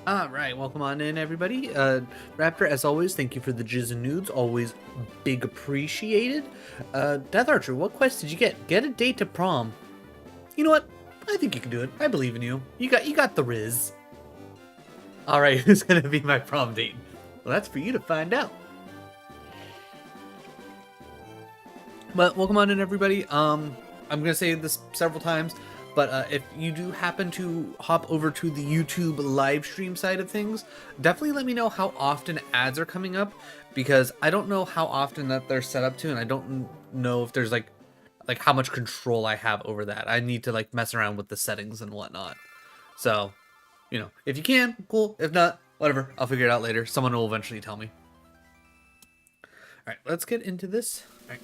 All right, welcome on in, everybody. Raptor, as always, thank you for the jizz and nudes. Always big appreciated. Death Archer, what quest did you get? Get a date to prom. You know what? I think you can do it. I believe in you. You got the riz. All right, who's gonna be my prom date? Well, that's for you to find out. But welcome on in, everybody. I'm gonna say this several times, but if you do happen to hop over to the YouTube live stream side of things, definitely let me know how often ads are coming up, because I don't know how often that they're set up to, and I don't know if there's like how much control I have over that. I need to like mess around with the settings and whatnot. So, if you can, cool. If not, whatever. I'll figure it out later. Someone will eventually tell me. All right, let's get into this. All right.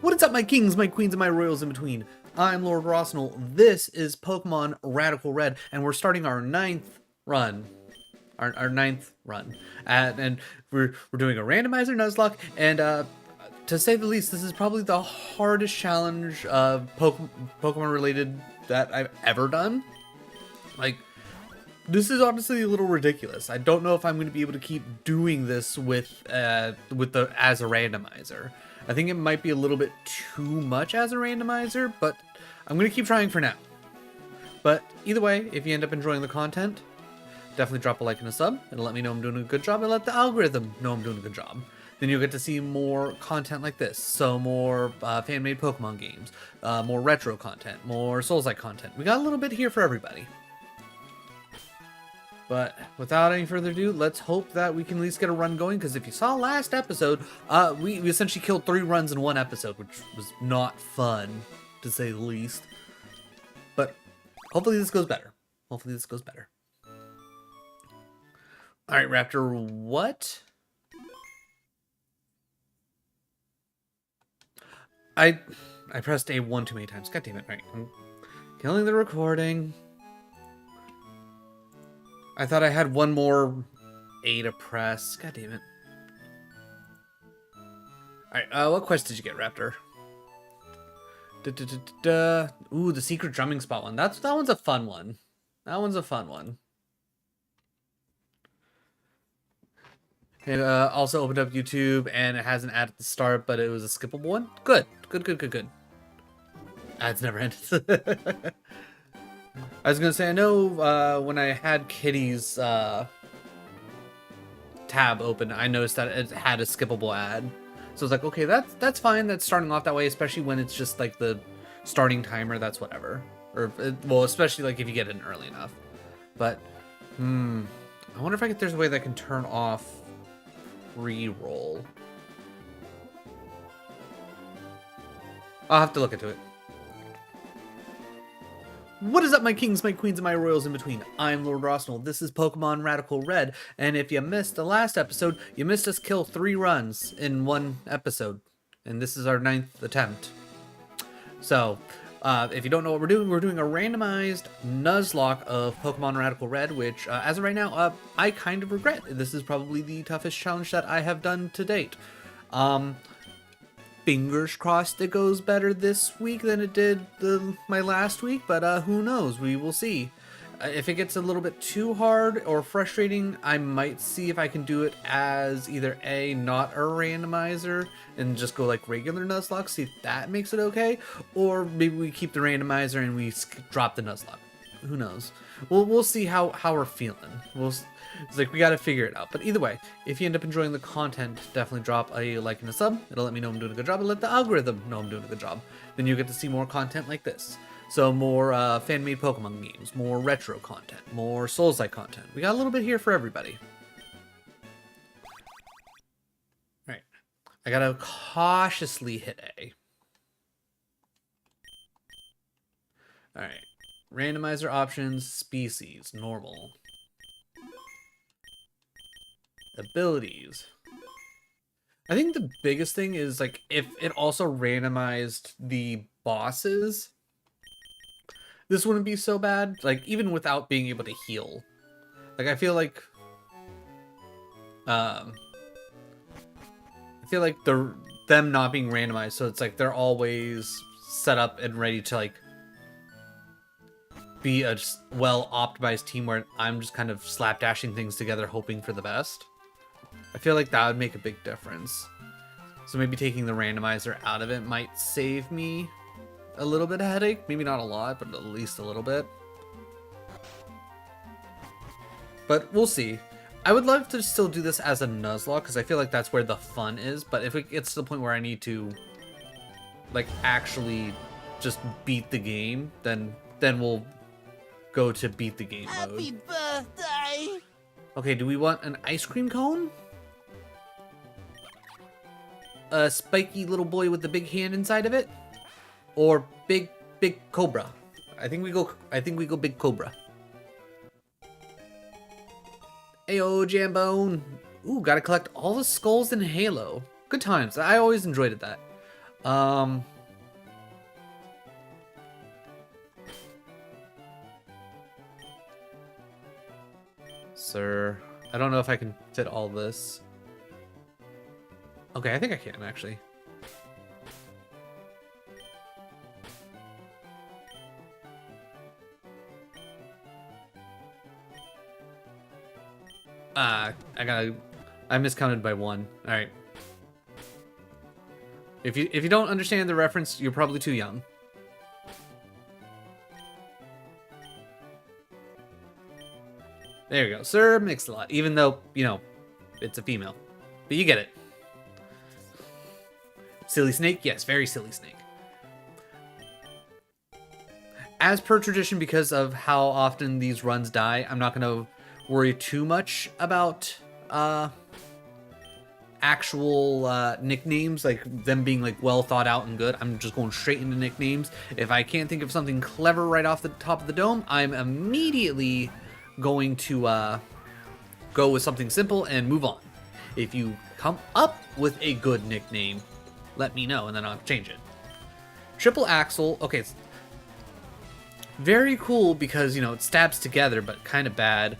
What is up, my kings, my queens, and my royals in between? I'm Lord Rosnell. This is Pokemon Radical Red, and we're starting our ninth run. Our ninth run. And we're doing a randomizer Nuzlocke, and to say the least, this is probably the hardest challenge Pokemon related that I've ever done. Like, this is honestly a little ridiculous. I don't know if I'm going to be able to keep doing this with as a randomizer. I think it might be a little bit too much as a randomizer, but I'm going to keep trying for now. But either way, if you end up enjoying the content, definitely drop a like and a sub. It'll let me know I'm doing a good job, and let the algorithm know I'm doing a good job. Then you'll get to see more content like this. So more fan-made Pokemon games, more retro content, more Souls-like content. We got a little bit here for everybody. But without any further ado, let's hope that we can at least get a run going, because if you saw last episode, we essentially killed 3 runs in 1 episode, which was not fun, to say the least. But hopefully this goes better. Hopefully this goes better. Alright, Raptor, what? I pressed A1 too many times. God damn it. Right. I'm killing the recording. I thought I had one more A to press. God damn it. Alright, what quest did you get, Raptor? Ooh, the secret drumming spot one. That one's a fun one. That one's a fun one. It also opened up YouTube, and it has an ad at the start, but it was a skippable one. Good. Good. Ads never end. I was gonna say, I know when I had Kitty's tab open, I noticed that it had a skippable ad. So I was like, okay, that's fine. That's starting off that way, especially when it's just like the starting timer. That's whatever. Or well, especially like if you get in early enough. But I wonder if there's a way that I can turn off re-roll. I'll have to look into it. What is up, my kings, my queens, and my royals in between? I'm Lord Rosnell. This is Pokemon Radical Red, and if you missed the last episode, you missed us kill 3 runs in 1 episode, and this is our 9th attempt. So, if you don't know what we're doing a randomized Nuzlocke of Pokemon Radical Red, which, as of right now, I kind of regret. This is probably the toughest challenge that I have done to date. Fingers crossed it goes better this week than it did my last week, but who knows? We will see. If it gets a little bit too hard or frustrating, I might see if I can do it as either not a randomizer and just go like regular Nuzlocke, see if that makes it okay, or maybe we keep the randomizer and we drop the Nuzlocke. Who knows? We'll see how we're feeling. It's like we got to figure it out. But either way, if you end up enjoying the content, definitely drop a like and a sub. It'll let me know I'm doing a good job, and let the algorithm know I'm doing a good job. Then you get to see more content like this. So more fan-made Pokemon games, more retro content, more Souls-like content. We got a little bit here for everybody. All right, I gotta cautiously hit A. All right, randomizer options, species, normal. Abilities. I think the biggest thing is like if it also randomized the bosses, this wouldn't be so bad. Like even without being able to heal, like I feel like the them not being randomized, so it's like they're always set up and ready to like be a well optimized team where I'm just kind of slapdashing things together hoping for the best. I feel like that would make a big difference. So maybe taking the randomizer out of it might save me a little bit of headache. Maybe not a lot, but at least a little bit. But we'll see. I would love to still do this as a Nuzlocke because I feel like that's where the fun is. But if it gets to the point where I need to like actually just beat the game, then we'll go to beat the game mode. Happy birthday! Okay, do we want an ice cream cone? A spiky little boy with the big hand inside of it? Or big cobra? I think we go big cobra. Ayo, Jambone. Ooh, gotta collect all the skulls in Halo. Good times. I always enjoyed that. Sir, I don't know if I can fit all this. Okay, I think I can, actually. I miscounted by 1. All right. If you don't understand the reference, you're probably too young. There you go. Sir Mix-a-Lot, even though, you know, it's a female. But you get it. Silly snake? Yes, very silly snake. As per tradition, because of how often these runs die, I'm not going to worry too much about actual nicknames, like them being like well thought out and good. I'm just going straight into nicknames. If I can't think of something clever right off the top of the dome, I'm immediately going to go with something simple and move on. If you come up with a good nickname, let me know and then I'll change it. Triple Axle. Okay, it's very cool because, you know, it stabs together, but kind of bad.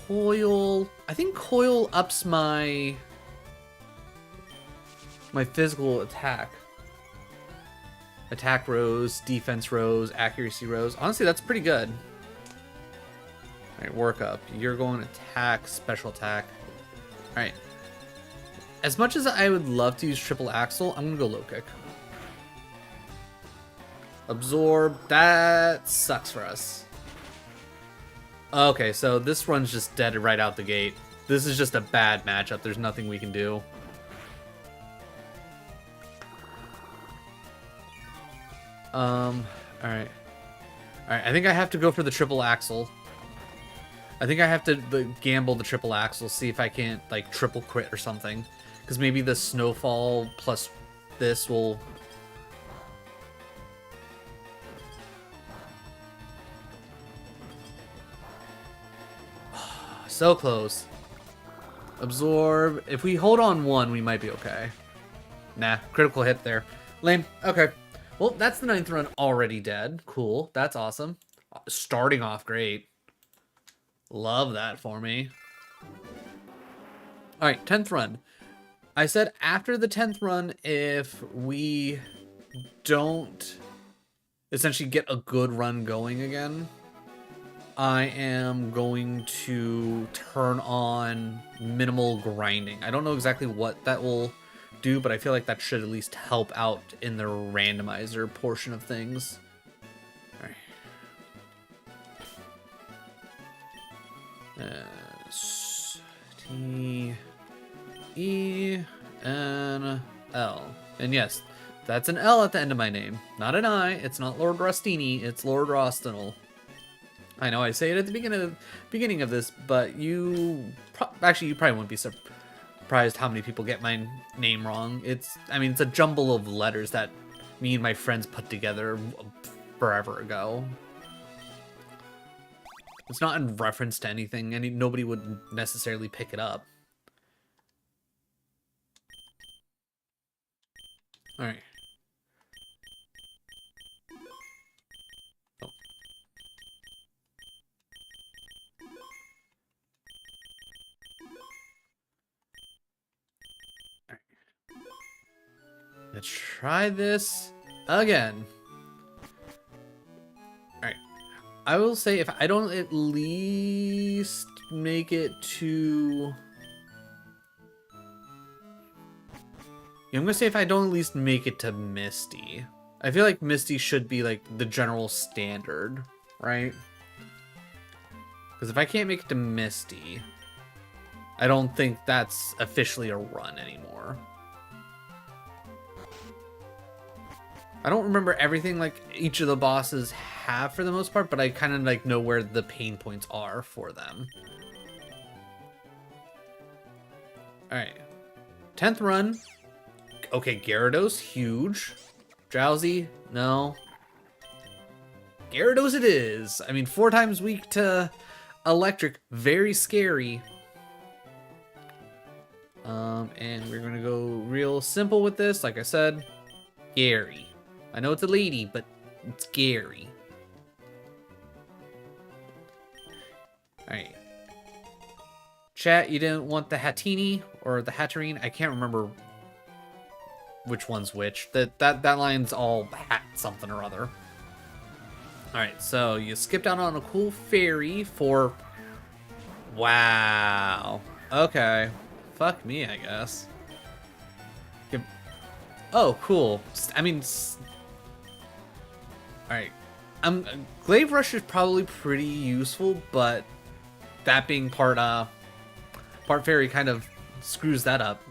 Coil. I think Coil ups my physical attack. Attack rose, defense rose, accuracy rose. Honestly, that's pretty good. Alright, work up. You're going attack, special attack. Alright. As much as I would love to use triple axle, I'm gonna go low kick. Absorb. That sucks for us. Okay, so this run's just dead right out the gate. This is just a bad matchup. There's nothing we can do. Alright. Alright, I think I have to go for the triple axle. I think I have to gamble the triple axle, see if I can't, like, triple crit or something. Because maybe the snowfall plus this will... So close. Absorb. If we hold on 1, we might be okay. Nah, critical hit there. Lame. Okay. Well, that's the 9th run already dead. Cool. That's awesome. Starting off great. Love that for me. Alright, 10th run. I said after the 10th run, if we don't essentially get a good run going again, I am going to turn on minimal grinding. I don't know exactly what that will do, but I feel like that should at least help out in the randomizer portion of things. All right. T E N L. And yes, that's an L at the end of my name. Not an I. It's not Lord Rostini. It's Lord Rostinal. I know I say it at the beginning of this, but you probably won't be surprised how many people get my name wrong. I mean, it's a jumble of letters that me and my friends put together forever ago. It's not in reference to anything, and nobody would necessarily pick it up. All right. Let's try this again. Alright. I will say if I don't at least make it to... Yeah, I'm gonna say if I don't at least make it to Misty. I feel like Misty should be like the general standard, right? Because if I can't make it to Misty, I don't think that's officially a run anymore. I don't remember everything like each of the bosses have for the most part, but I kind of like know where the pain points are for them. Alright. 10th run. Okay, Gyarados, huge. Drowsy, no. Gyarados it is. I mean, 4 times weak to electric, very scary. And we're gonna go real simple with this. Like I said, Gary. I know it's a lady, but it's Gary. Alright. Chat, you didn't want the Hatini or the Hatterene? I can't remember which one's which. That line's all hat something or other. Alright, so you skipped out on a cool fairy for... Wow. Okay. Fuck me, I guess. Oh, cool. I mean... Alright. Glaive Rush is probably pretty useful, but that being part fairy kind of screws that up.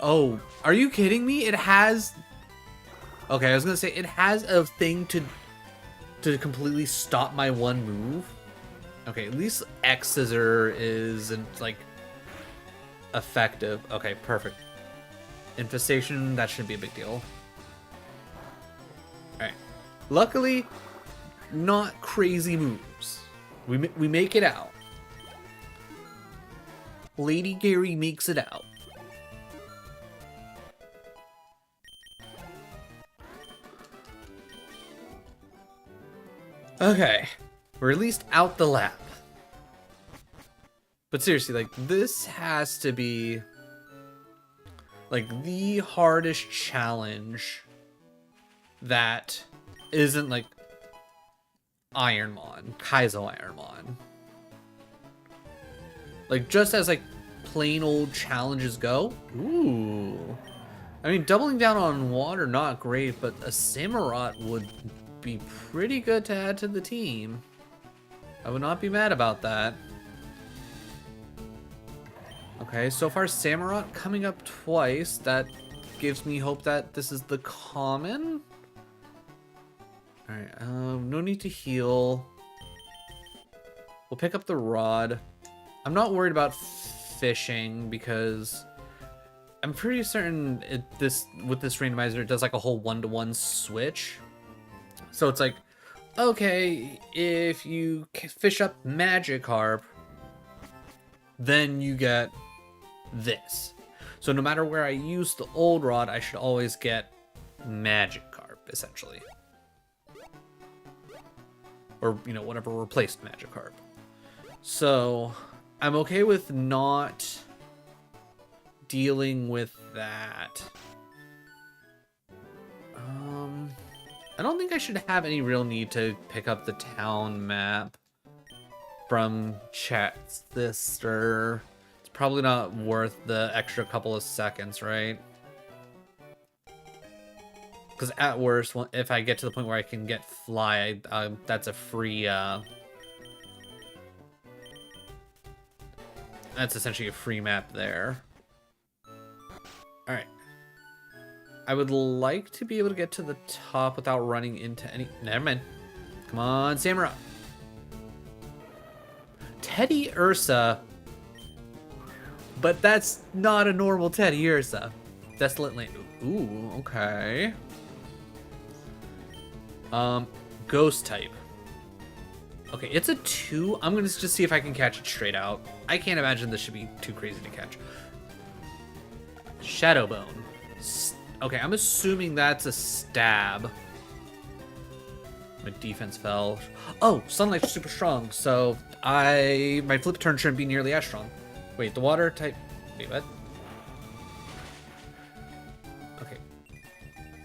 Oh, are you kidding me? It has... Okay, I was gonna say, it has a thing to completely stop my one move. Okay, at least X Scissor isn't, like, effective. Okay, perfect. Infestation, that shouldn't be a big deal. Alright. Luckily, not crazy moves. We make it out. Lady Gary makes it out. Okay, we're at least out the lab. But seriously, like, this has to be, like, the hardest challenge that isn't, like, Ironmon, Kaizo Ironmon. Like, just as, like, plain old challenges go. Ooh. I mean, doubling down on water, not great, but a Samurott would be pretty good to add to the team. I would not be mad about that. Okay, so far Samurott coming up twice. That gives me hope that this is the common. Alright, no need to heal. We'll pick up the rod. I'm not worried about fishing because I'm pretty certain with this randomizer it does like a whole 1-to-1 switch. So it's like, okay, if you fish up Magikarp, then you get this. So no matter where I use the old rod, I should always get Magikarp, essentially. Or, you know, whatever replaced Magikarp. So I'm okay with not dealing with that. I don't think I should have any real need to pick up the town map from Chat's sister. It's probably not worth the extra couple of seconds, right? Because at worst, if I get to the point where I can get Fly, that's a free... That's essentially a free map there. Alright. I would like to be able to get to the top without running into any... Never mind. Come on, Samurai. Teddy Ursa. But that's not a normal Teddy Ursa. Desolate Lane. Ooh, okay. Ghost type. Okay, it's a 2. I'm gonna just see if I can catch it straight out. I can't imagine this should be too crazy to catch. Shadowbone. Okay, I'm assuming that's a stab. My defense fell. Oh, Sunlight's super strong, so my flip turn shouldn't be nearly as strong. Wait, the water type... Wait, what? Okay.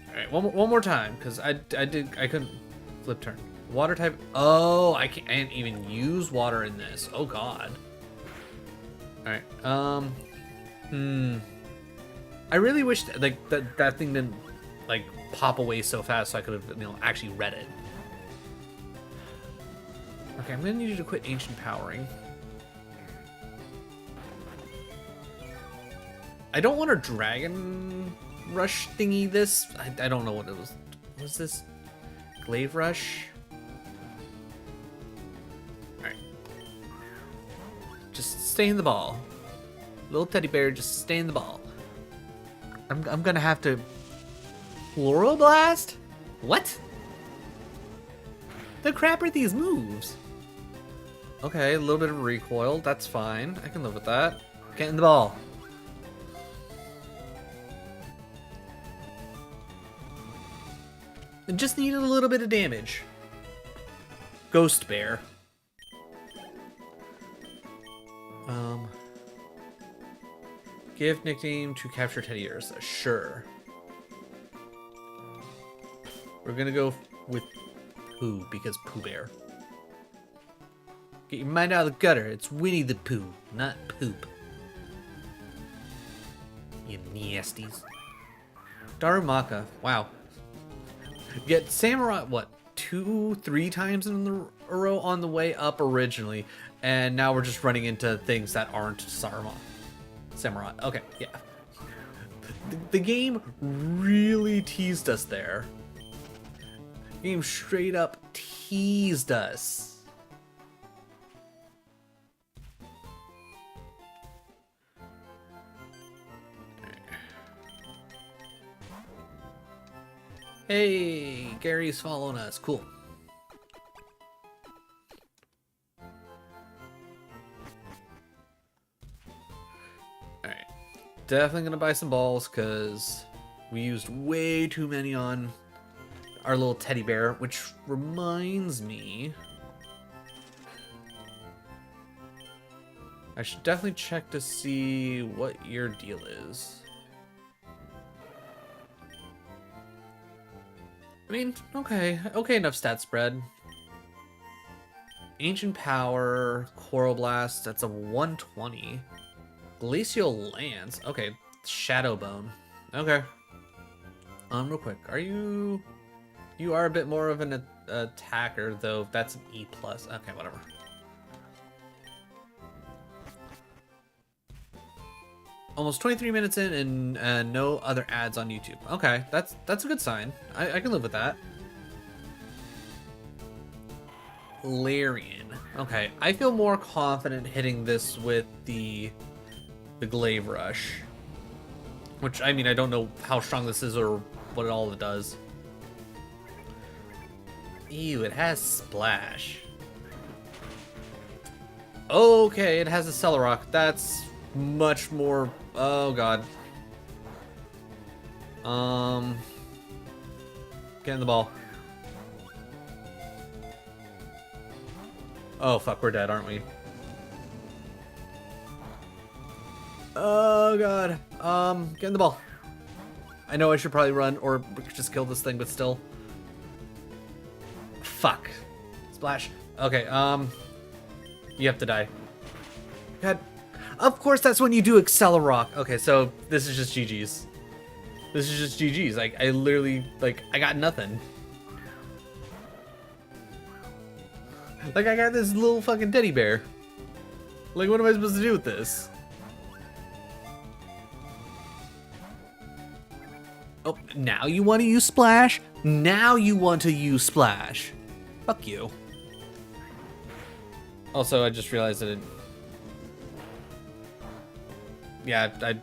All right, one more time, because I couldn't flip turn. Water type. Oh, I can't even use water in this. Oh God. All right. I really wish that thing didn't like pop away so fast, so I could have actually read it. Okay, I'm gonna need you to quit ancient powering. I don't want a dragon rush thingy this. I don't know what it was. What was this? Glaive rush? Alright. Just stay in the ball. Little teddy bear, just stay in the ball. I'm gonna have to... Chloroblast? What? The crap are these moves? Okay, a little bit of recoil. That's fine. I can live with that. Get in the ball. It just needed a little bit of damage. Ghost Bear. Give nickname to capture teddy bears. Sure. We're gonna go with Pooh because Pooh Bear. Get your mind out of the gutter. It's Winnie the Pooh, not poop. You nasties. Darumaka. Wow. Get Samurai, what, 2-3 times in a row on the way up originally, and now we're just running into things that aren't Samurai. Okay, yeah. The game really teased us there. The game straight up teased us. Hey, Gary's following us. Cool. Alright. Definitely gonna buy some balls because we used way too many on our little teddy bear, which reminds me... I should definitely check to see what your deal is. I mean, okay enough stat spread. Ancient Power, Coral Blast, that's a 120. Glacial Lance, okay. Shadow Bone, okay. Real quick, you are a bit more of an attacker, though that's an E+. Okay, whatever. Almost 23 minutes in and no other ads on YouTube. Okay, that's a good sign. I can live with that. Larian. Okay, I feel more confident hitting this with the Glaive Rush. Which, I mean, I don't know how strong this is or what all it does. Ew, it has Splash. Okay, it has a Celerock. That's much more... Oh god. Get in the ball. Oh fuck, we're dead, aren't we? Oh god. Get in the ball. I know I should probably run or just kill this thing, but still. Fuck. Splash. Okay, you have to die. God. Of course, that's when you do Accelerock. Okay, so this is just GG's. This is just GG's. Like, I literally, like, I got nothing. Like, I got this little fucking teddy bear. Like, what am I supposed to do with this? Oh, now you want to use Splash? Now you want to use Splash. Fuck you. Also, I just realized that it... Yeah,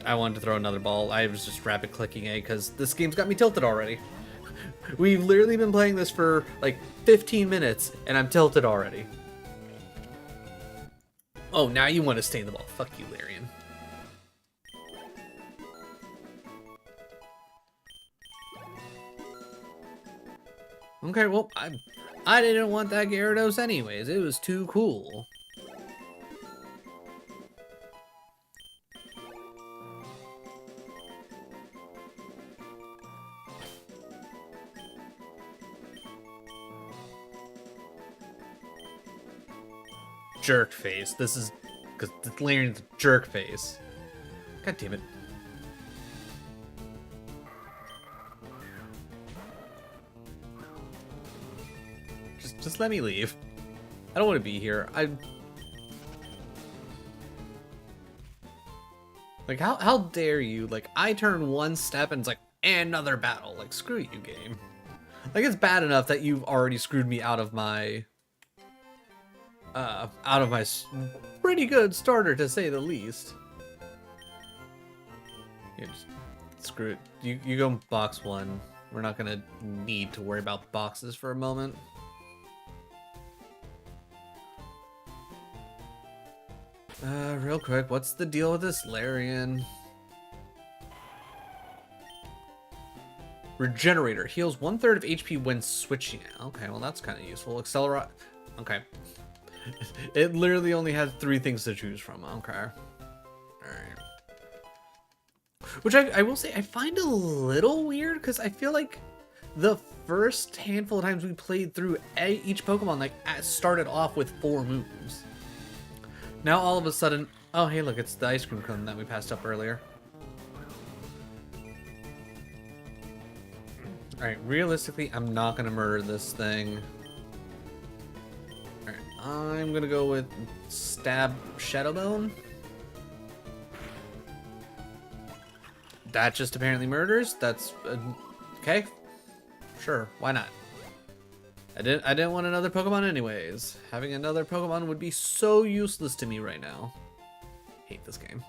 I wanted to throw another ball. I was just rapid clicking A because this game's got me tilted already. We've literally been playing this for like 15 minutes and I'm tilted already. Oh, now you want to stay in the ball. Fuck you, Larian. Okay, well, I didn't want that Gyarados anyways. It was too cool. jerk face. This is because Larian's jerk face. God damn it. Just let me leave. I don't want to be here. Like, how dare you? Like, I turn one step and it's like, another battle. Like, screw you, game. Like, it's bad enough that you've already screwed me out of my pretty good starter, to say the least. Yeah, just screw it. You go box one. We're not gonna need to worry about boxes for a moment. Real quick, what's the deal with this Larian? Regenerator heals 1/3 of HP when switching. Okay, well that's kind of useful. Accelerate. Okay. It literally only has 3 things to choose from. Okay. Alright. Which I will say I find a little weird, because I feel like the first handful of times we played through each Pokemon like started off with 4 moves. Now all of a sudden, oh hey look, it's the ice cream cone that we passed up earlier. Alright, realistically, I'm not gonna murder this thing. Alright, I'm gonna go with Stab Shadow Bone. That just apparently murders. That's okay. Sure, why not? I didn't want another Pokemon anyways. Having another Pokemon would be so useless to me right now. Hate this game.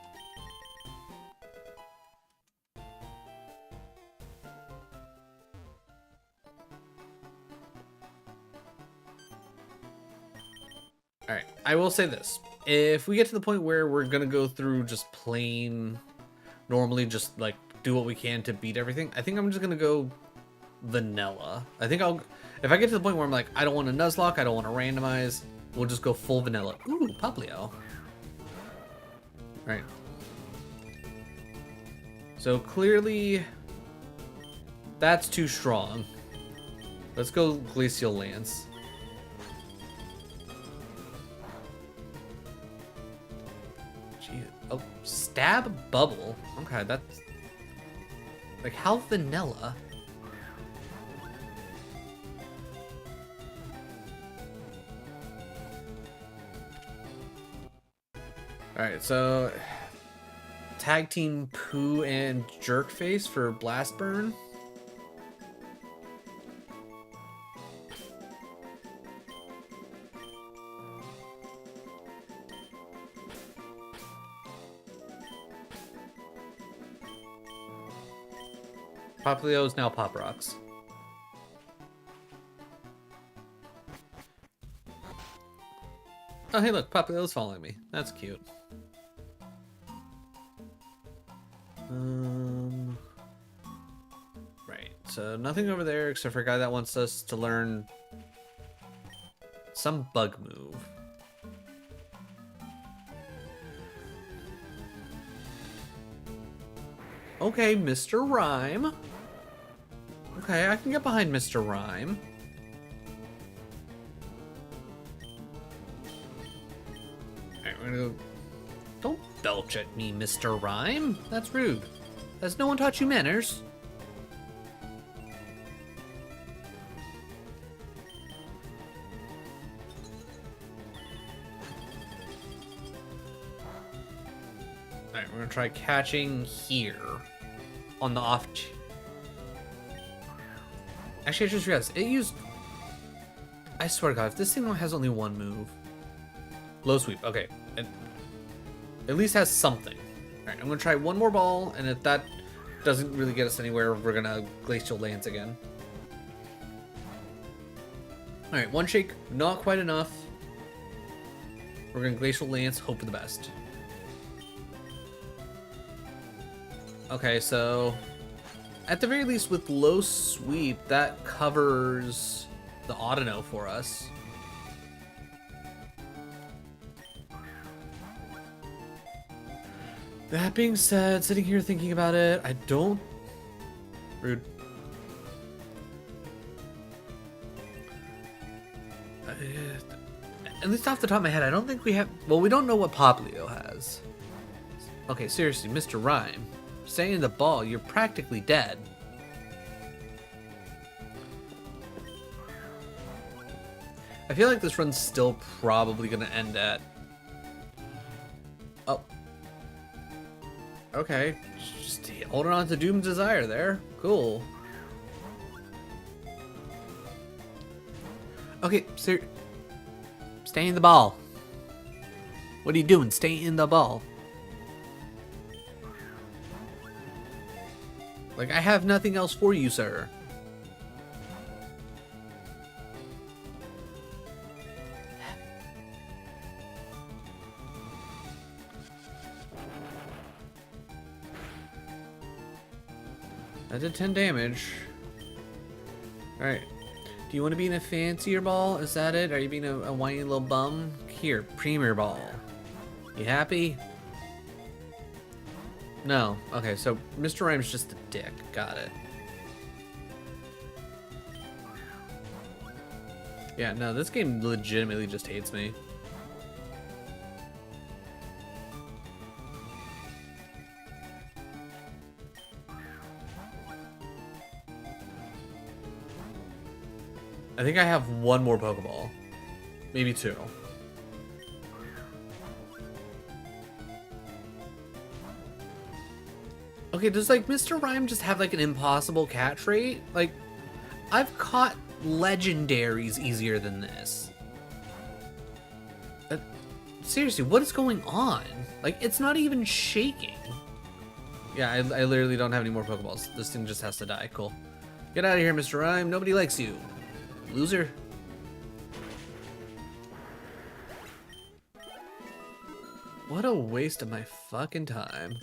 Alright, I will say this. If we get to the point where we're gonna go through just plain, normally just like do what we can to beat everything, I think I'm just gonna go vanilla. I think if I get to the point where I'm like, I don't want to Nuzlocke, I don't want to randomize, we'll just go full vanilla. Ooh, Poplio. Alright. So clearly, that's too strong. Let's go Glacial Lance. Gee, oh, Stab Bubble. Okay, that's like, how vanilla? Alright, so tag team Pooh and Jerkface for Blast Burn. Poplio is now Pop Rocks. Oh hey look, Poplio's following me. That's cute. Right, so nothing over there except for a guy that wants us to learn some bug move. Okay, Mr. Rhyme. Okay, I can get behind Mr. Rhyme. Alright, we're gonna go. Don't belch at me, Mr. Rhyme. That's rude. Has no one taught you manners? Alright, we're gonna try catching here. On the off. Actually, I just realized it used. I swear to God, if this thing has only 1 move. Low sweep, okay. It at least has something. Alright, I'm gonna try 1 more ball, and if that doesn't really get us anywhere, we're gonna Glacial Lance again. Alright, 1 shake, not quite enough. We're gonna Glacial Lance, hope for the best. Okay, so at the very least with low sweep, that covers the Audino for us. That being said, sitting here thinking about it, I don't... Rude. at least off the top of my head, I don't think we have... Well, we don't know what Poplio has. Okay, seriously, Mr. Rhyme. Stay in the ball, you're practically dead. I feel like this run's still probably gonna end at... Oh. Okay, just holding on to Doom's Desire there. Cool. Okay, sir. Stay in the ball. What are you doing? Stay in the ball. Like, I have nothing else for you, sir. That did 10 damage. Alright. Do you want to be in a fancier ball? Is that it? Are you being a whiny little bum? Here, premier ball. You happy? No. Okay, so Mr. Rhyme's just a dick. Got it. Yeah, no, this game legitimately just hates me. I think I have one more Pokeball. Maybe two. Okay, does like Mr. Rhyme just have like an impossible catch rate? Like, I've caught legendaries easier than this. Seriously, what is going on? Like, it's not even shaking. Yeah, I literally don't have any more Pokeballs. This thing just has to die. Cool. Get out of here, Mr. Rhyme. Nobody likes you. Loser. What a waste of my fucking time.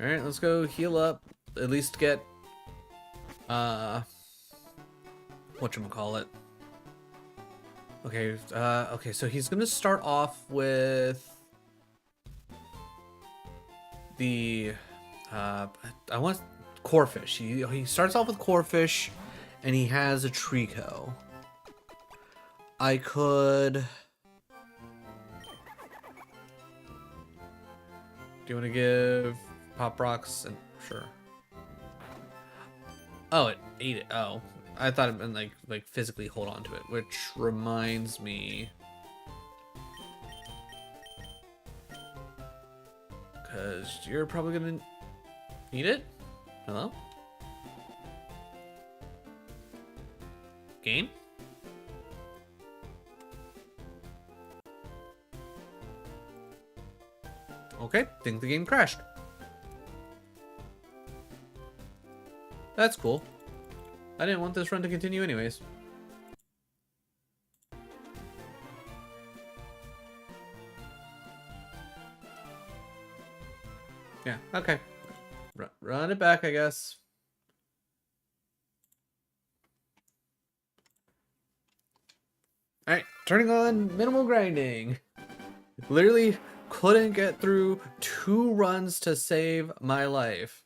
Alright, let's go heal up. At least get whatchamacallit. Okay, okay, so he's gonna start off with the I want Corphish. He starts off with Corphish, and he has a Trico. I could... Do you want to give Pop Rocks? And sure. Oh, it ate it. Oh, I thought it meant like physically hold on to it, which reminds me. Because you're probably gonna eat it. Hello? Game? Okay, think the game crashed. That's cool. I didn't want this run to continue anyways. Yeah, okay. Run it back, I guess. Alright, turning on minimal grinding. Literally couldn't get through 2 runs to save my life.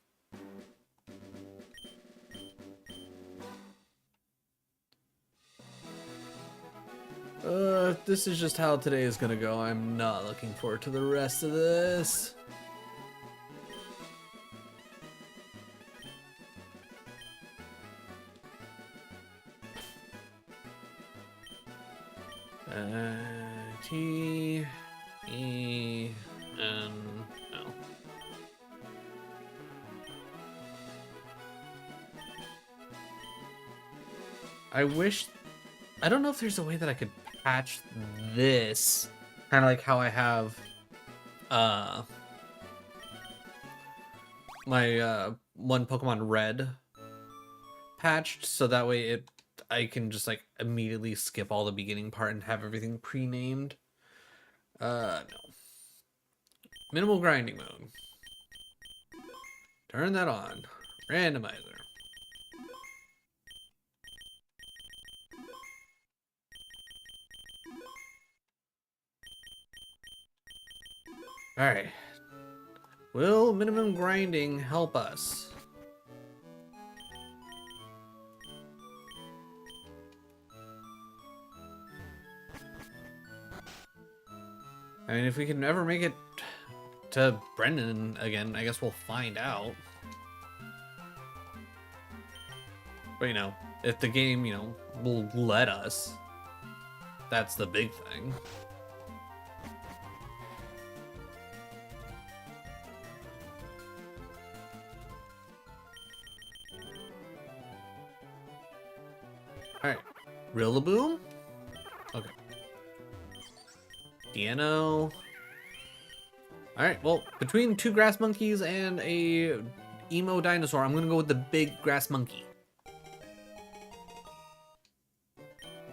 This is just how today is gonna go. I'm not looking forward to the rest of this. T E N L. I wish... I don't know if there's a way that I could patch this. Kind of like how I have my one Pokemon Red patched, so that way I can just like immediately skip all the beginning part and have everything pre-named. No. Minimal grinding mode. Turn that on. Randomizer. Alright. Will minimum grinding help us? I mean, if we can ever make it to Brendan again, I guess we'll find out. But, you know, if the game, you know, will let us, that's the big thing. Alright. Rillaboom? Okay. Piano. Alright, well, between two grass monkeys and a emo dinosaur, I'm gonna go with the big grass monkey.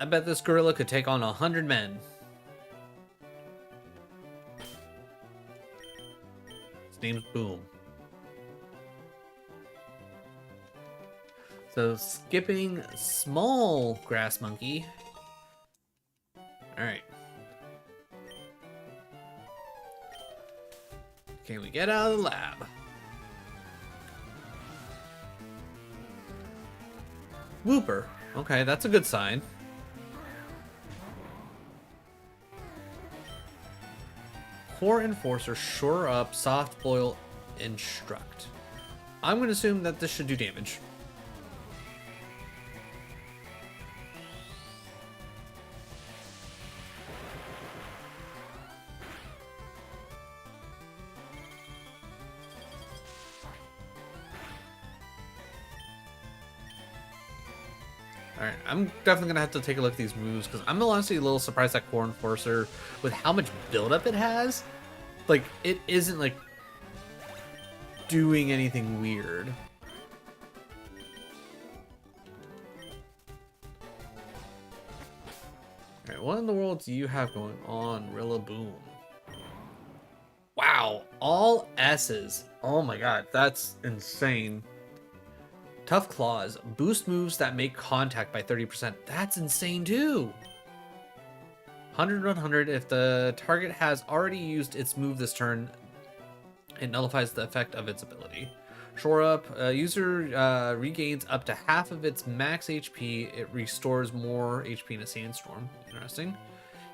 I bet this gorilla could take on 100 men. His name's Boom. So skipping small grass monkey. Alright. Can we get out of the lab? Whooper. Okay, that's a good sign. Core Enforcer, Shore Up, Soft Boil, Instruct. I'm going to assume that this should do damage. Alright, I'm definitely going to have to take a look at these moves, because I'm honestly a little surprised at Core Enforcer, with how much buildup it has. Like, it isn't, like, doing anything weird. Alright, what in the world do you have going on, Rillaboom? Wow, all S's. Oh my god, that's insane. Tough Claws, boost moves that make contact by 30%. That's insane too. 100/100, if the target has already used its move this turn, it nullifies the effect of its ability. Shore Up, user regains up to half of its max HP. It restores more HP in a sandstorm. Interesting.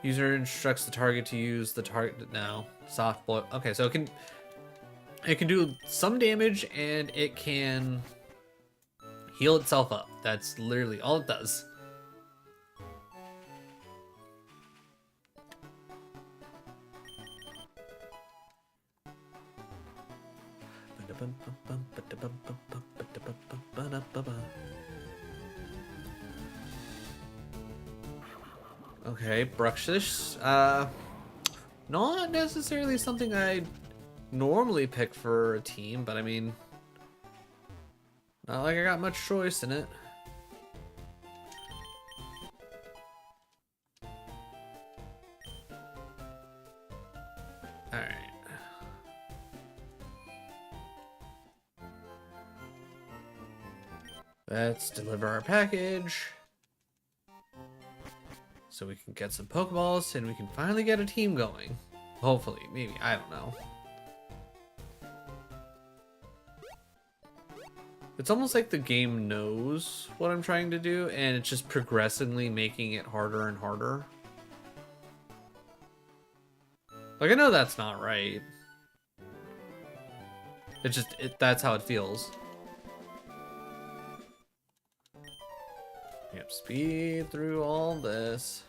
User instructs the target to use the target now. Soft Boil. Okay, so it can do some damage and it can heal itself up. That's literally all it does. Okay, Bruxish. Not necessarily something I normally pick for a team, but I mean, not like I got much choice in it. Alright. Let's deliver our package. So we can get some Pokeballs and we can finally get a team going. Hopefully, maybe, I don't know. It's almost like the game knows what I'm trying to do and it's just progressively making it harder and harder. Like, I know that's not right. It's just, that's how it feels. Yep, speed through all this.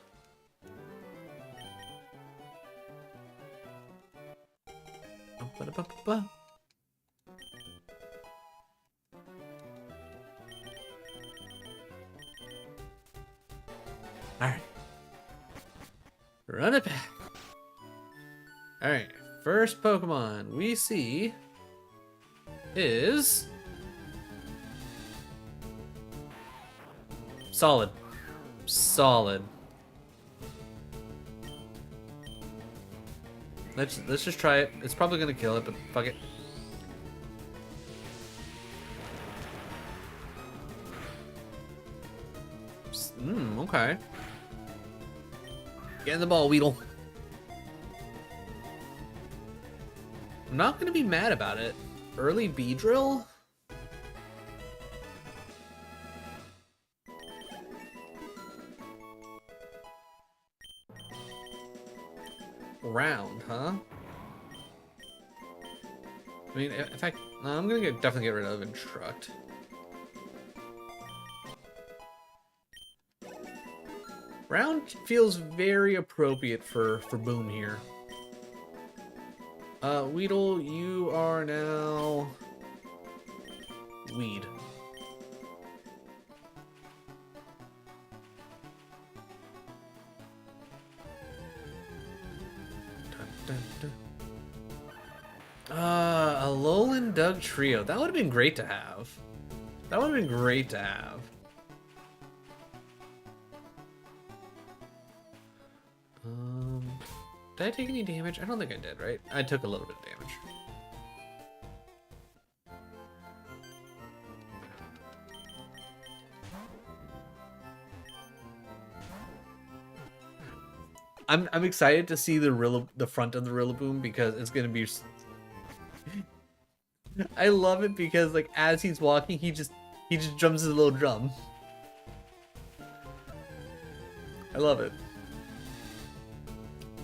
Alright. Run it back. Alright, first Pokemon we see is Solid. Solid. Let's just try it. It's probably gonna kill it, but fuck it. Okay. Get in the ball, Weedle. I'm not gonna be mad about it. Early Beedrill? round, huh? I mean, in fact, I'm gonna definitely get rid of instruct. Round feels very appropriate for Boom here. Weedle, you are now Weed. Dun, dun, dun. A Alolan Doug trio. That would have been great to have. That would have been great to have. Did I take any damage? I don't think I did, right? I took a little bit of damage. I'm excited to see the front of the Rillaboom because it's gonna be. I love it because like as he's walking, he just drums his little drum. I love it.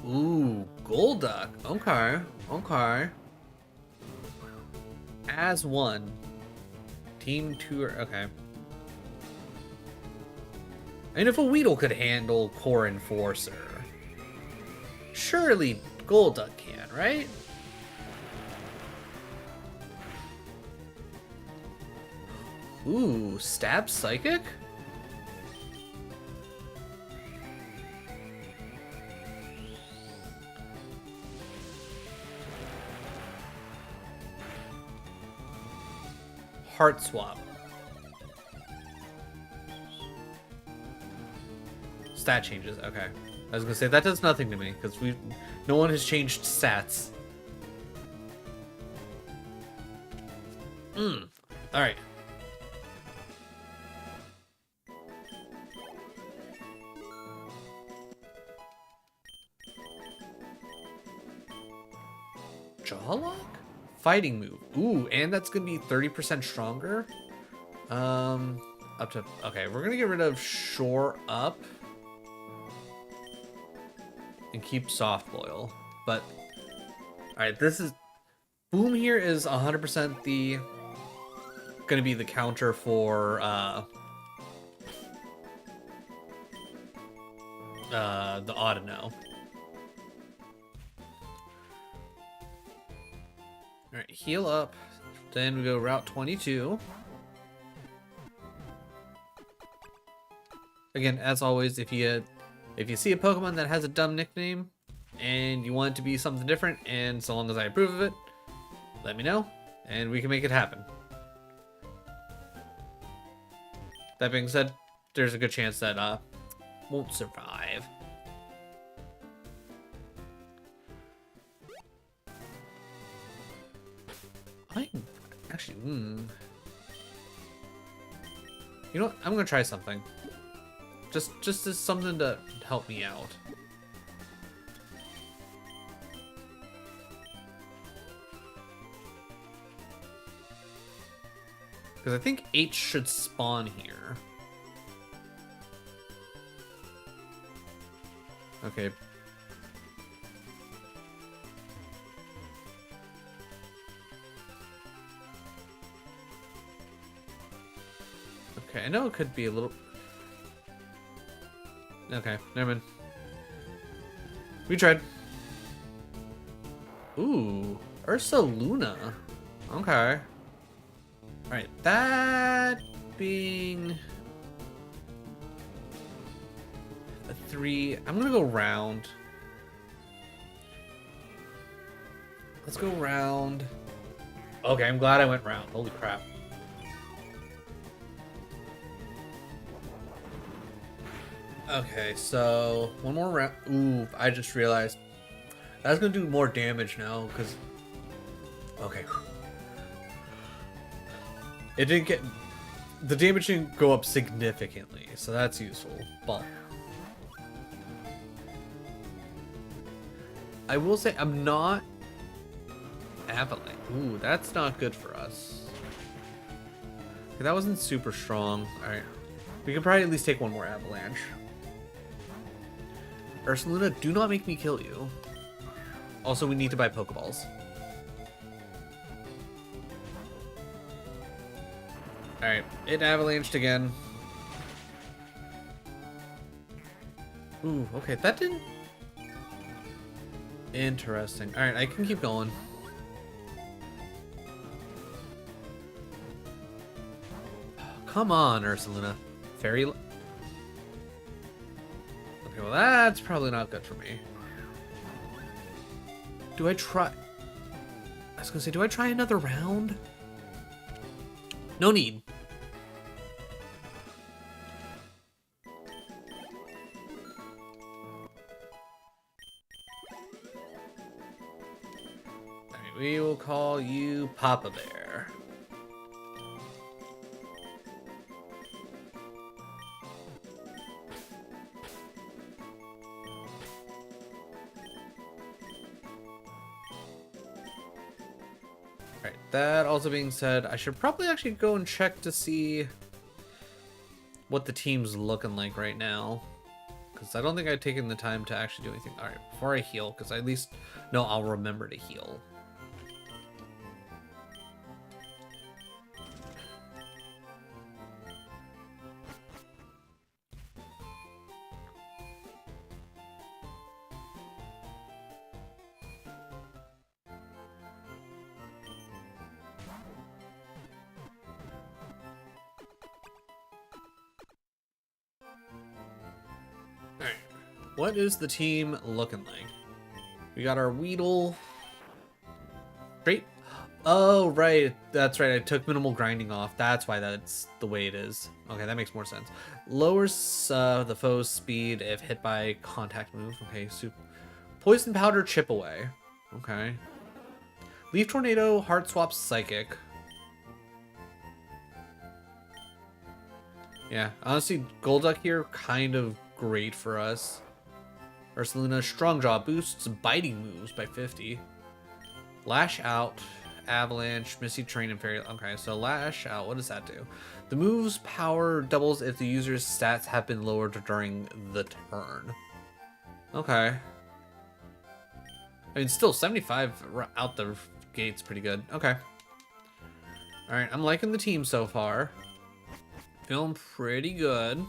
Ooh, Golduck. Okay, okay. As one. Team two. Okay. And if a Weedle could handle Core Enforcer, surely Golduck can, right? Ooh, Stab Psychic? Heart Swap. Stat changes, okay. I was gonna say that does nothing to me because no one has changed stats. Alright. Jawlock? Fighting move. Ooh, and that's gonna be 30% stronger. Up to okay, we're gonna get rid of Shore Up and keep Soft Boil. But alright, this is Boom here is 100% the gonna be the counter for the Audino. Alright, heal up. Then we go Route 22. Again, as always, if you see a Pokemon that has a dumb nickname and you want it to be something different, and so long as I approve of it, let me know and we can make it happen. That being said, there's a good chance that won't survive. Actually, you know what? I'm gonna try something. Just as something to help me out. Because I think H should spawn here. Okay. Okay, I know it could be a little... Okay, never mind. We tried. Ooh, Ursa Luna. Okay. Alright, that being a 3. I'm gonna go round. Let's go round. Okay, I'm glad I went round. Holy crap. Okay, so one more round. Ooh, I just realized that's gonna do more damage now because. Okay. It didn't get. The damage didn't go up significantly, so that's useful. But I will say I'm not. Avalanche. Ooh, that's not good for us. Okay, that wasn't super strong. Alright. We can probably at least take one more Avalanche. Ursaluna, do not make me kill you. Also, we need to buy Pokeballs. Alright, it avalanched again. Ooh, okay, that didn't... Interesting. Alright, I can keep going. Come on, Ursaluna. Fairy... Okay, well that's probably not good for me. Do I try... I was gonna say, do I try another round? No need. Alright, we will call you Papa Bear. Alright, that also being said, I should probably actually go and check to see what the team's looking like right now. Because I don't think I've taken the time to actually do anything. Alright, before I heal, because I at least know I'll remember to heal. Alright, what is the team looking like? We got our Weedle. Great. Oh, right. That's right. I took minimal grinding off. That's why that's the way it is. Okay, that makes more sense. Lowers the foe's speed if hit by contact move. Okay, Poison Powder Chip Away. Okay. Leaf Tornado, Heart Swap Psychic. Yeah, honestly, Golduck here, kind of great for us. Ursaluna, Strong Jaw boosts biting moves by 50. Lash Out, Avalanche, Misty Train, and Fairy... Okay, so Lash Out, what does that do? The move's power doubles if the user's stats have been lowered during the turn. Okay. I mean, still, 75 out the gate's pretty good. Okay. Alright, I'm liking the team so far. Feeling pretty good.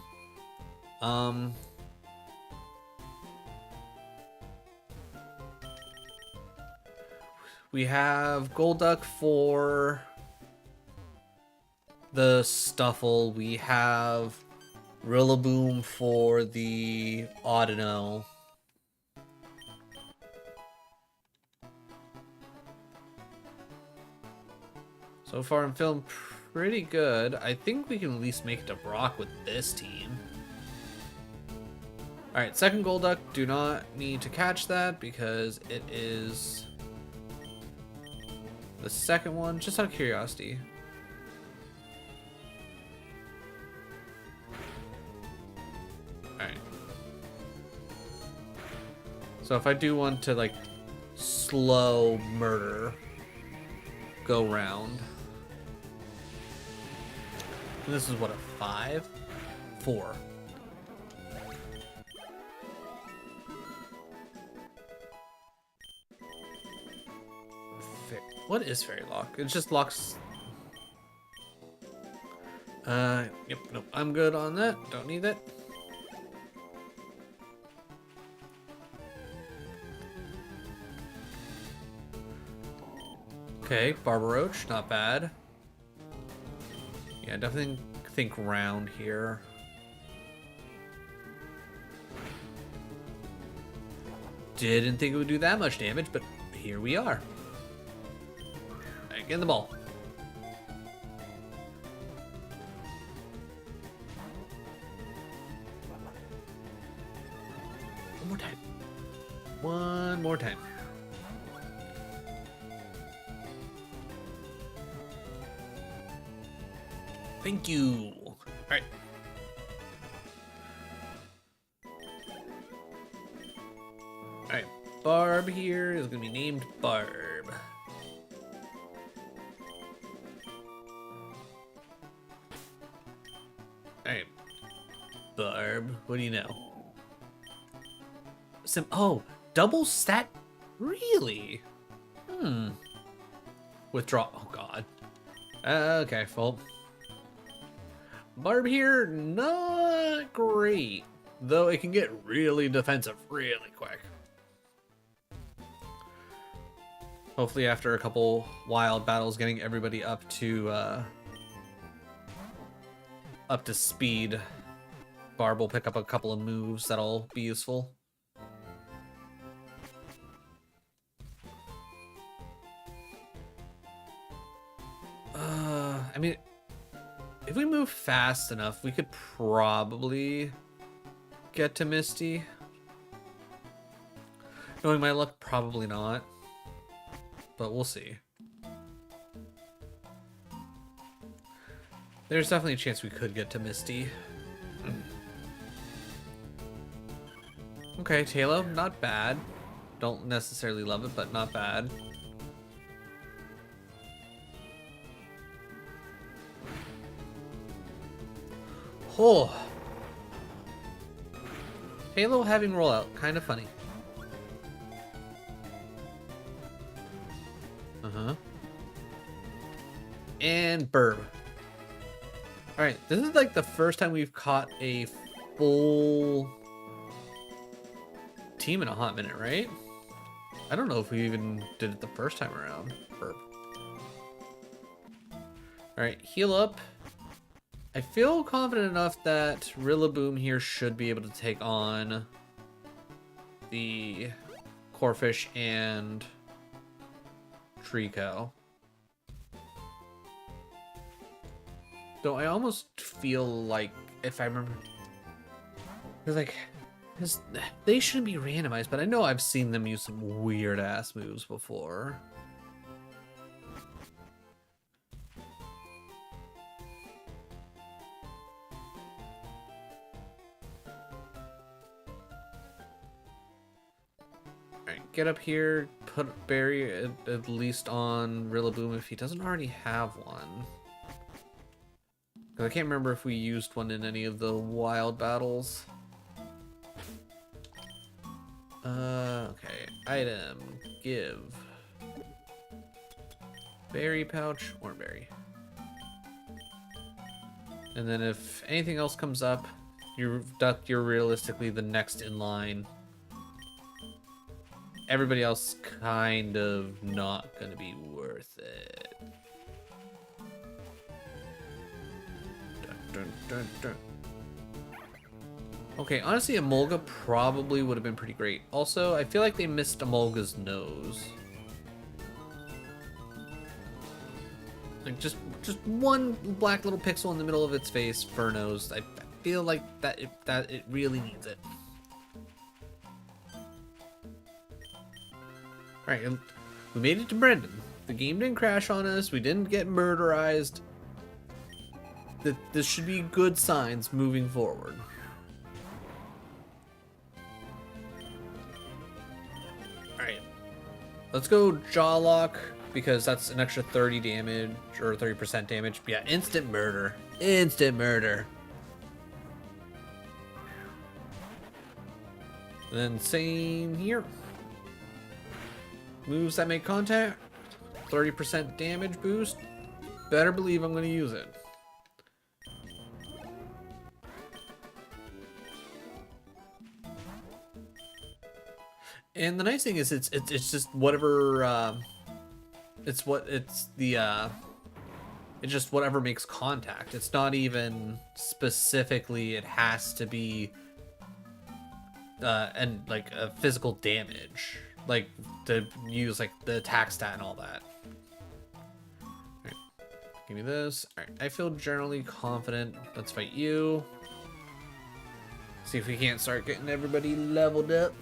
We have Golduck for the Stuffle. We have Rillaboom for the Audino. So far, I'm feeling pretty good. I think we can at least make it to Brock with this team. Alright, second Golduck. Do not need to catch that because it is the second one, just out of curiosity. Alright. So if I do want to, like, slow murder, go round. And this is what, a 5? 4. What is Fairy Lock? It just locks... Yep, nope, I'm good on that. Don't need that. Okay, Barbaroach, not bad. Yeah, definitely think round here. Didn't think it would do that much damage, but here we are. Get in the ball. One more time. One more time. Thank you. All right. All right. Barb here is going to be named Barb. Alright. Barb, what do you know? Oh, double stat Really? Hmm. Withdraw. Oh, God. Okay, well. Barb here, not great. Though it can get really defensive really quick. Hopefully after a couple wild battles, getting everybody up to speed, Barb will pick up a couple of moves that'll be useful. I mean, if we move fast enough, we could probably get to Misty. Knowing my luck, probably not. But we'll see. There's definitely a chance we could get to Misty. Okay, Talo, not bad. Don't necessarily love it, but not bad. Oh. Halo having rollout, kind of funny. And Burb. Alright, this is like the first time we've caught a full team in a hot minute, right? I don't know if we even did it the first time around. Burb. Alright, heal up. I feel confident enough that Rillaboom here should be able to take on the Corphish and Trico. Though I almost feel like, if I remember, they shouldn't be randomized, but I know I've seen them use some weird ass moves before. Alright, get up here, put Barry at least on Rillaboom if he doesn't already have one. I can't remember if we used one in any of the wild battles. Okay. Item. Give. Berry pouch or berry. And then if anything else comes up, you're realistically the next in line. Everybody else kind of not gonna be worth it. Dun, dun, dun. Okay, honestly, Emolga probably would have been pretty great. Also, I feel like they missed Emolga's nose. Like just one black little pixel in the middle of its face for a nose. I feel like that it really needs it. All right, we made it to Brendan. The game didn't crash on us. We didn't get murderized. This should be good signs moving forward. Alright. Let's go Jawlock, because that's an extra 30 damage, or 30% damage. Yeah, instant murder. Instant murder. And then same here. Moves that make contact. 30% damage boost. Better believe I'm going to use it. And the nice thing is it's just whatever it's just whatever makes contact. It's not even specifically it has to be and like a physical damage, like to use like the attack stat and all that. All right, give me this. All right, I feel generally confident. Let's fight you. See if we can't start getting everybody leveled up.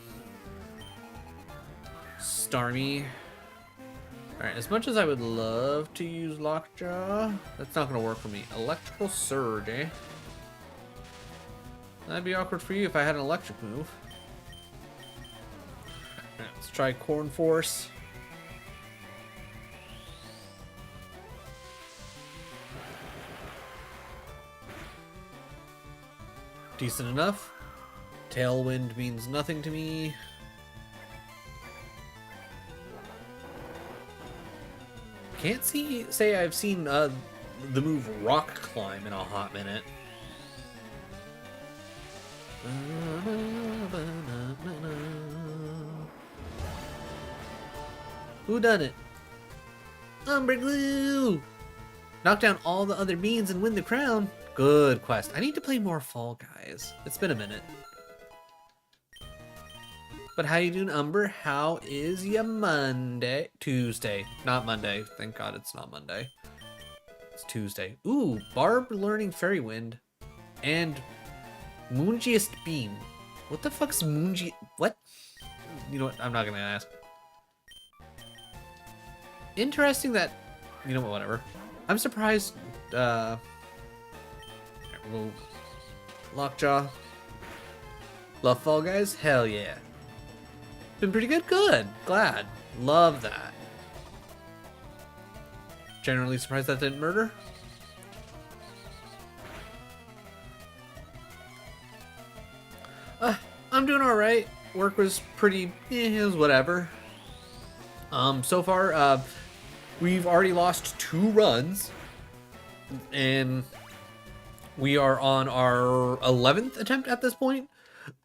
Starmie. Alright, as much as I would love to use Lockjaw, that's not going to work for me. Electrical Surge, eh? That'd be awkward for you if I had an electric move. Right, let's try Corn Force. Decent enough. Tailwind means nothing to me. can't say I've seen the move Rock Climb in a hot minute. Who done it? Umber Glue! Knock down all the other beans and win the crown. Good quest. I need to play more Fall Guys. It's been a minute. But how you doing, Umber? How is ya Monday? Tuesday. Not Monday. Thank God it's not Monday. It's Tuesday. Ooh, Barb learning Fairy Wind. And Moongiest Beam. What the fuck's Moongi... What? You know what? I'm not gonna ask. Interesting that... You know what? Whatever. I'm surprised... Lockjaw. Love Fall Guys? Hell yeah. Been pretty good? Good. Glad. Love that. Generally surprised that didn't murder. I'm doing alright. Work was pretty... it was whatever. So far, we've already lost 2 runs. And we are on our 11th attempt at this point.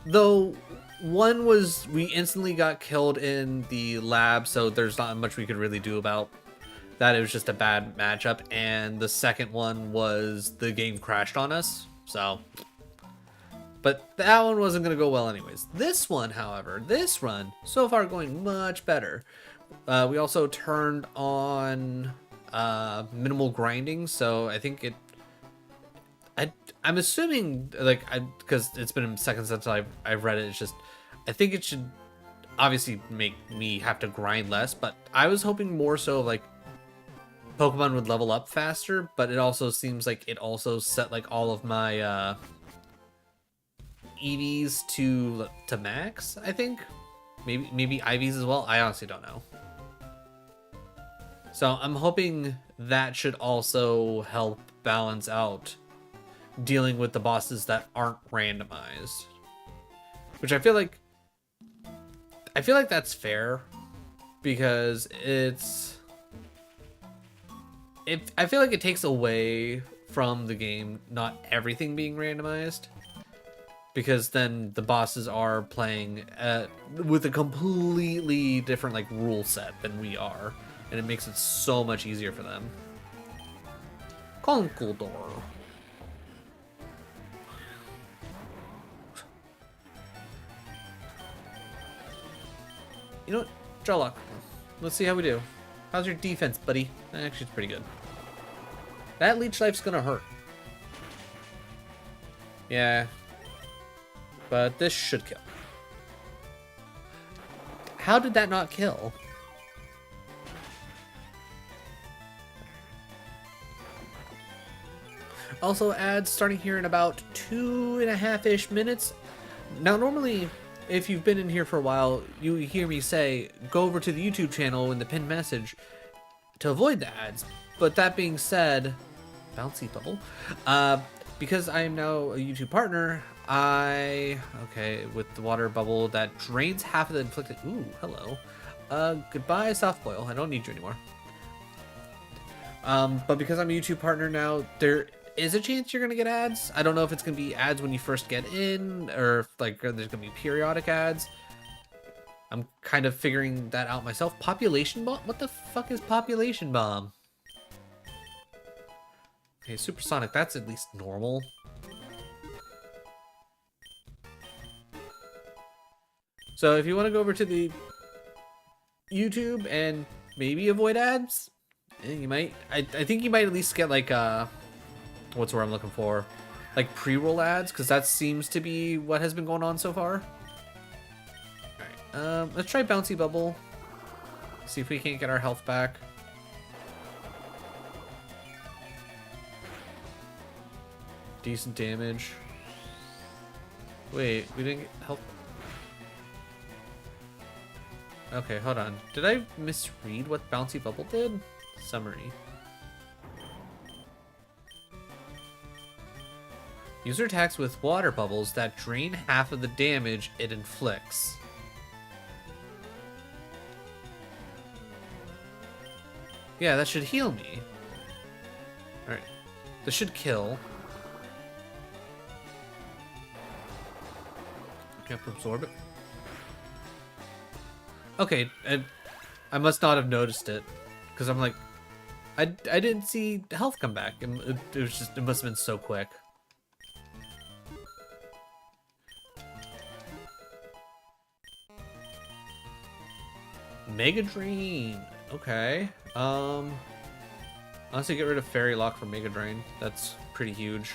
Though one was we instantly got killed in the lab, so there's not much we could really do about that. It was just a bad matchup. And the second one was the game crashed on us. So, but that one wasn't going to go well anyways. This one, however, this run so far going much better. We also turned on minimal grinding, so I think it... I'm assuming, like, because it's been a second since I've read it, it's just, I think it should obviously make me have to grind less, but I was hoping more so, like, Pokemon would level up faster, but it also seems like it also set, like, all of my, EVs to max, I think. Maybe IVs as well, I honestly don't know. So I'm hoping that should also help balance out dealing with the bosses that aren't randomized, which I feel like that's fair, because I feel like it takes away from the game not everything being randomized, because then the bosses are playing with a completely different, like, rule set than we are, and it makes it so much easier for them. Conkeldurr. You know what? Draw luck. Let's see how we do. How's your defense, buddy? Actually, it's pretty good. That leech life's gonna hurt. Yeah. But this should kill. How did that not kill? Also, ads starting here in about 2.5-ish minutes. Now, normally, if you've been in here for a while, you hear me say, go over to the YouTube channel in the pinned message to avoid the ads. But that being said, bouncy bubble, because I am now a YouTube partner, with the water bubble that drains half of the inflicted, ooh, hello. Goodbye, soft boil, I don't need you anymore. But because I'm a YouTube partner now, there is a chance you're gonna get ads. I don't know if it's gonna be ads when you first get in, or if, like, there's gonna be periodic ads. I'm kind of figuring that out myself. Population bomb? What the fuck is population bomb? Okay, supersonic, that's at least normal. So if you want to go over to the YouTube and maybe avoid ads, you might. I think you might at least get, like, what's the word I'm looking for? Like pre-roll ads, because that seems to be what has been going on so far. Alright, let's try Bouncy Bubble. See if we can't get our health back. Decent damage. Wait, we didn't get health. Okay, hold on. Did I misread what Bouncy Bubble did? Summary. User attacks with water bubbles that drain half of the damage it inflicts. Yeah, that should heal me. Alright. This should kill. I have to absorb it. Okay, I must not have noticed it. Because I'm like, I didn't see health come back. It was just, it must have been so quick. Mega Drain. Okay. Honestly, get rid of Fairy Lock for Mega Drain. That's pretty huge.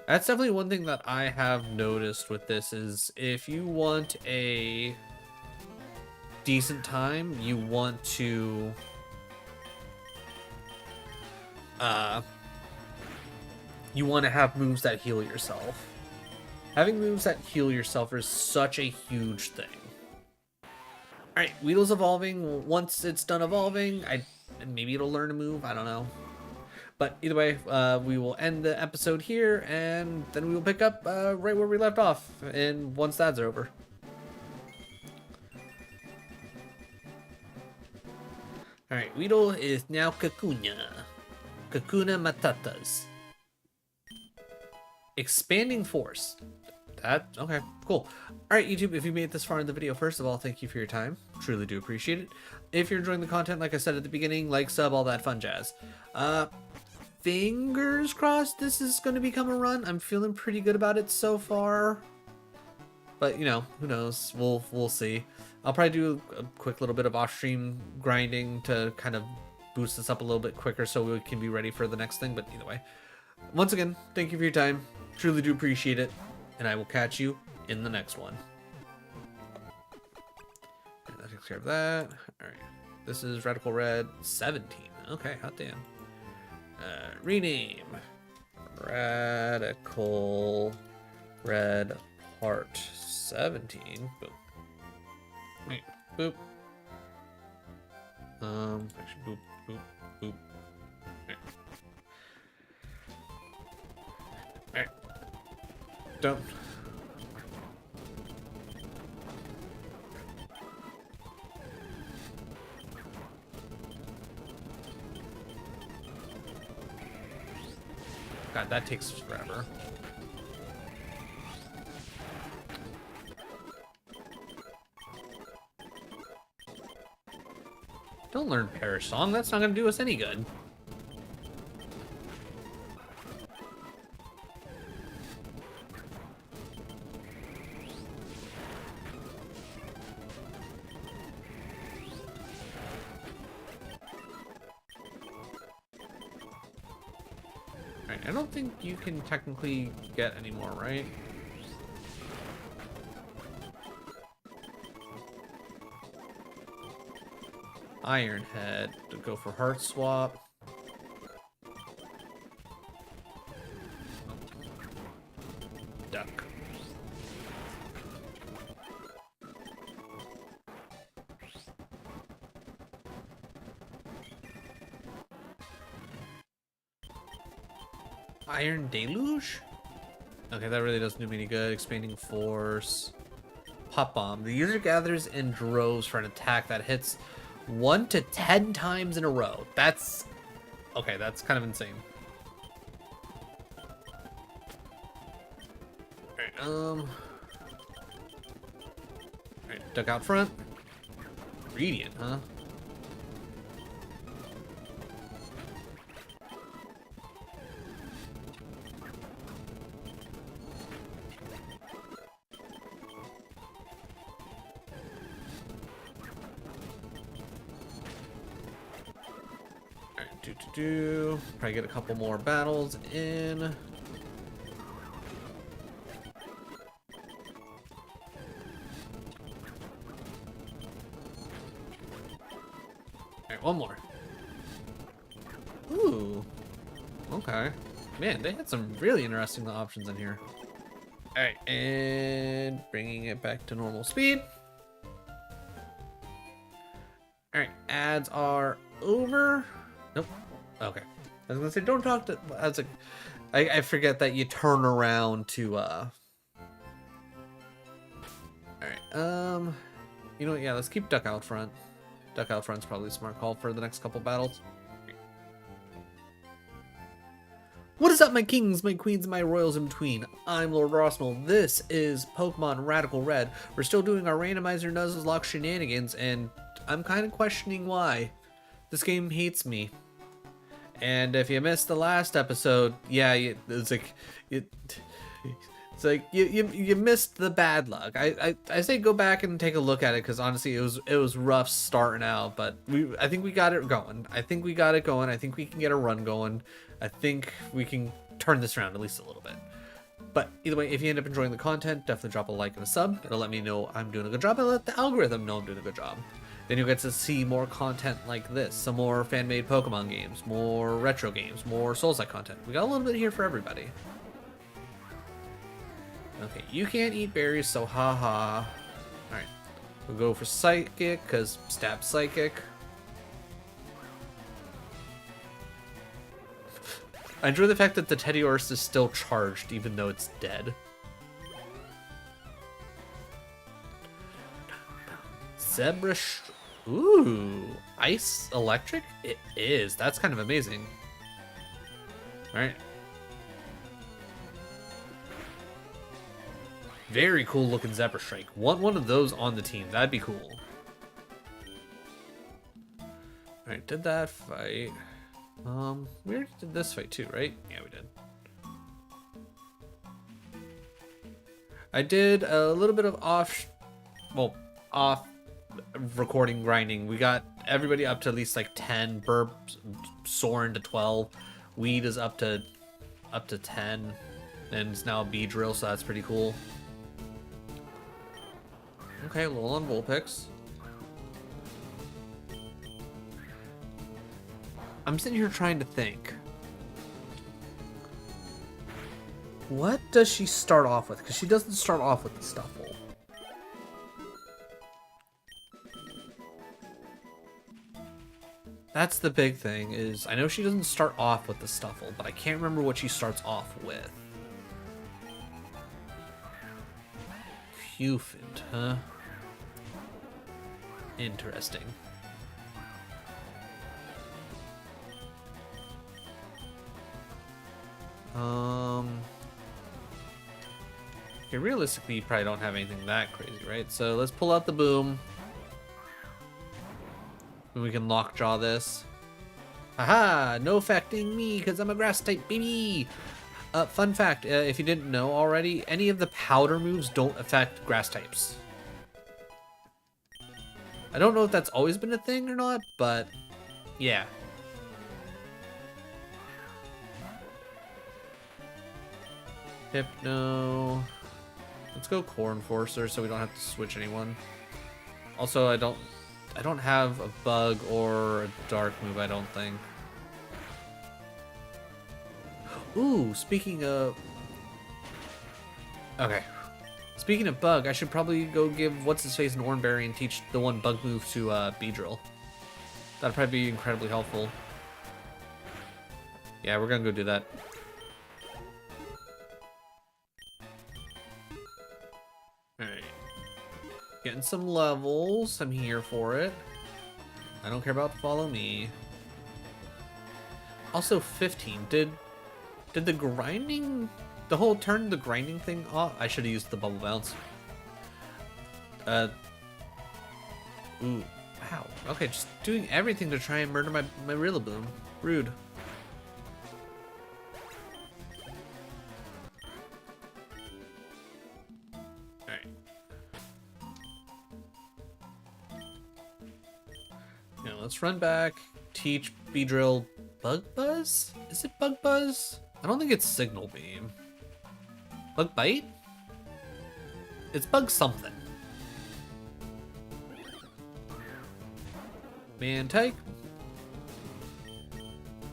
That's definitely one thing that I have noticed with this is if you want a decent time, you want to have moves that heal yourself. Having moves that heal yourself is such a huge thing. Alright, Weedle's evolving. Once it's done evolving, maybe it'll learn a move, I don't know. But either way, we will end the episode here, and then we will pick up right where we left off, and once that's over. Alright, Weedle is now Kakuna. Kakuna Matatas. Expanding Force. Okay, cool. Alright, YouTube, if you made it this far in the video, first of all, thank you for your time. Truly do appreciate it. If you're enjoying the content, like I said at the beginning, like, sub, all that fun jazz. Fingers crossed this is going to become a run. I'm feeling pretty good about it so far. But, you know, who knows? We'll see. I'll probably do a quick little bit of off-stream grinding to kind of boost this up a little bit quicker so we can be ready for the next thing. But either way, once again, thank you for your time. Truly do appreciate it. And I will catch you in the next one. And that takes care of that. All right. This is Radical Red 17. Okay, hot damn. Rename. Radical Red Part 17. Boop. Wait, boop. Actually, boop, boop, boop. Right. Alright. Don't. God, that takes forever. Don't learn Perish Song. That's not going to do us any good. Alright, I don't think you can technically get any more, right? Iron Head to go for Heart Swap. Duck. Iron Deluge? Okay, that really doesn't do me any good. Expanding Force. Pop Bomb. The user gathers in droves for an attack that hits 1 to 10 times in a row. That's... okay, that's kind of insane. Alright, Alright, duck out front. Radiant, huh? Probably get a couple more battles in. Alright, one more. Ooh. Okay. Man, they had some really interesting options in here. Alright, and bringing it back to normal speed. Alright, ads are over. Nope. Okay. I was gonna say, don't talk to... I forget that you turn around to, Alright, you know what? Yeah, let's keep Duck out front. Duck out front's probably a smart call for the next couple battles. What is up, my kings, my queens, and my royals in between? I'm Lord Arsenal. This is Pokemon Radical Red. We're still doing our randomizer Nuzlocke shenanigans, and I'm kind of questioning why. This game hates me. And if you missed the last episode, yeah, it's like you missed the bad luck. I say go back and take a look at it, because honestly it was rough starting out, but I think we got it going. I think we can get a run going. I think we can turn this around at least a little bit. But either way, if you end up enjoying the content, definitely drop a like and a sub. It'll let me know I'm doing a good job and let the algorithm know I'm doing a good job. Then you'll get to see more content like this, some more fan-made Pokemon games, more retro games, more Souls-like content. We got a little bit here for everybody. Okay, you can't eat berries, so haha. Alright, we'll go for Psychic, because stab Psychic. I enjoy the fact that the Teddiursa is still charged, even though it's dead. Zebra... Ooh, Ice Electric? It is. That's kind of amazing. Alright. Very cool looking Zebra Strike. Want one of those on the team. That'd be cool. Alright, did that fight. We already did this fight too, right? Yeah, we did. I did a little bit of off recording grinding. We got everybody up to at least like 10. Burp, Soren to 12. Weed is up to 10, and it's now Beedrill, so that's pretty cool. Okay, a little on Vulpix. I'm sitting here trying to think. What does she start off with? Because she doesn't start off with the Stuffle. That's the big thing, is I know she doesn't start off with the Stuffle, but I can't remember what she starts off with. Cufant, huh? Interesting. Okay, realistically, you probably don't have anything that crazy, right? So let's pull out the boom. And we can lockjaw this. Haha! No affecting me, because I'm a grass type, baby! Fun fact, if you didn't know already, any of the powder moves don't affect grass types. I don't know if that's always been a thing or not, but yeah. Hypno. Let's go Core Enforcer so we don't have to switch anyone. Also, I don't have a bug or a dark move, I don't think. Ooh, speaking of... Okay. Speaking of bug, I should probably go give What's-His-Face an Oranberry and teach the one bug move to Beedrill. That'd probably be incredibly helpful. Yeah, we're gonna go do that. Alright. Getting some levels. I'm here for it. I don't care about follow me. Also 15. Did the grinding... The whole turn the grinding thing off? I should have used the bubble bounce. Ooh. Wow. Okay, just doing everything to try and murder my Rillaboom. Rude. Alright. Now let's run back. Teach Beedrill Bug Buzz? Is it Bug Buzz? I don't think it's Signal Beam. Bug Bite? It's Bug something. Mantike.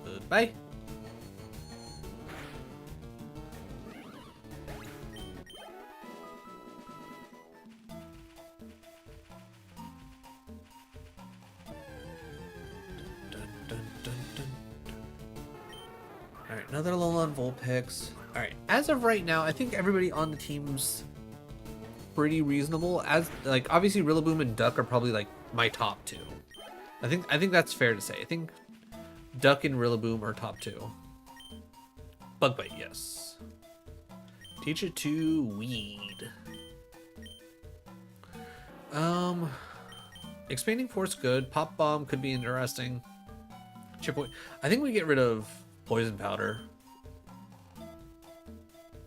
Goodbye. Alright, another lull on Vulpix. Alright, as of right now, I think everybody on the team's pretty reasonable. As like obviously Rillaboom and Duck are probably like my top two. I think that's fair to say. I think Duck and Rillaboom are top 2. Bug Bite, yes. Teach it to Weed. Expanding Force good. Pop Bomb could be interesting. Chip Away. I think we get rid of Poison Powder.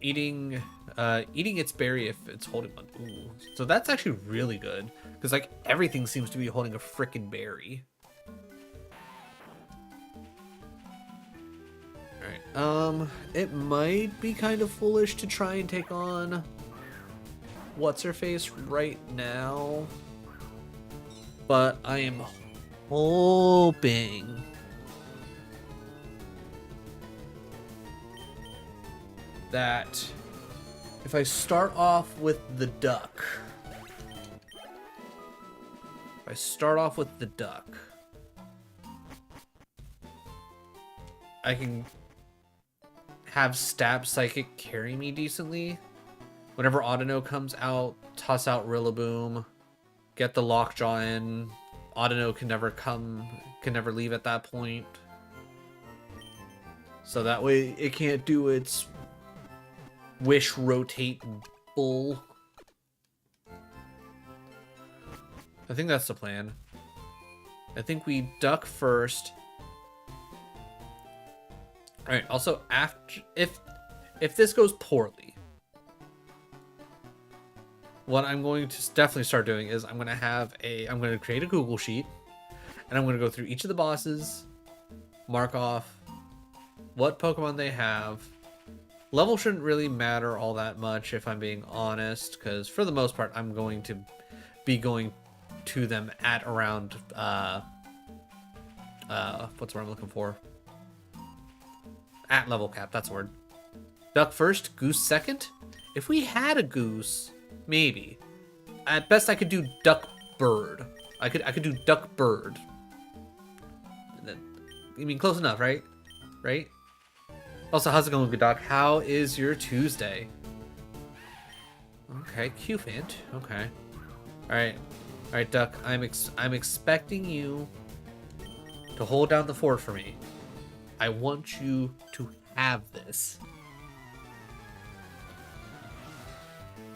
Eating its berry if it's holding one. Ooh. So that's actually really good. Because like everything seems to be holding a frickin' berry. Alright. It might be kind of foolish to try and take on What's-Her-Face right now. But I am hoping that if I start off with the duck, I can have Stab Psychic carry me decently. Whenever Audino comes out, toss out Rillaboom, get the Lockjaw in. Audino can never leave at that point. So that way it can't do its Wish Rotate bull. I think that's the plan. I think we duck first. Alright, also after if this goes poorly, what I'm going to definitely start doing is I'm going to create a Google sheet and I'm going to go through each of the bosses, mark off what Pokemon they have. Level shouldn't really matter all that much if I'm being honest, because for the most part I'm going to be going to them at around what's the word I'm looking for? At level cap, that's the word. Duck first, Goose second. If we had a Goose, maybe. At best I could do Duck Bird. I could do Duck Bird. I mean, close enough, right? Right? Also, how's it going, good doc? How is your Tuesday? Okay, Q-Fant. Okay. Alright, Duck. I'm expecting you to hold down the fort for me. I want you to have this.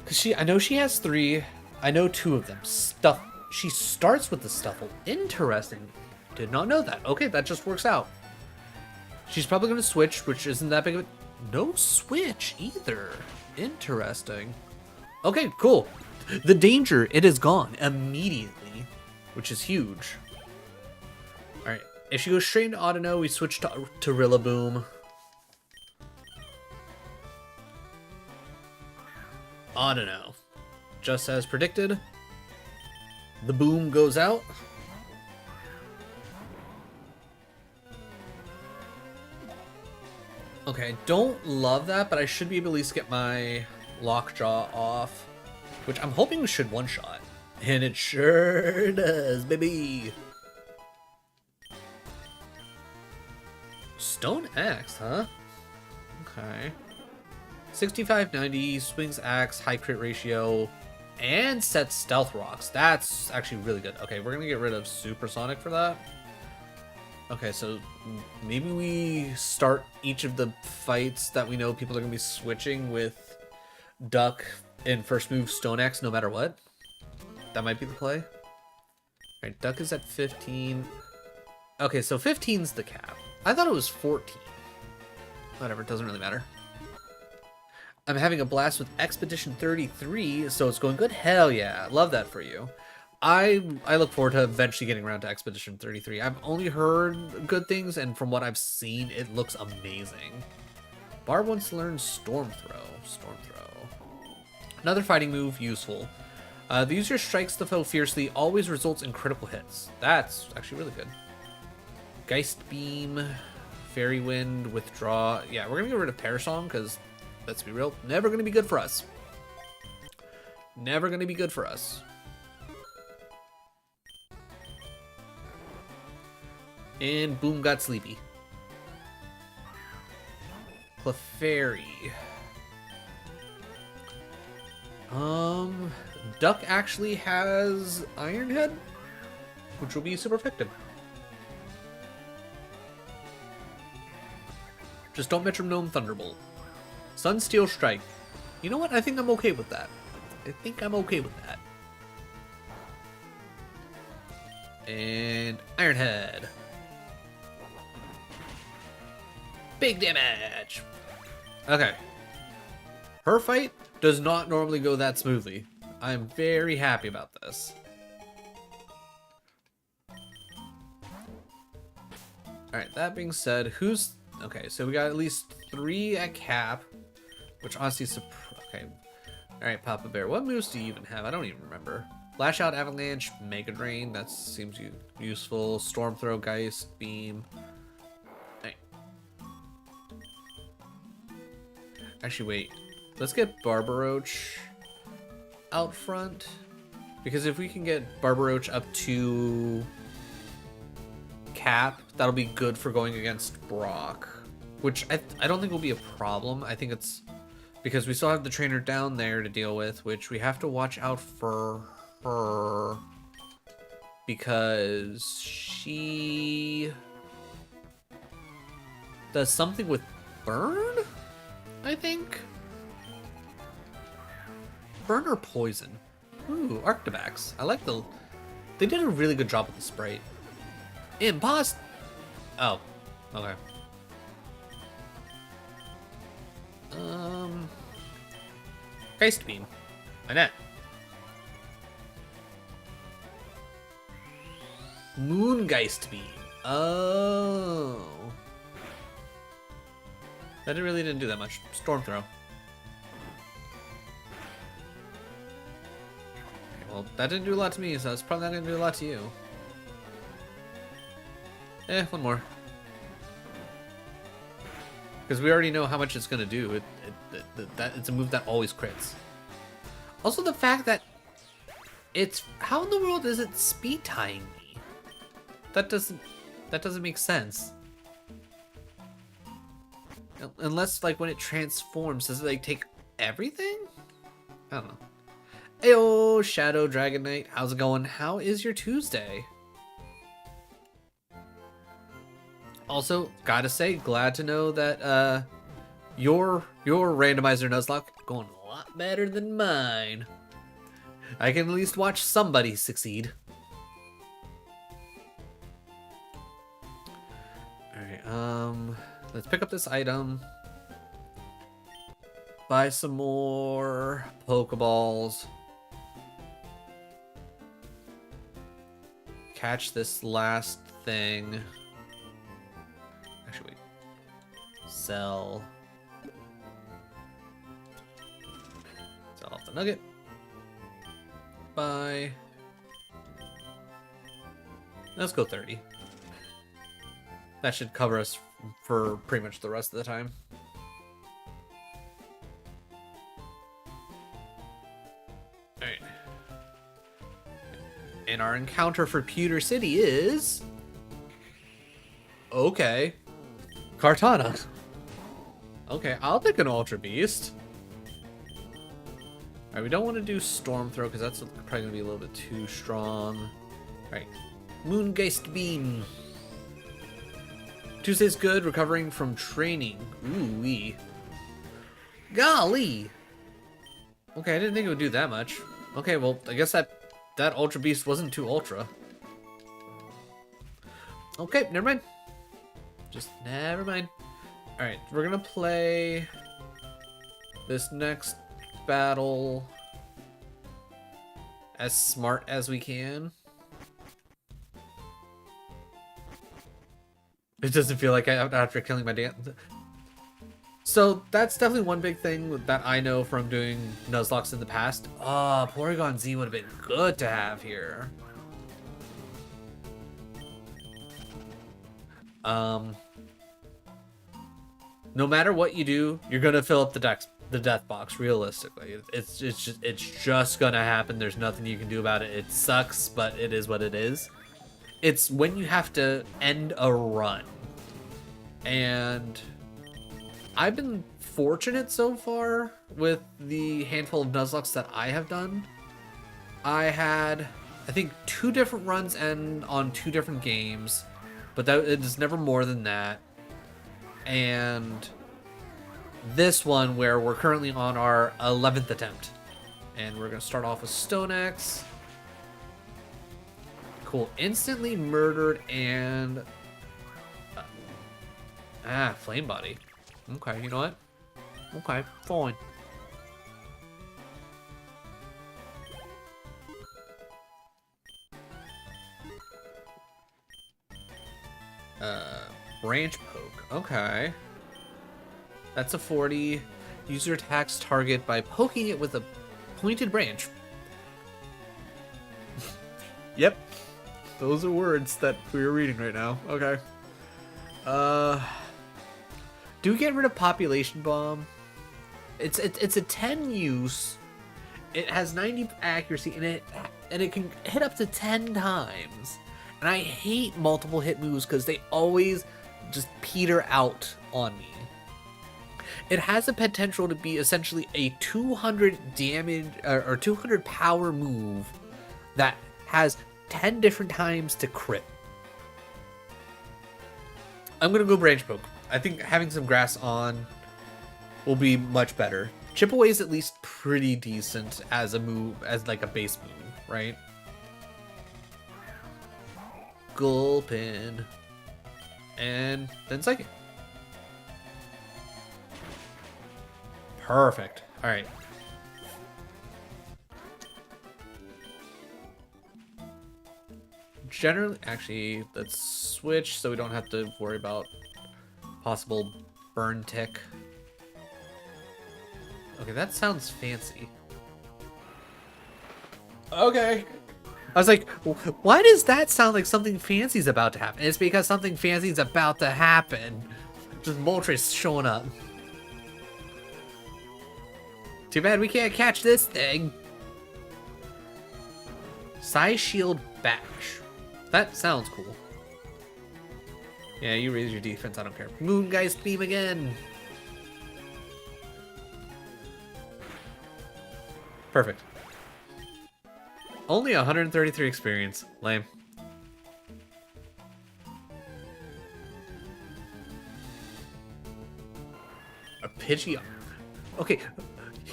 Cause I know she has 3. I know 2 of them. She starts with the Stuffle. Interesting. Did not know that. Okay, that just works out. She's probably going to switch, which isn't that big of a... No switch either. Interesting. Okay, cool. The danger, it is gone immediately, which is huge. Alright, if she goes straight into Audino, we switch to Rillaboom. Audino. Just as predicted. The boom goes out. Okay, don't love that, but I should be able to at least get my Lockjaw off, which I'm hoping should one-shot. And it sure does, baby! Stone Axe, huh? Okay. 65-90, swings axe, high crit ratio, and sets stealth rocks. That's actually really good. Okay, we're gonna get rid of Supersonic for that. Okay, so maybe we start each of the fights that we know people are gonna be switching with Duck in first move Stone Axe no matter what. That might be the play. Alright, Duck is at 15. Okay, so 15's the cap. I thought it was 14. Whatever, it doesn't really matter. I'm having a blast with Expedition 33, so it's going good. Hell yeah, love that for you. I look forward to eventually getting around to Expedition 33. I've only heard good things, and from what I've seen, it looks amazing. Barb wants to learn Storm Throw. Storm Throw. Another fighting move, useful. The user strikes the foe fiercely, always results in critical hits. That's actually really good. Geist Beam, Fairy Wind, Withdraw. Yeah, we're gonna get rid of Parasong, because, let's be real, never gonna be good for us. Never gonna be good for us. And Boom got sleepy. Clefairy. Duck actually has Iron Head, which will be super effective. Just don't Metronome Thunderbolt. Sunsteel Strike. You know what? I think I'm okay with that. I think I'm okay with that. And Iron Head. Big damage. Okay. Her fight does not normally go that smoothly. I'm very happy about this. Alright, that being said, who's... Okay, so we got at least 3 at cap, which honestly is... Okay. Alright, Papa Bear, what moves do you even have? I don't even remember. Lash Out, Avalanche, Mega Drain, that seems useful. Storm Throw, Geist, Beam. Alright. Actually, wait. Let's get Barbaroach out front. Because if we can get Barbaroach up to cap, that'll be good for going against Brock. Which I don't think will be a problem. I think it's because we still have the trainer down there to deal with, which we have to watch out for her. Because she does something with burn, I think. Burn or poison? Ooh, Arctivax. I like the... They did a really good job with the sprite. Impost... Oh, okay. Geist Beam. Annette. Moongeist Beam. Oh. That really didn't do that much. Storm Throw. Well, that didn't do a lot to me, so it's probably not going to do a lot to you. One more. Because we already know how much it's going to do. It's a move that always crits. Also, the fact that it's... How in the world is it speed tying me? That doesn't make sense. Unless, like, when it transforms, does it, like, take everything? I don't know. Ayo, Shadow Dragon Knight, how's it going? How is your Tuesday? Also, gotta say, glad to know that your randomizer Nuzlocke going a lot better than mine. I can at least watch somebody succeed. Alright, let's pick up this item. Buy some more Pokeballs. Catch this last thing. Actually, wait. Sell. Sell off the nugget. Buy. Let's go 30. That should cover us for pretty much the rest of the time. Alright. And our encounter for Pewter City is... Okay. Kartana. Okay, I'll take an Ultra Beast. Alright, we don't want to do Storm Throw because that's probably going to be a little bit too strong. Alright. Moongeist Beam. Tuesday's good, recovering from training. Ooh-wee. Golly! Okay, I didn't think it would do that much. Okay, well, I guess that Ultra Beast wasn't too ultra. Okay, never mind. Just never mind. Alright, we're gonna play this next battle as smart as we can. It doesn't feel like after killing my dance. So that's definitely one big thing that I know from doing Nuzlocks in the past. Porygon Z would have been good to have here. No matter what you do, you're gonna fill up the death box. Realistically, it's just gonna happen. There's nothing you can do about it. It sucks, but it is what it is. It's when you have to end a run, and I've been fortunate so far with the handful of Nuzlocks that I have done. I had, I think, 2 different runs and on 2 different games, but it is never more than that. and this one where we're currently on our 11th attempt. And we're going to start off with Stone Axe. Cool. Instantly murdered and... Flame Body. Okay, you know what? Okay, fine. Branch Poke. Okay. That's a 40. User attacks target by poking it with a pointed branch. Yep. Those are words that we're reading right now. Okay. Do get rid of Population Bomb. It's a 10 use. It has 90 accuracy and it can hit up to 10 times. And I hate multiple hit moves because they always just peter out on me. It has the potential to be essentially a 200 damage or 200 power move that has 10 different times to crit. I'm gonna go Branch Poke. I think having some grass on will be much better. Chip Away is at least pretty decent as a move, as like a base move, right? Gulpin. And then Psychic. Perfect. Alright. Generally, actually, let's switch so we don't have to worry about possible burn tick. Okay, that sounds fancy. Okay. I was like, why does that sound like something fancy's about to happen? It's because something fancy's about to happen. Just Moltres showing up. Too bad we can't catch this thing. Size Shield Bash. That sounds cool. Yeah, you raise your defense, I don't care. Moongeist Beam again. Perfect. Only 133 experience. Lame. A Pidgey. Okay,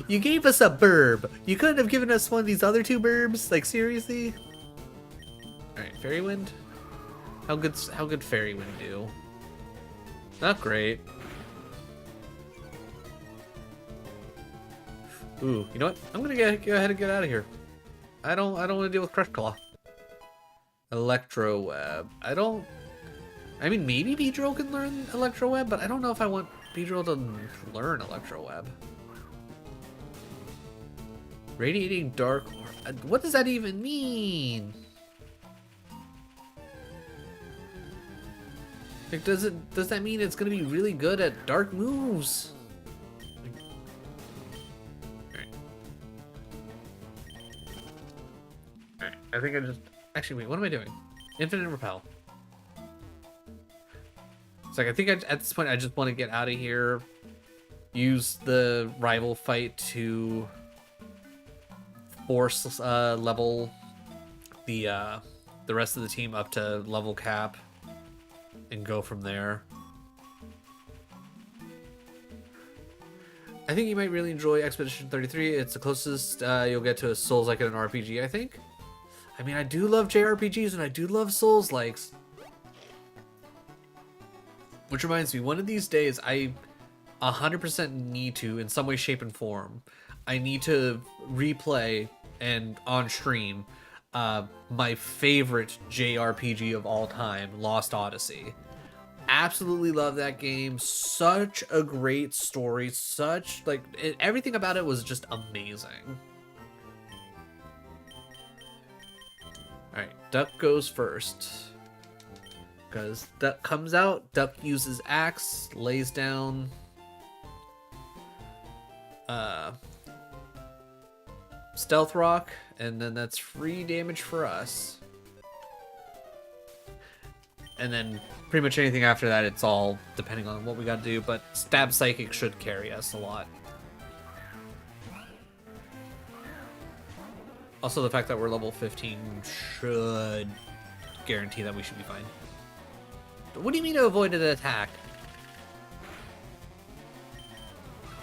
you gave us a burb. You couldn't have given us one of these other two burbs? Like, seriously? Alright, Fairy Wind? How good Fairy Wind do? Not great. Ooh, you know what? I'm gonna go ahead and get out of here. I don't want to deal with Crush Claw. Electro Web. I mean, maybe Beedrill can learn Electro Web, but I don't know if I want Beedrill to learn Electro Web. Radiating Dark. What does that even mean? Like, does that mean it's gonna be really good at dark moves? Alright, I think I just... Actually, wait, what am I doing? Infinite Repel. It's like, I think at this point I just want to get out of here. Use the rival fight to force level the rest of the team up to level cap. And go from there. I think you might really enjoy Expedition 33. It's the closest you'll get to a Souls-like in an RPG, I think. I mean, I do love JRPGs and I do love Souls-likes. Which reminds me, one of these days, I 100% need to, in some way, shape, and form, I need to replay and on stream my favorite JRPG of all time, Lost Odyssey. Absolutely love that game. Such a great story. Such, like, everything about it was just amazing. Alright, Duck goes first. Because Duck comes out, Duck uses Axe, lays down Stealth Rock, and then that's free damage for us. And then pretty much anything after that, it's all depending on what we gotta do, but Stab Psychic should carry us a lot. Also, the fact that we're level 15 should guarantee that we should be fine. What do you mean to avoid an attack?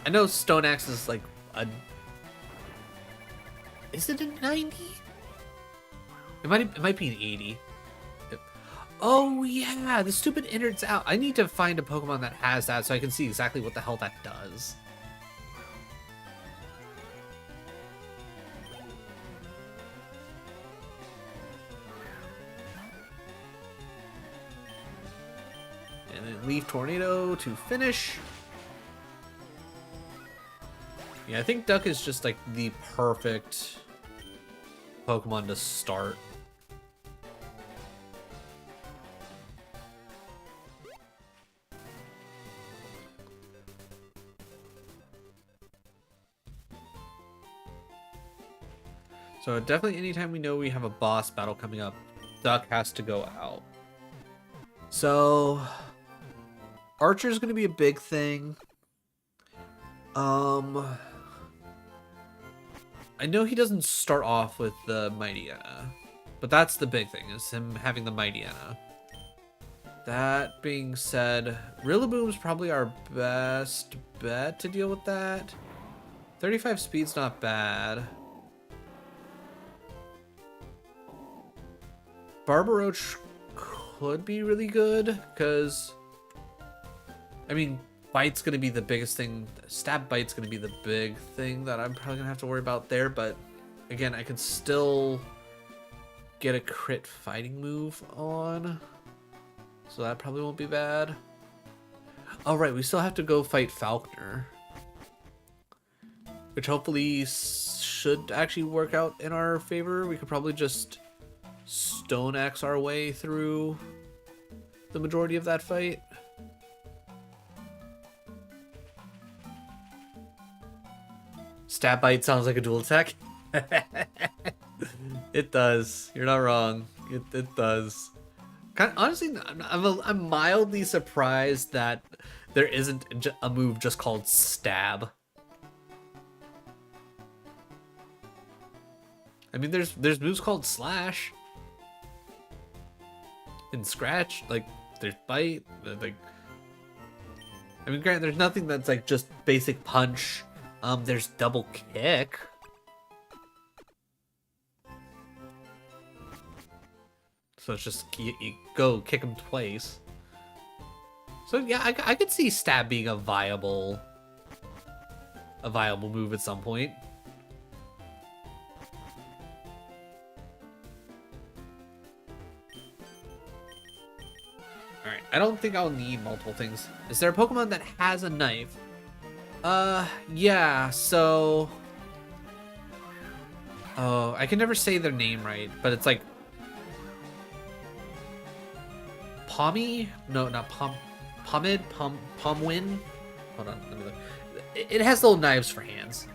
I know Stone Axe is like a... Is it a 90? It might be an 80. Oh yeah, the stupid innards out. I need to find a Pokemon that has that so I can see exactly what the hell that does. And then Leaf Tornado to finish. Yeah, I think Duck is just like the perfect Pokemon to start. So definitely anytime we know we have a boss battle coming up, Duck has to go out. So Archer is going to be a big thing. I know he doesn't start off with the Mightyena, but that's the big thing, is him having the Mightyena. That being said, Rillaboom's probably our best bet to deal with that. 35 speed's not bad. Barbaroach could be really good, because, I mean, Bite's going to be the biggest thing. Stab Bite's going to be the big thing that I'm probably going to have to worry about there, but again, I can still get a crit fighting move on, so that probably won't be bad. Oh, right, we still have to go fight Falconer, which hopefully should actually work out in our favor. We could probably just Stone Axe our way through the majority of that fight. Stab Bite sounds like a dual attack. It does. You're not wrong. It does. Honestly, I'm mildly surprised that there isn't a move just called Stab. I mean, there's moves called Slash and Scratch. Like, there's Bite. Like, I mean, granted, there's nothing that's like just basic Punch. There's Double Kick. So it's just you go kick him twice. So yeah, I could see Stab being a viable move at some point. Alright, I don't think I'll need multiple things. Is there a Pokemon that has a knife? Yeah, so... Oh, I can never say their name right, but it's like... Pommy? No, not Pomid? Pomwin? Hold on, let me look. It has little knives for hands.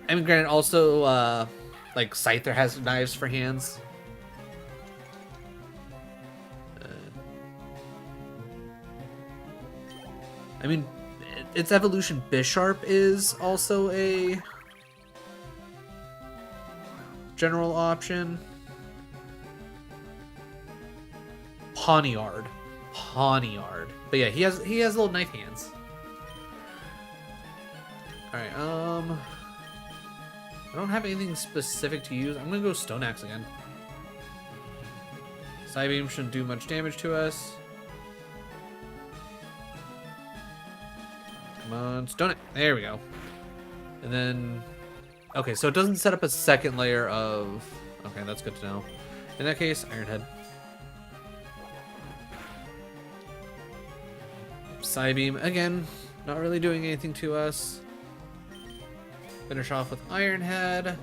I mean, granted, also, like, Scyther has knives for hands. I mean, its evolution Bisharp is also a general option. Pawniard. But yeah, he has little knife hands. Alright, I don't have anything specific to use. I'm gonna go Stone Axe again. Psybeam shouldn't do much damage to us. Come on, Stone It. There we go. And then... Okay, so it doesn't set up a second layer of... Okay, that's good to know. In that case, Iron Head. Psybeam, again, not really doing anything to us. Finish off with Iron Head.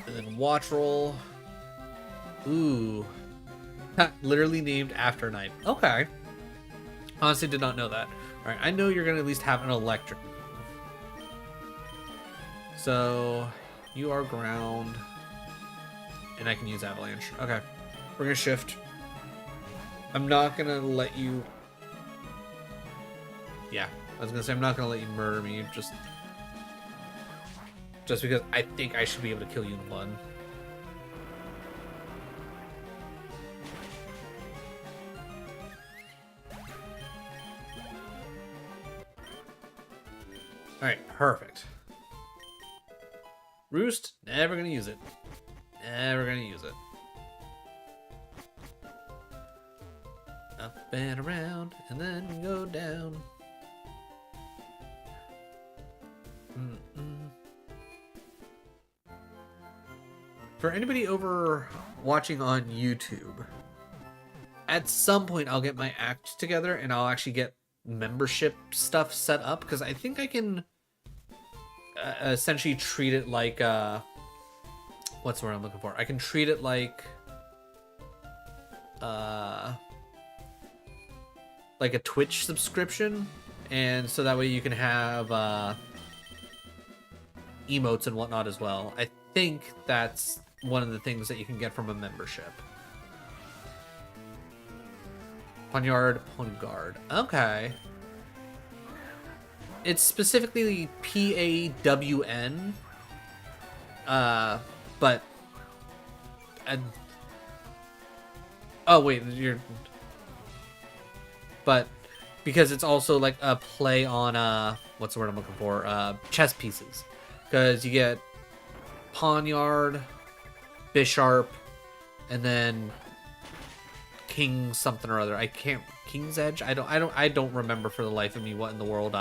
And then Watch Roll. Ooh. Literally named after a knife. Okay. Honestly, did not know that. Alright, I know you're going to at least have an electric move. So, you are ground. And I can use Avalanche. Okay. We're going to shift. I'm not going to let you... Yeah. I was going to say, I'm not going to let you murder me. Just because I think I should be able to kill you in one. Alright, perfect. Roost, never gonna use it. Never gonna use it. Up and around, and then go down. For anybody over watching on YouTube, at some point I'll get my act together and I'll actually get membership stuff set up, because I think I can essentially treat it like what's the word I'm looking for? I can treat it like a Twitch subscription, and so that way you can have emotes and whatnot as well. I think that's one of the things that you can get from a membership. Poniard, Pongard. Okay. It's specifically PAWN. But... oh, wait, you're... But because it's also like a play on, what's the word I'm looking for? Chess pieces. Because you get Poniard, Bisharp, and then King something or other. I can't... King's Edge? I don't remember for the life of me what in the world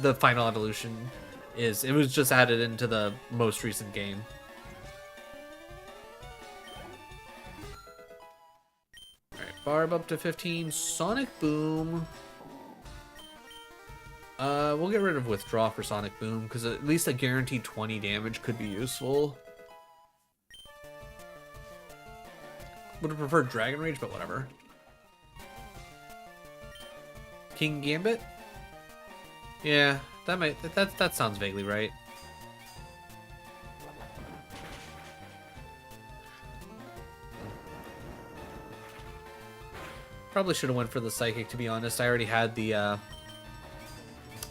the final evolution is. It was just added into the most recent game. Alright, Barb up to 15. Sonic Boom. We'll get rid of Withdraw for Sonic Boom, because at least a guaranteed 20 damage could be useful. Would have preferred Dragon Rage, but whatever. King Gambit? Yeah, that sounds vaguely right. Probably should have went for the Psychic, to be honest. I already had the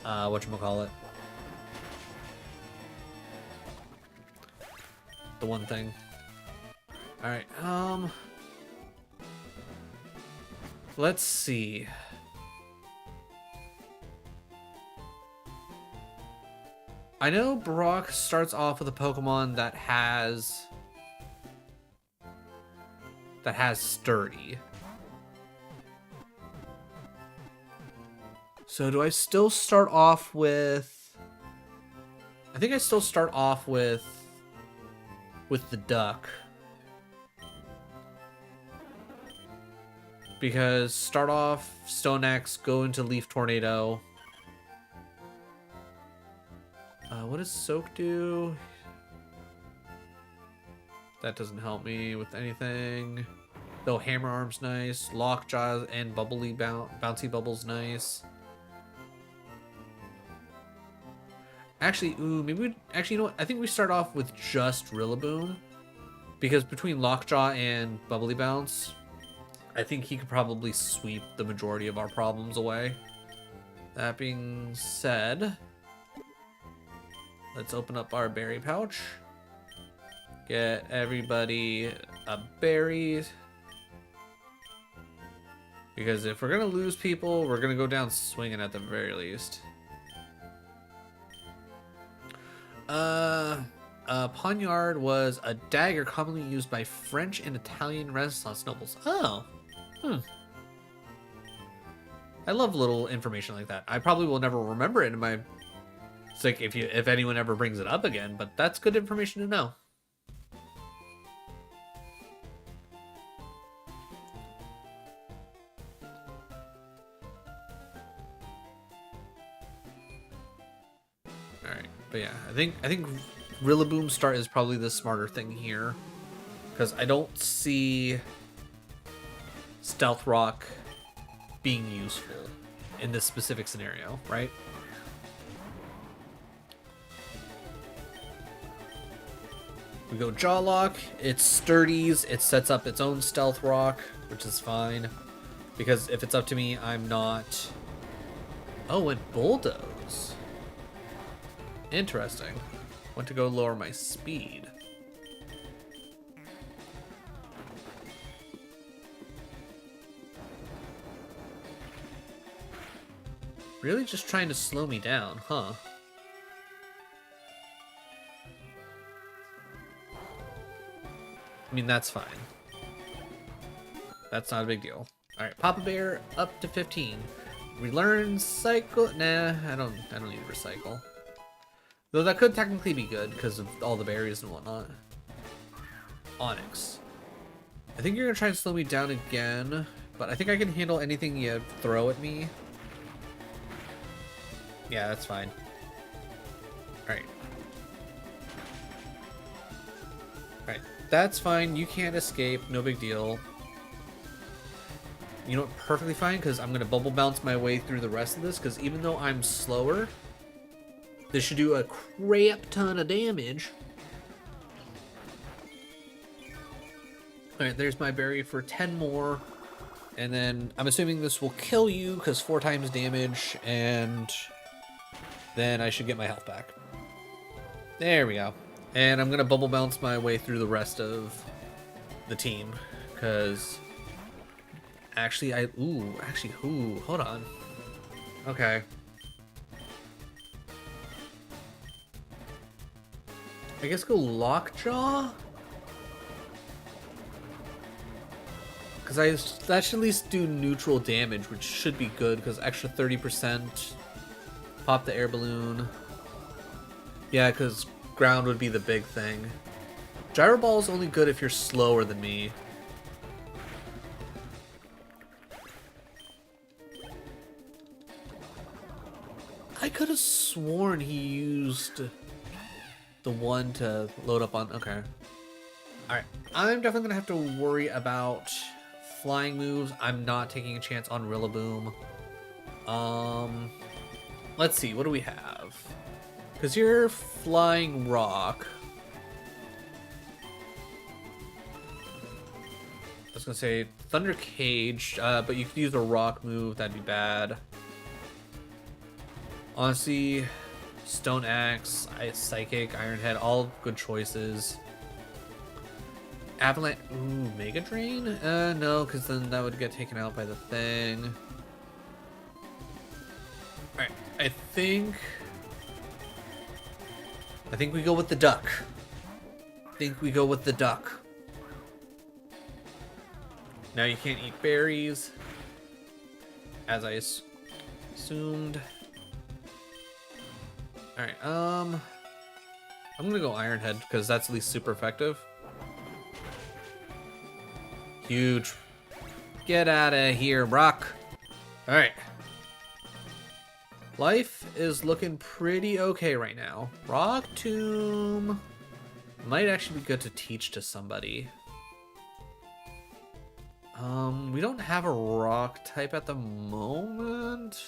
whatchamacallit. The one thing. Alright, let's see. I know Brock starts off with a Pokemon that has Sturdy. So do I still start off with... I think I still start off with the Duck. Because start off Stone X, go into Leaf Tornado. What does Soak do? That doesn't help me with anything. Though Hammer Arm's nice. Lockjaw and Bouncy Bubble's nice. Actually, you know what? I think we start off with just Rillaboom. Because between Lockjaw and Bubbly Bounce, I think he could probably sweep the majority of our problems away. That being said, let's open up our berry pouch. Get everybody a berry. Because if we're going to lose people, we're going to go down swinging at the very least. Poniard was a dagger commonly used by French and Italian Renaissance nobles. Oh. I love little information like that. I probably will never remember it in my... It's like if anyone ever brings it up again, but that's good information to know. Alright, but yeah, I think Rillaboom start is probably the smarter thing here. Because I don't see Stealth Rock being useful in this specific scenario, right? We go Jaw Lock, it sturdies, it sets up its own Stealth Rock, which is fine. Because if it's up to me, I'm not... Oh, it Bulldoze. Interesting. Want to go lower my speed. Really just trying to slow me down, huh? I mean, that's fine. That's not a big deal. Alright, Papa Bear up to 15. Relearn cycle. Nah, I don't need to recycle. Though that could technically be good because of all the berries and whatnot. Onyx. I think you're gonna try and slow me down again, but I think I can handle anything you throw at me. Yeah, that's fine. Alright. Alright, that's fine. You can't escape. No big deal. You know what? Perfectly fine, because I'm going to bubble bounce my way through the rest of this, because even though I'm slower, this should do a crap ton of damage. Alright, there's my berry for 10 more. And then I'm assuming this will kill you, because 4 times damage, and then I should get my health back. There we go. And I'm going to bubble bounce my way through the rest of the team, because... Actually, hold on. Okay. I guess go Lockjaw? Because that should at least do neutral damage, which should be good, because extra 30%. Pop the air balloon. Yeah, because ground would be the big thing. Gyro Ball is only good if you're slower than me. I could have sworn he used the one to load up on... Okay. Alright. I'm definitely going to have to worry about flying moves. I'm not taking a chance on Rillaboom. Let's see. What do we have? Because you're flying rock. I was going to say Thunder Cage, but you could use a rock move. That'd be bad. Honestly, Stone Axe, Psychic, Iron Head, all good choices. Avalanche, ooh, Mega Drain? No, because then that would get taken out by the thing. Alright, I think we go with the duck. Now you can't eat berries, as I assumed. Alright, I'm gonna go Iron Head because that's at least super effective. Huge. Get out of here, Brock. Alright. Life is looking pretty okay right now. Rock Tomb might actually be good to teach to somebody. We don't have a rock type at the moment.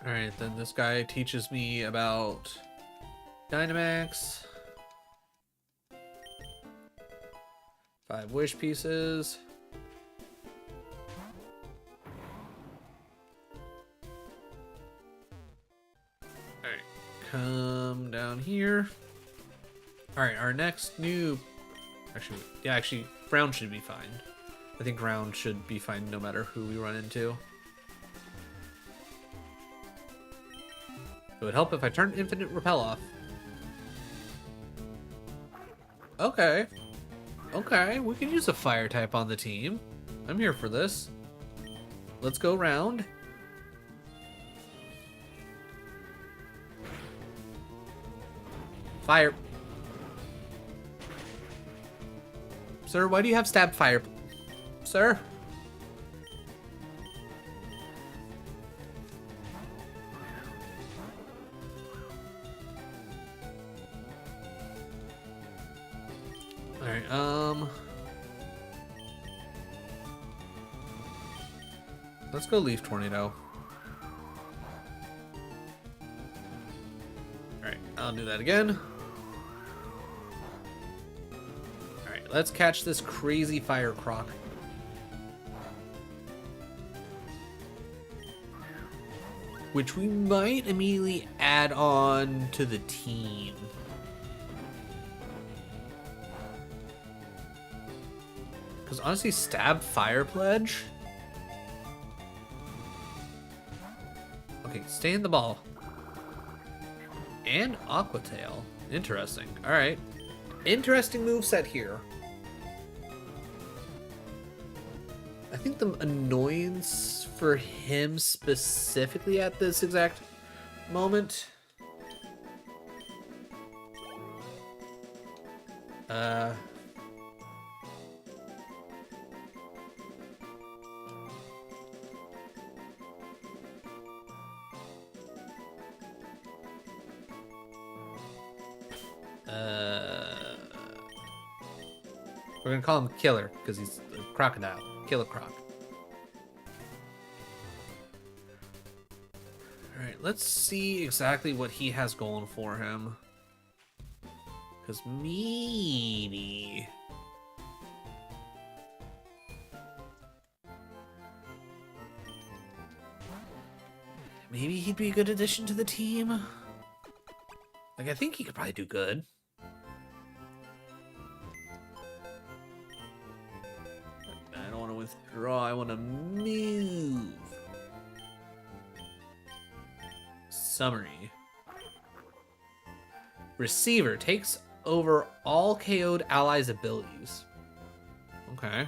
Alright, then this guy teaches me about Dynamax. 5 wish pieces. Alright, come down here. Alright, our next new... Actually, ground should be fine. I think ground should be fine no matter who we run into. It would help if I turned Infinite Repel off. Okay. Okay, we can use a fire type on the team. I'm here for this. Let's go round. Fire. Sir, why do you have stab fire? Sir? Alright, let's go Leaf Tornado. Alright, I'll do that again. Alright, let's catch this crazy fire croc. Which we might immediately add on to the team. Because honestly, Stab Fire Pledge? Okay, stay in the ball. And Aqua Tail. Interesting. Alright. Interesting moveset here. I think the annoyance for him specifically at this exact moment... We're gonna call him Killer because he's a crocodile. Killer Croc. Alright, let's see exactly what he has going for him. Because maybe... maybe he'd be a good addition to the team. Like, I think he could probably do good. I don't want to withdraw, I want to move. Summary. Receiver takes over all KO'd allies' abilities. Okay.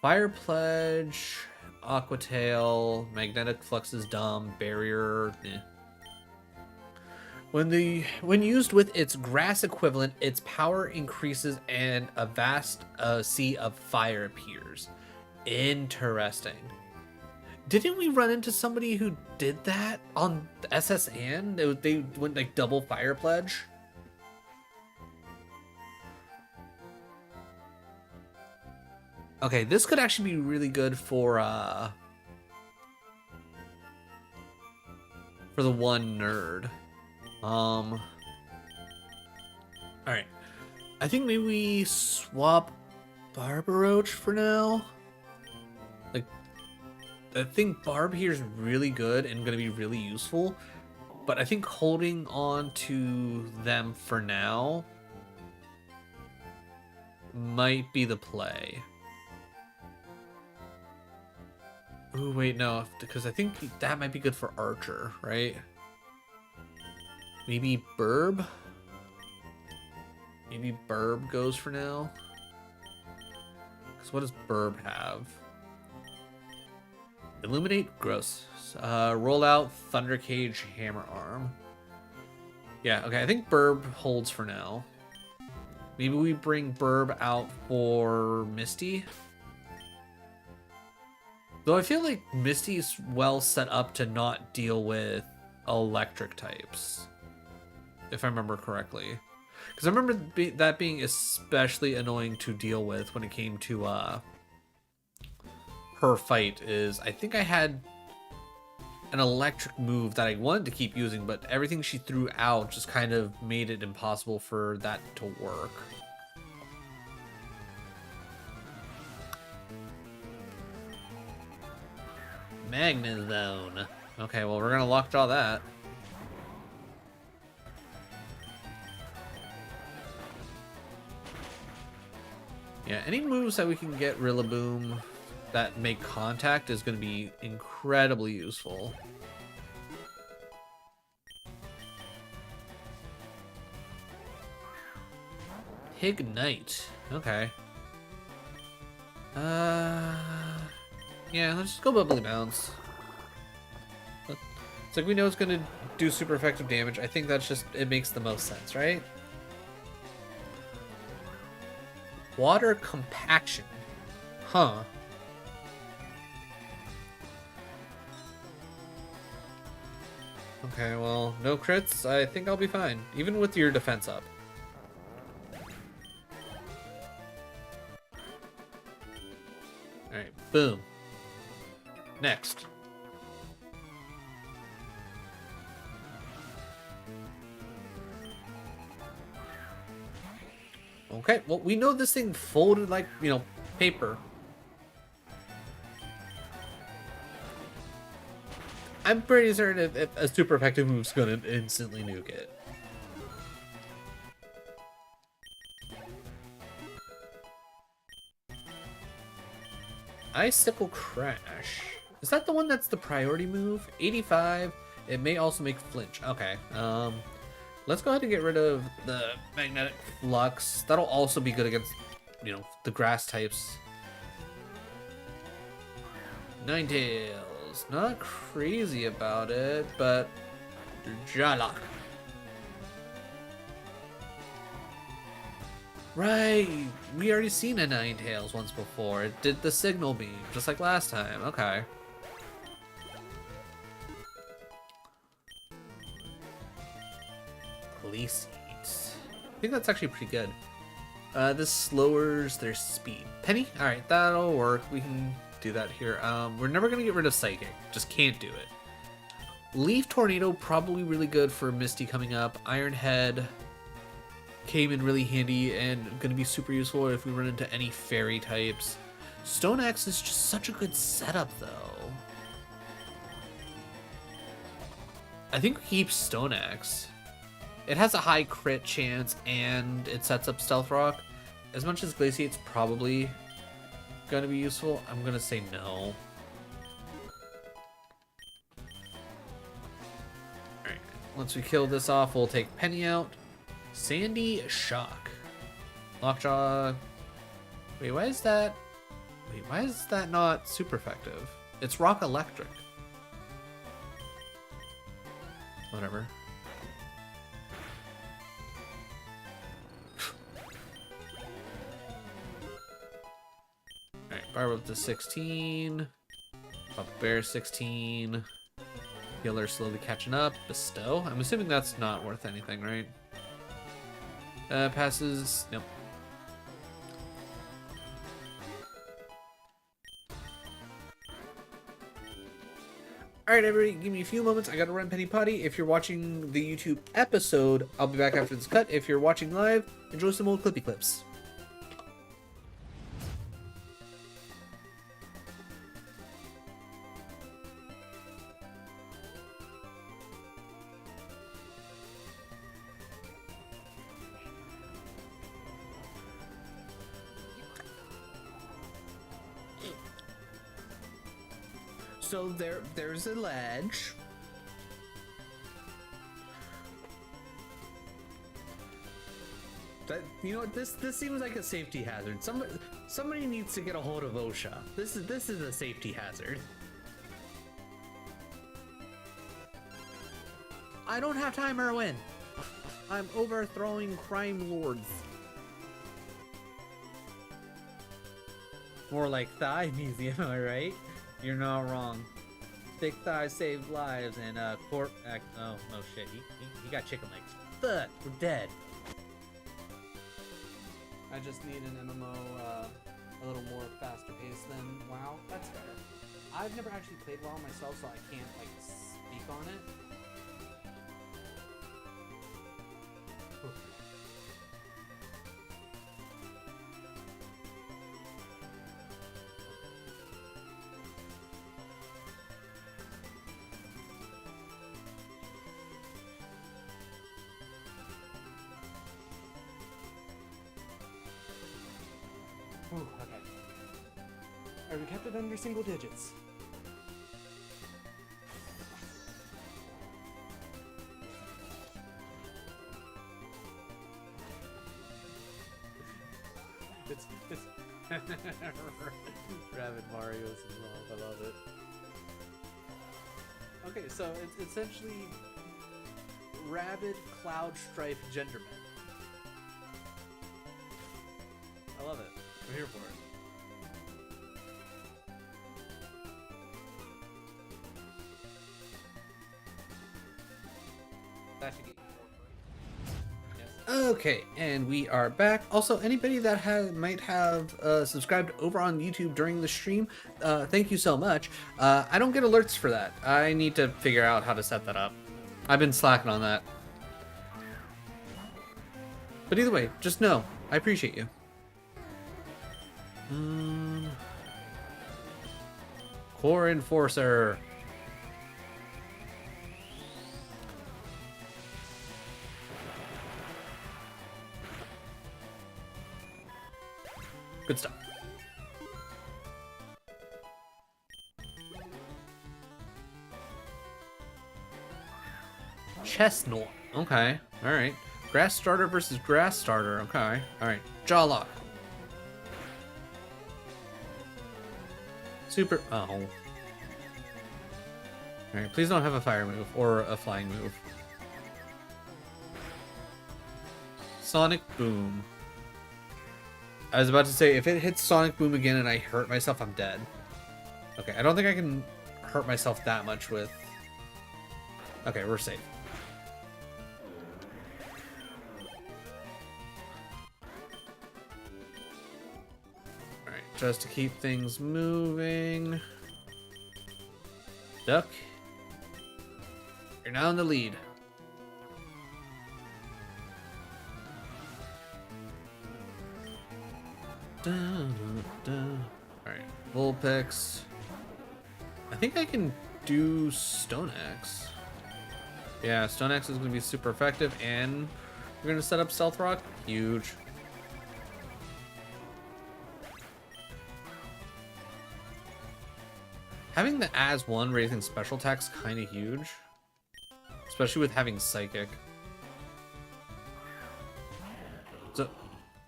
Fire Pledge, Aqua Tail, Magnetic Flux is dumb, Barrier. When used with its grass equivalent, its power increases and a vast sea of fire appears. Interesting. Didn't we run into somebody who did that on the SSN? They went like double Fire Pledge. Okay, this could actually be really good for the one nerd. All right. I think maybe we swap Barbaroach for now. Like, I think Barb here is really good and going to be really useful, but I think holding on to them for now might be the play. Ooh, wait, no, because I think that might be good for Archer, right? Maybe Burb? Maybe Burb goes for now? Because what does Burb have? Illuminate? Gross. Roll out Thunder Cage Hammer Arm. Yeah, okay, I think Burb holds for now. Maybe we bring Burb out for Misty? Though I feel like Misty's well set up to not deal with electric types, if I remember correctly. Because I remember that being especially annoying to deal with when it came to her fight. Is I think I had an electric move that I wanted to keep using, but everything she threw out just kind of made it impossible for that to work. Magna Zone. Okay, well, we're gonna lockjaw that. Yeah, any moves that we can get Rillaboom that make contact is gonna be incredibly useful. Ignite. Okay. Yeah, let's just go Bubbly Bounce. It's like we know it's gonna do super effective damage. I think that's just, it makes the most sense, right? Water Compaction. Huh. Okay, well, no crits. I think I'll be fine, even with your defense up. Alright, boom. Next. Okay, well, we know this thing folded like, paper. I'm pretty certain if a super effective move's gonna instantly nuke it. Icicle Crash. Is that the one that's the priority move? 85. It may also make flinch. Okay. Let's go ahead and get rid of the magnetic flux. That'll also be good against, the grass types. Ninetales. Not crazy about it, but Jalak. Right, we already seen a Ninetales once before. It did the signal beam, just like last time. Okay. Police seeds. I think that's actually pretty good. This lowers their speed. Penny? Alright, that'll work. We can do that here. We're never gonna get rid of Psychic. Just can't do it. Leaf Tornado, probably really good for Misty coming up. Iron Head came in really handy and gonna be super useful if we run into any fairy types. Stone Axe is just such a good setup though. I think we keep Stone Axe. It has a high crit chance and it sets up Stealth Rock. As much as Glaciate's probably gonna be useful, I'm gonna say no. Alright, once we kill this off, we'll take Penny out. Sandy Shock. Lockjaw. Wait, why is that not super effective? It's Rock Electric. Whatever. Alright, Barb up to 16. Up Bear 16. Healer slowly catching up. Bestow. I'm assuming that's not worth anything, right? Passes. Nope. Alright, everybody, give me a few moments. I gotta run Penny Potty. If you're watching the YouTube episode, I'll be back after this cut. If you're watching live, enjoy some old clippy clips. So there's a ledge. You know what? This seems like a safety hazard. Somebody needs to get a hold of OSHA. This is a safety hazard. I don't have time, Erwin. I'm overthrowing crime lords. More like thigh museum, am I right? You're not wrong. Thick thighs save lives, and oh no shit, he got chicken legs. Fuck, we're dead. I just need an MMO a little more faster paced than WoW. That's fair. I've never actually played WoW myself, so I can't like speak on it. Ooh, okay. Alright, we kept it under single digits. It's Rabbit Mario's involved. I love it. Okay, so it's essentially Rabid Cloud Strife Genderman. I love it. I'm here for it. That should get you yes. Okay, and we are back. Also, anybody that might have subscribed over on YouTube during the stream, thank you so much. I don't get alerts for that. I need to figure out how to set that up. I've been slacking on that. But either way, just know, I appreciate you. Core Enforcer. Good stuff. Chestnut. Okay. All right. Grass starter versus grass starter. Okay. All right. Jaw lock. Super. Oh. All right. Please don't have a fire move or a flying move. Sonic Boom. I was about to say, if it hits Sonic Boom again and I hurt myself, I'm dead. Okay, I don't think I can hurt myself that much with... Okay, we're safe. Alright, just to keep things moving. Duck. You're now in the lead. Alright, Vulpix. I think I can do Stone Axe. Yeah, Stone Axe is going to be super effective, and we're going to set up Stealth Rock. Huge. Having the as one raising special attack's kind of huge, especially with having Psychic. So,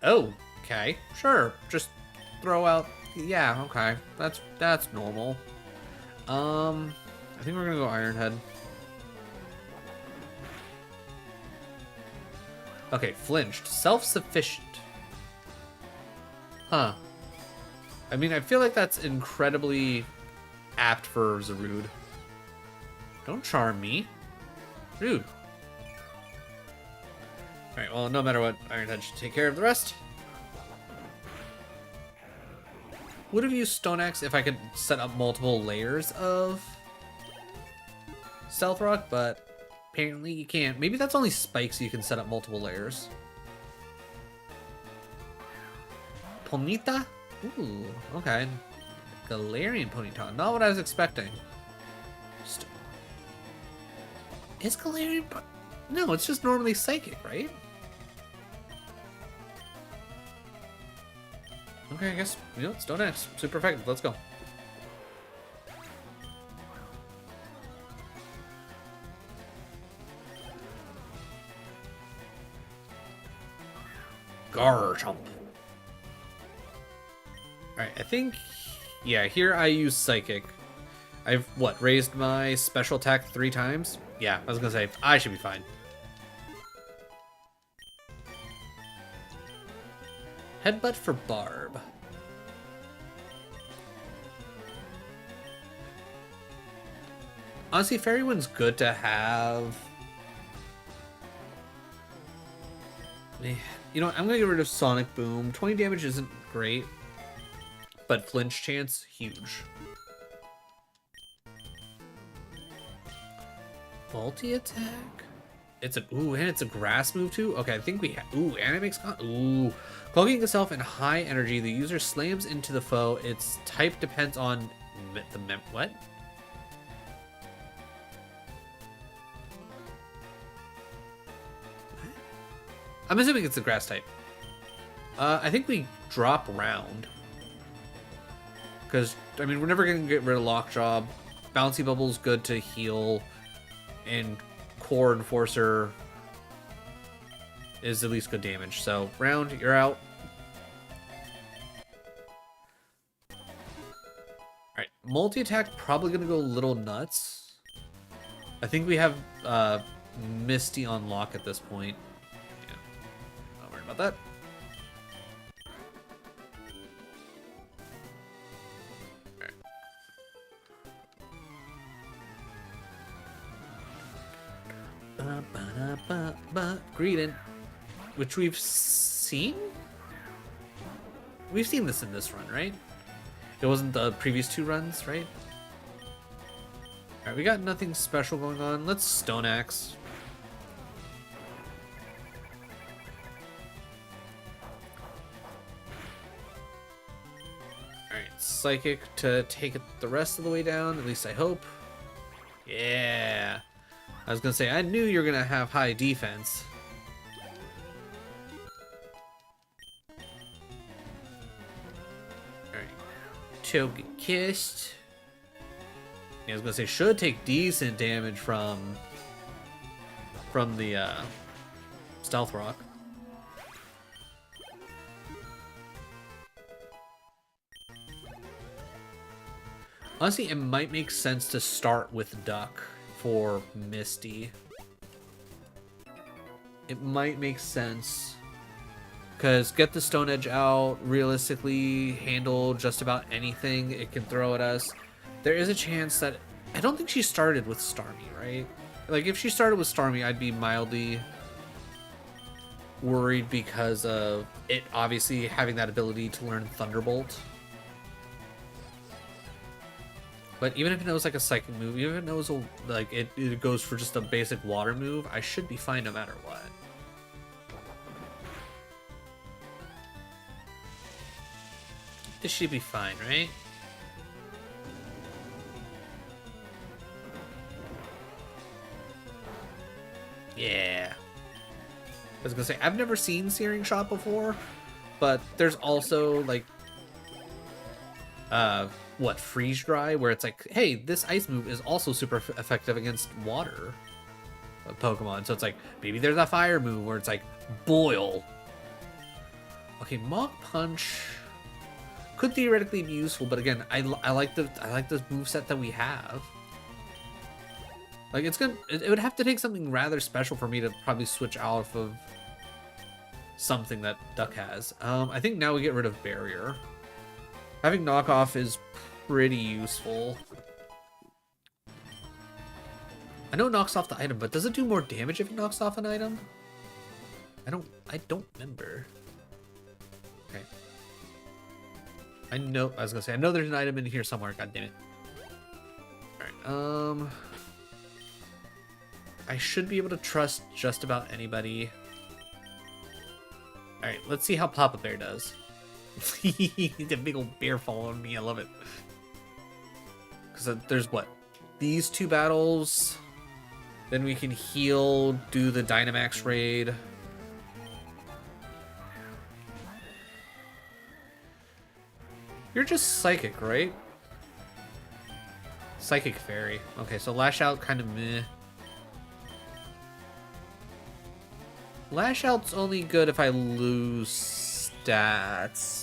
oh. Okay, sure. Just throw out. Yeah, okay. That's normal. I think we're gonna go Iron Head. Okay, flinched. Self-sufficient. Huh. I mean, I feel like that's incredibly apt for Zarude. Don't charm me. Rude. Alright, well, no matter what, Iron Head should take care of the rest. Would have used Stone Axe if I could set up multiple layers of Stealth Rock, but apparently you can't. Maybe that's only spikes you can set up multiple layers. Ponyta? Ooh, okay. Galarian Ponyta. Not what I was expecting. Is Galarian... No, it's just normally Psychic, right? Okay, I guess, you know, Stone Axe. Super effective. Let's go. Garchomp. Alright, I think... Yeah, here I use Psychic. I've, what, raised my special attack 3 times? Yeah, I was gonna say, I should be fine. Headbutt for Barb. Honestly, Fairy Wind's good to have. You know what? I'm going to get rid of Sonic Boom. 20 damage isn't great, but flinch chance, huge. Multi attack? It's a ooh, and it's a grass move too. Okay, I think we ooh, and it makes ooh, cloaking itself in high energy. The user slams into the foe. Its type depends on what? I'm assuming it's the grass type. I think we drop round because I mean we're never gonna get rid of Lockjaw. Bouncy Bubble's good to heal, and Core Enforcer is at least good damage. So, round, you're out. Alright, multi-attack probably going to go a little nuts. I think we have Misty on lock at this point. Yeah, not worried about that. Greedent, which we've seen? We've seen this in this run, right? It wasn't the previous 2 runs, right? Alright, we got nothing special going on. Let's Stone Axe. Alright, Psychic to take it the rest of the way down, at least I hope. Yeah. I was gonna say, I knew you were gonna have high defense. Alright. Choke get kissed. Yeah, I was gonna say, should take decent damage from the Stealth Rock. Honestly, it might make sense to start with Duck for Misty. It might make sense. Because get the Stone Edge out, realistically handle just about anything it can throw at us. There is a chance that... I don't think she started with Starmie, right? Like, if she started with Starmie, I'd be mildly worried because of it obviously having that ability to learn Thunderbolt. But even if it knows like a psychic move, even if it knows like it goes for just a basic water move, I should be fine no matter what. This should be fine, right? Yeah. I was gonna say, I've never seen Searing Shot before, but there's also like what, Freeze Dry, where it's like, hey, this ice move is also super effective against water Pokemon. So it's like, maybe there's a fire move where it's like Boil. Okay, Mach Punch could theoretically be useful, but again, I like the moveset that we have. Like, it's gonna, it would have to take something rather special for me to probably switch off of something that Duck has. I think now we get rid of Barrier. Having Knockoff is pretty useful. I know it knocks off the item, but does it do more damage if it knocks off an item? I don't remember. Okay. I was gonna say, I know there's an item in here somewhere, god damn it. Alright, I should be able to trust just about anybody. Alright, let's see how Papa Bear does. The big old bear following me, I love it. Because there's what? These two battles. Then we can heal, do the Dynamax raid. You're just Psychic, right? Psychic Fairy. Okay, so Lash Out kind of meh. Lash Out's only good if I lose stats.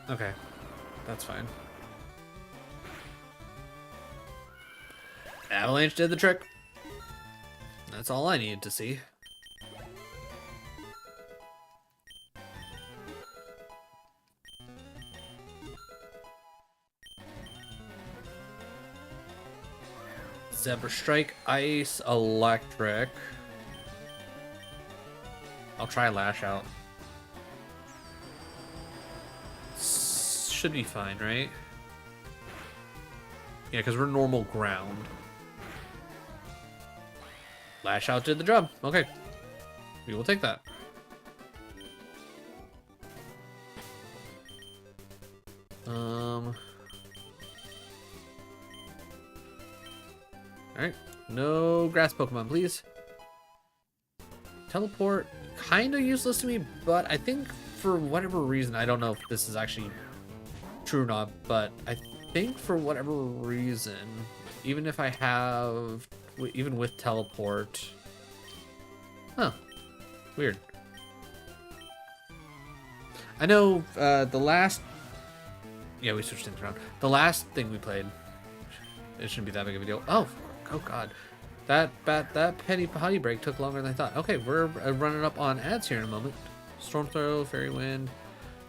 Okay, that's fine. Avalanche did the trick. That's all I needed to see. Zebra Strike, Ice, Electric. I'll try Lash Out. Should be fine, right? Yeah, because we're normal ground. Lash Out did the job. Okay. We will take that. Alright. No grass Pokemon, please. Teleport, kind of useless to me, but I think for whatever reason, I don't know if this is actually true or not, but I think for whatever reason, even if I have, even with Teleport, huh, weird. I know the last, yeah, we switched things around. The last thing we played, it shouldn't be that big of a deal. Oh god. That Penny Potty Break took longer than I thought. Okay, we're running up on ads here in a moment. Storm Throw, Fairy Wind,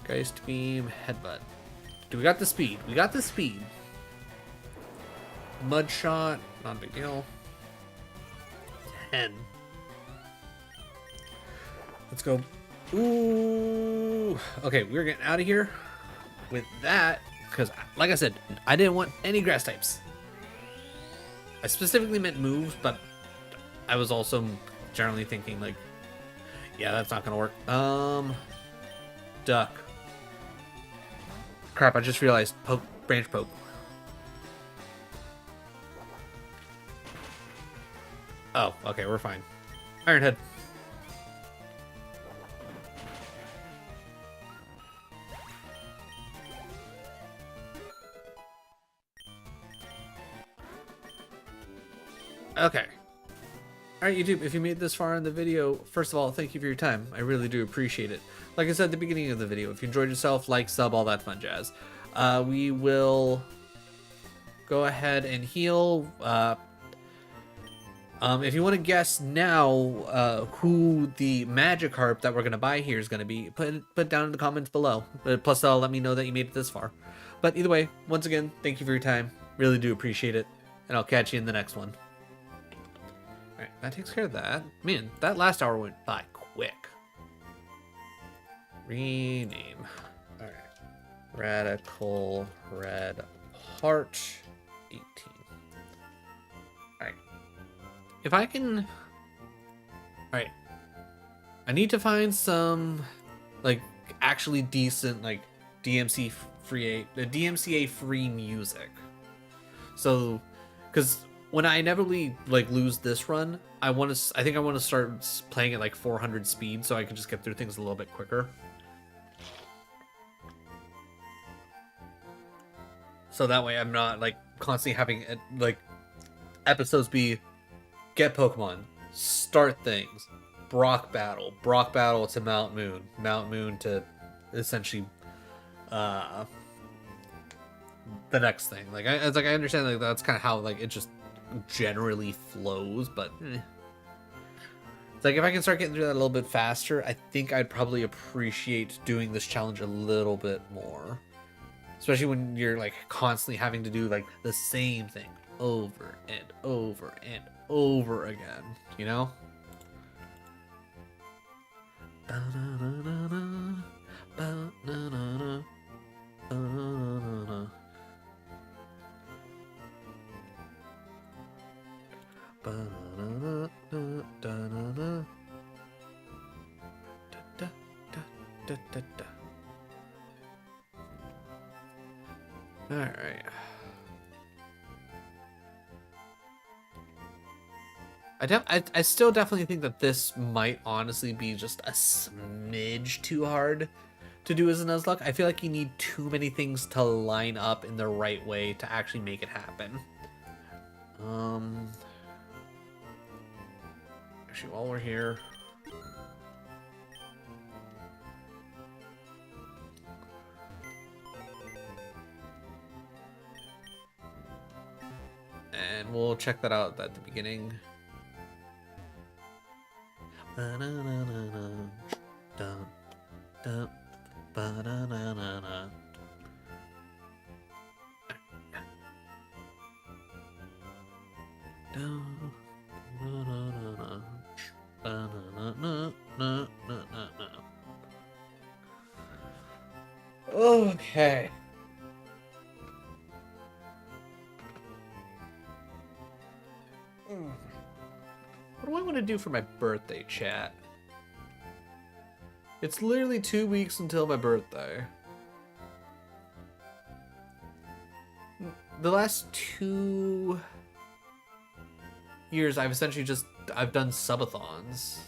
Geist Beam, Headbutt. Do we got the speed? We got the speed. Mud Shot, not a big deal. 10. Let's go. Ooh. Okay, we're getting out of here with that because, like I said, I didn't want any grass types. I specifically meant moves, but I was also generally thinking like, yeah, that's not gonna work. Duck. Crap, I just realized branch poke. Oh, okay, we're fine. Iron Head. Okay. Alright, YouTube, if you made this far in the video, first of all, thank you for your time. I really do appreciate it. Like I said at the beginning of the video, if you enjoyed yourself, like, sub, all that fun jazz. We will go ahead and heal. If you want to guess now who the Magikarp that we're going to buy here is going to be, put it down in the comments below. Plus, that'll let me know that you made it this far. But either way, once again, thank you for your time. Really do appreciate it. And I'll catch you in the next one. Alright, that takes care of that. Man, that last hour went by quick. Rename. Alright. Radical Red Heart 18. Alright. If I can... Alright. I need to find some, like, actually decent, like, DMCA free music. So, because when I inevitably like lose this run, I think I want to start playing at like 400 speed so I can just get through things a little bit quicker. So that way I'm not like constantly having like episodes be get Pokemon, start things, Brock battle to Mount Moon to essentially the next thing. Like I understand like that's kind of how like it just generally flows, but it's like if I can start getting through that a little bit faster, I think I'd probably appreciate doing this challenge a little bit more, especially when you're like constantly having to do like the same thing over and over and over again, you know. All right. I still definitely think that this might honestly be just a smidge too hard to do as a Nuzlocke. I feel like you need too many things to line up in the right way to actually make it happen. Actually, while we're here, and we'll check that out at the beginning. Okay. What do I want to do for my birthday, chat? It's literally 2 weeks until my birthday. The last 2 years, I've essentially I've done subathons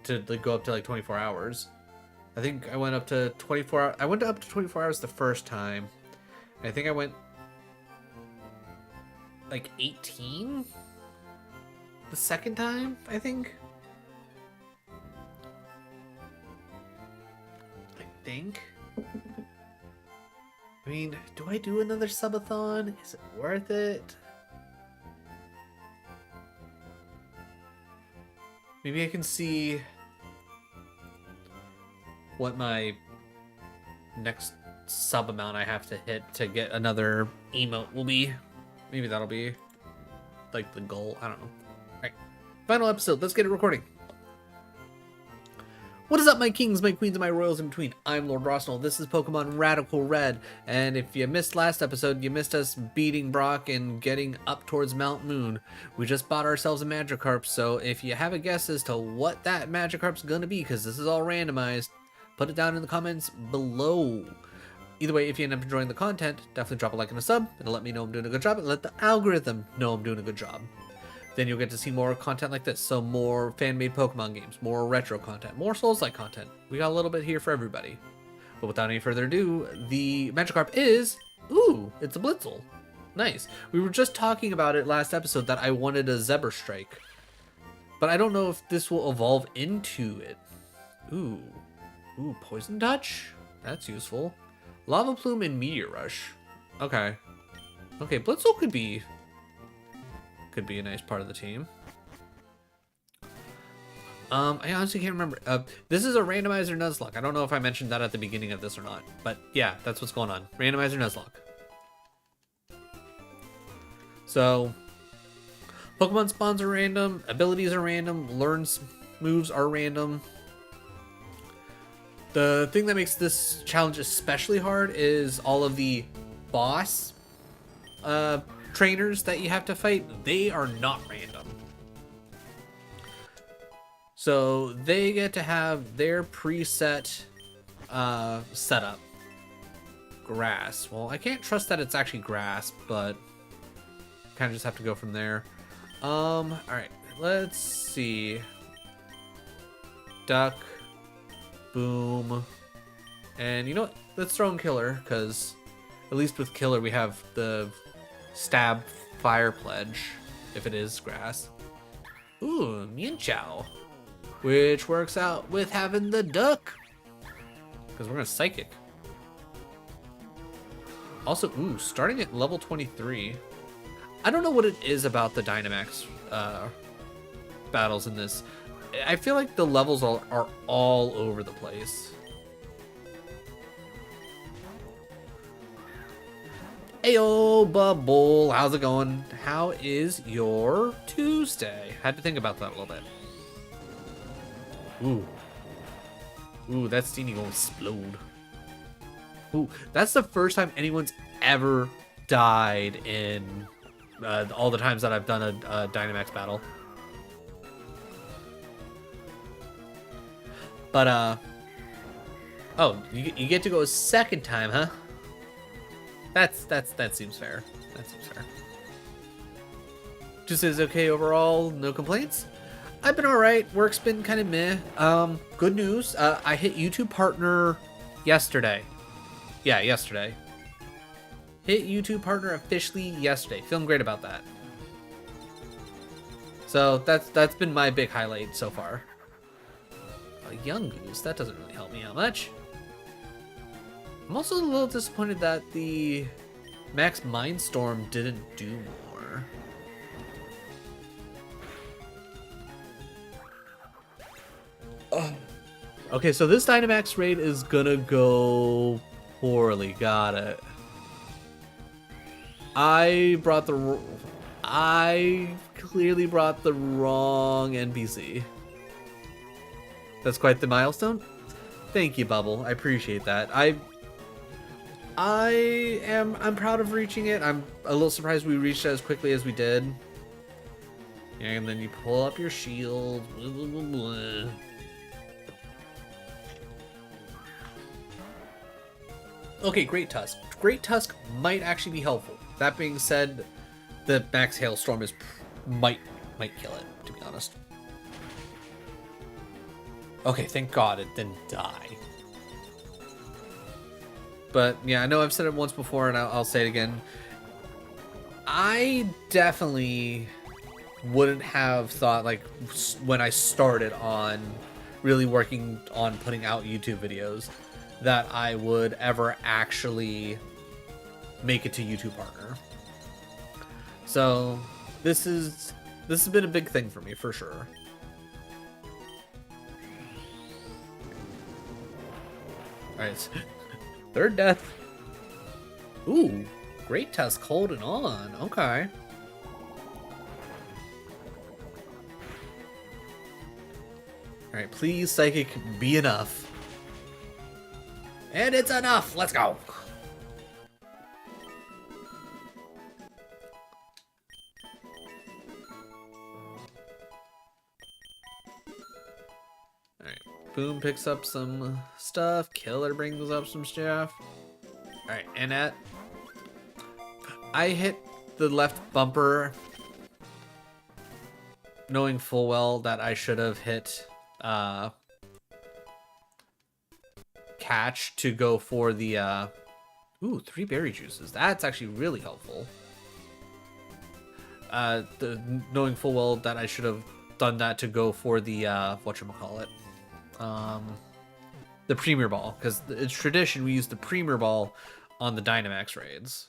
to like go up to like 24 hours. I think I went up to 24 hours. I went up to 24 hours the first time. I think I went like 18 the second time, I think. I mean, do I do another subathon? Is it worth it? Maybe I can see what my next sub amount I have to hit to get another emote will be. Maybe that'll be like the goal. I don't know. Alright. Final episode. Let's get it recording. What is up, my kings, my queens, and my royals in between? I'm Lord Rosnell. This is Pokemon Radical Red. And if you missed last episode, you missed us beating Brock and getting up towards Mount Moon. We just bought ourselves a Magikarp, so if you have a guess as to what that Magikarp's gonna be, because this is all randomized, put it down in the comments below. Either way, if you end up enjoying the content, definitely drop a like and a sub. It'll let me know I'm doing a good job and let the algorithm know I'm doing a good job. Then you'll get to see more content like this. So more fan-made Pokemon games, more retro content, more Souls-like content. We got a little bit here for everybody. But without any further ado, the Magikarp is... Ooh, it's a Blitzel. Nice. We were just talking about it last episode that I wanted a Zebra Strike. But I don't know if this will evolve into it. Ooh. Ooh, Poison Touch? That's useful. Lava Plume and Meteor Rush. Okay. Okay, Blitzel could be a nice part of the team. I honestly can't remember. This is a Randomizer Nuzlocke. I don't know if I mentioned that at the beginning of this or not. But yeah, that's what's going on. Randomizer Nuzlocke. So, Pokemon spawns are random. Abilities are random. Learns moves are random. The thing that makes this challenge especially hard is all of the boss trainers that you have to fight. They are not random. So they get to have their preset setup. Grass. Well, I can't trust that it's actually grass, but kind of just have to go from there. All right, let's see. Duck. Boom. And you know what? Let's throw in Killer, because at least with Killer we have the Stab Fire Pledge, if it is grass. Ooh, Mienshao. Which works out with having the Duck, because we're going to Psychic. Also, ooh, starting at level 23. I don't know what it is about the Dynamax battles in this. I feel like the levels are all over the place. Ayo, Bubble, how's it going? How is your Tuesday? Had to think about that a little bit. Ooh. Ooh, that Steenie gonna explode. Ooh, that's the first time anyone's ever died in all the times that I've done a Dynamax battle. But, oh, you get to go a second time, huh? That seems fair. That seems fair. Just is okay overall, no complaints? I've been alright, work's been kind of meh. Good news, I hit YouTube Partner yesterday. Yeah, yesterday. Hit YouTube Partner officially yesterday. Feeling great about that. So, that's been my big highlight so far. A young goose, that doesn't really help me out much. I'm also a little disappointed that the Max Mindstorm didn't do more. Oh. Okay, so this Dynamax raid is gonna go poorly. Got it. I clearly brought the wrong NPC. That's quite the milestone. Thank you, Bubble. I appreciate that. I'm proud of reaching it. I'm a little surprised we reached it as quickly as we did. And then you pull up your shield. Blah, blah, blah, blah. Okay, Great Tusk. Great Tusk might actually be helpful. That being said, the Max Hailstorm might kill it, to be honest. Okay, thank God it didn't die. But yeah, I know I've said it once before and I'll say it again. I definitely wouldn't have thought, like, when I started on really working on putting out YouTube videos, that I would ever actually make it to YouTube Partner. So this has been a big thing for me, for sure. Alright, third death. Ooh, Great Tusk holding on. Okay. Alright, please, Psychic, be enough. And it's enough! Let's go! Alright, Boom picks up some stuff. Killer brings up some stuff. Alright, and I hit the left bumper knowing full well that I should have hit catch to go for the ooh, 3 berry juices. That's actually really helpful. Knowing full well that I should have done that to go for the whatchamacallit. The Premier Ball, because it's tradition we use the Premier Ball on the Dynamax raids.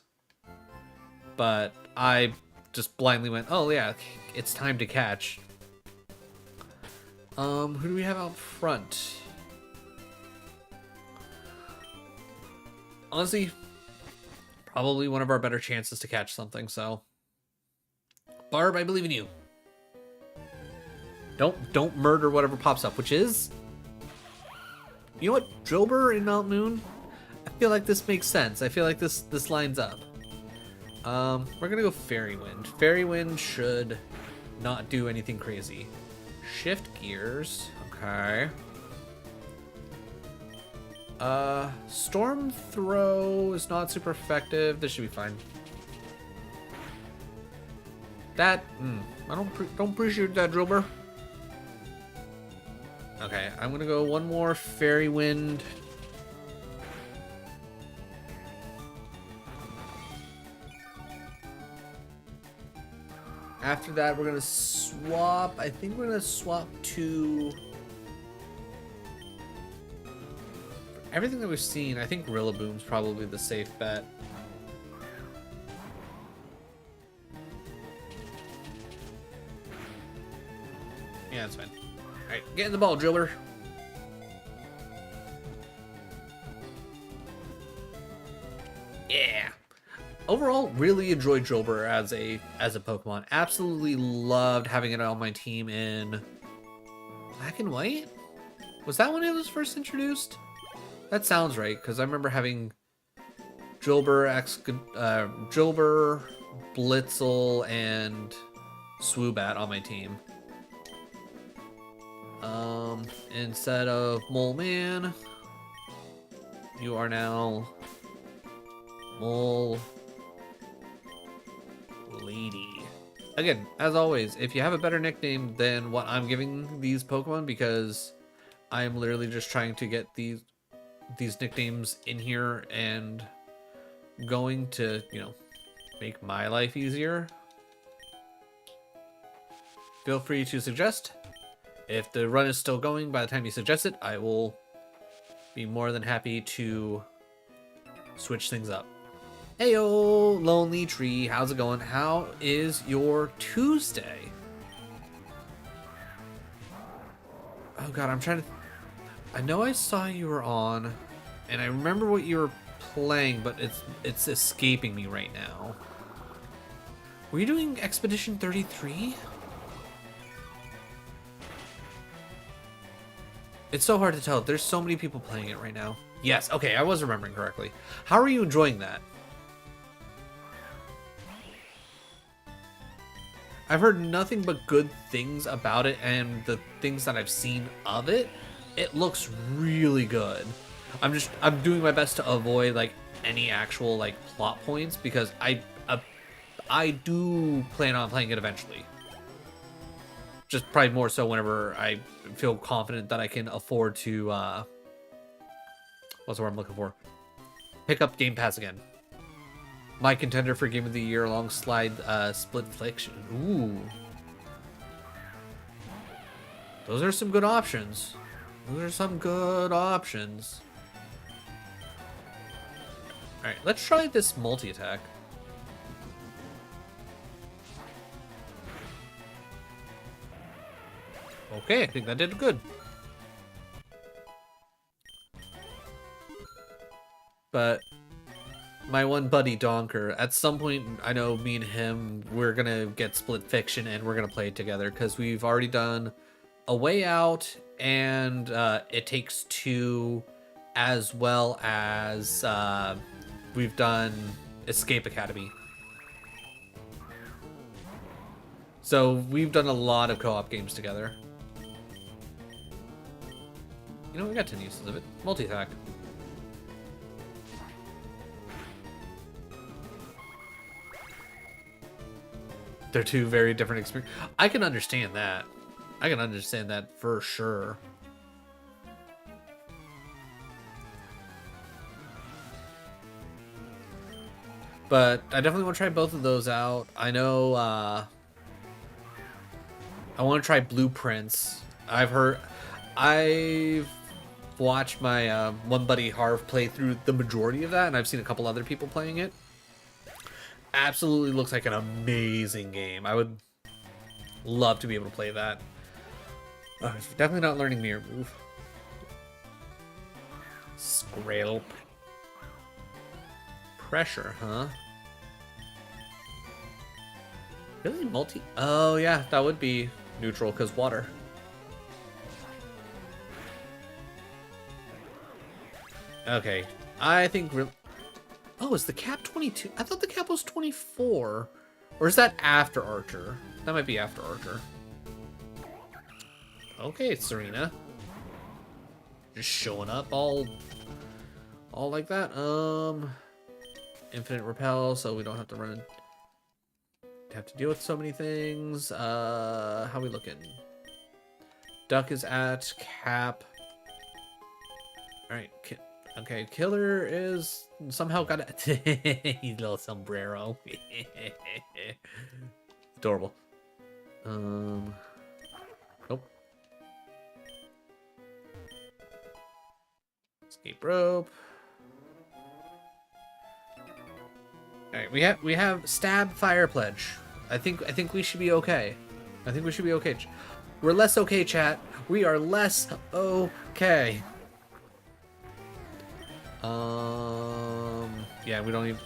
But I just blindly went, oh yeah, it's time to catch. Who do we have out front? Honestly, probably one of our better chances to catch something, so. Barb, I believe in you. Don't murder whatever pops up, which is... You know what? Drillbur in Mount Moon? I feel like this makes sense. I feel like this lines up. We're gonna go Fairy Wind. Fairy Wind should not do anything crazy. Shift gears. Okay. Storm Throw is not super effective. This should be fine. That, I don't appreciate that, Drillbur. Okay, I'm gonna go one more Fairy Wind. After that, we're gonna swap. I think we're gonna swap to everything that we've seen. I think Rillaboom's probably the safe bet. Yeah, that's fine. Alright, get in the ball, Driller. Yeah. Overall, really enjoyed Drillbur as a Pokemon. Absolutely loved having it on my team in Black and White? Was that when it was first introduced? That sounds right, because I remember having Drillbur, Drillbur, Blitzel, and Swoobat on my team. Instead of Mole Man, you are now Mole Lady. Again, as always, if you have a better nickname than what I'm giving these Pokemon, because I'm literally just trying to get these nicknames in here and going to, you know, make my life easier, feel free to suggest. If the run is still going by the time you suggest it, I will be more than happy to switch things up. Heyo, Lonely Tree, how's it going? How is your Tuesday? Oh god, I'm trying to... I know I saw you were on, and I remember what you were playing, but it's escaping me right now. Were you doing Expedition 33? It's so hard to tell. There's so many people playing it right now. Yes, okay, I was remembering correctly. How are you enjoying that? I've heard nothing but good things about it, and the things that I've seen of it, it looks really good. I'm doing my best to avoid like any actual like plot points, because I do plan on playing it eventually. Just probably more so whenever I feel confident that I can afford to what's the word I'm looking for? Pick up Game Pass again. My contender for Game of the Year alongside Split Fiction. Ooh. Those are some good options. Those are some good options. Alright, let's try this multi-attack. Okay, I think that did good. But my one buddy Donker, at some point, I know me and him, we're gonna get Split Fiction and we're gonna play it together, because we've already done A Way Out and It Takes Two, as well as we've done Escape Academy. So we've done a lot of co-op games together. You know, we got 10 uses of it. Multi-attack. They're two very different experiences. I can understand that. I can understand that for sure. But I definitely want to try both of those out. I know I want to try Blueprints. I've watched my one buddy Harv play through the majority of that, and I've seen a couple other people playing it. Absolutely looks like an amazing game. I would love to be able to play that. Definitely not learning Mirror Move. Scralp. Pressure, huh? Really multi? Oh yeah, that would be neutral because water. Okay, I think oh, is the cap 22? I thought the cap was 24. Or is that after Archer? That might be after Archer. Okay, Serena. Just showing up all like that. Infinite repel, so we don't have to have to deal with so many things. How we looking? Duck is at cap. All right. Okay, Killer is somehow got a little sombrero. Adorable. Nope. Escape rope. All right, we have stab fire pledge. I think we should be okay. I think we should be okay. We're less okay, chat. We are less okay. Yeah, we don't even...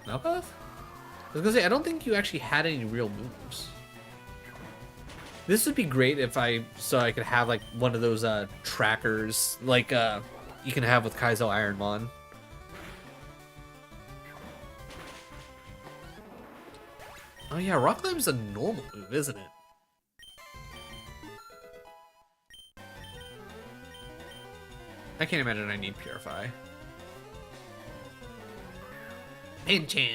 Knockoff? I was gonna say, I don't think you actually had any real moves. This would be great if I could have like one of those trackers like you can have with Kaizo Ironmon. Oh yeah, Rock Climb's a normal move, isn't it? I can't imagine I need Purify. Pincham.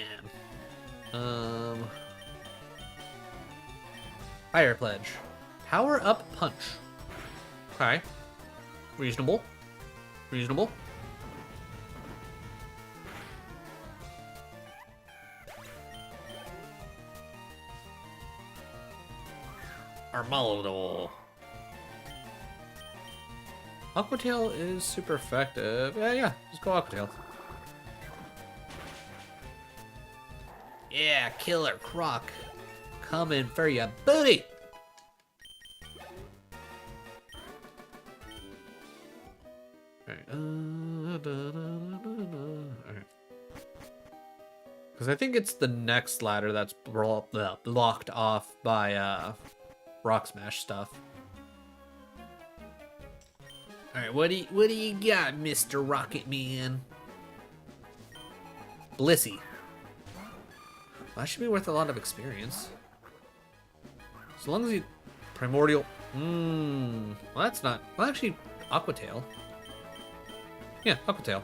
Fire Pledge. Power Up Punch. Okay. Reasonable. Reasonable. Armaldo. Aquatail is super effective. Yeah, just go Aquatail. Yeah, Killer Croc. Coming for ya, booty! Alright, alright. Because I think it's the next ladder that's blocked off by Rock Smash stuff. Alright, what do you got, Mr. Rocket Man? Blissey. Well, that should be worth a lot of experience. As long as you... Primordial... well, that's not... Well, actually, Aquatail. Yeah, Aquatail.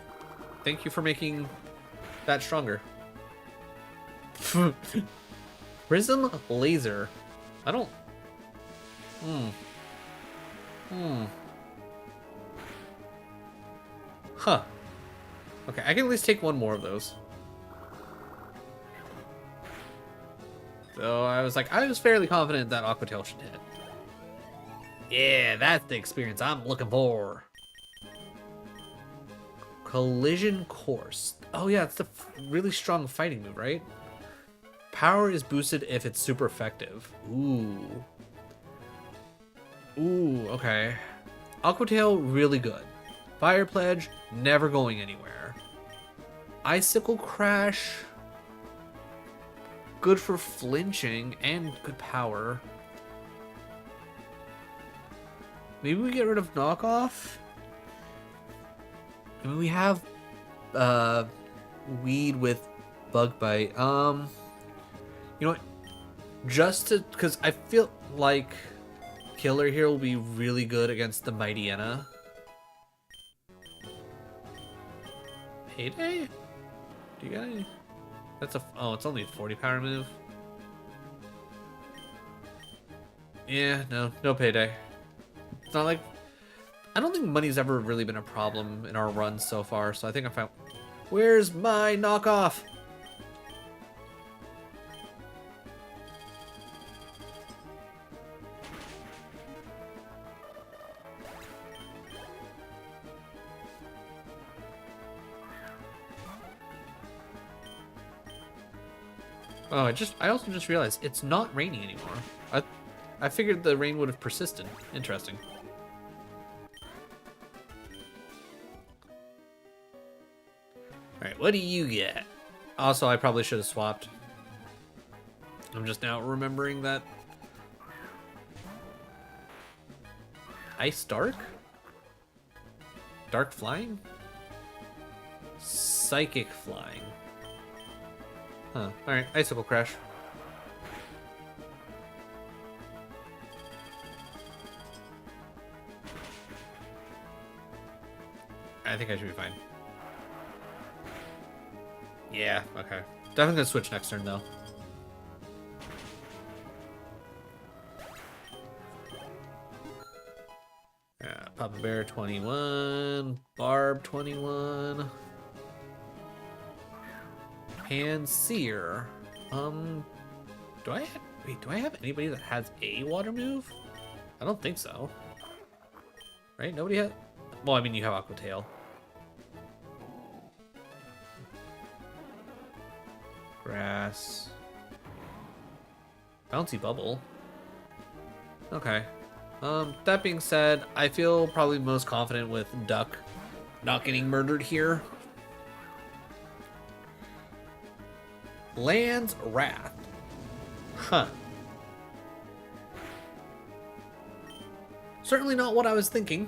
Thank you for making that stronger. Prism Laser. I don't... Huh. Okay, I can at least take one more of those. So I was fairly confident that Aquatail should hit. Yeah, that's the experience I'm looking for. Collision Course. Oh yeah, it's the really strong fighting move, right? Power is boosted if it's super effective. Ooh. Ooh, okay. Aquatail, really good. Fire Pledge, never going anywhere. Icicle Crash, good for flinching and good power. Maybe we get rid of Knockoff? I mean, we have Weed with Bug Bite. You know what? Just to, because I feel like Killer here will be really good against the Mightyena. Heyday? Do you got any? That's a... Oh, it's only a 40 power move. Yeah, no payday. It's not like... I don't think money's ever really been a problem in our runs so far, so I think I found... Where's my knockoff? Oh, I also just realized it's not raining anymore. I figured the rain would have persisted. Interesting. Alright, what do you get? Also, I probably should have swapped. I'm just now remembering that. Ice Dark? Dark Flying? Psychic Flying. Huh. Alright, Icicle Crash. I think I should be fine. Yeah, okay. Definitely gonna switch next turn, though. Yeah, Papa Bear 21, Barb 21, Panseer. Do I have anybody that has a water move? I don't think so. Right? Nobody has. Well, I mean, you have Aqua Tail. Grass. Bouncy Bubble. Okay. That being said, I feel probably most confident with Duck not getting murdered here. Land's Wrath. Huh. Certainly not what I was thinking.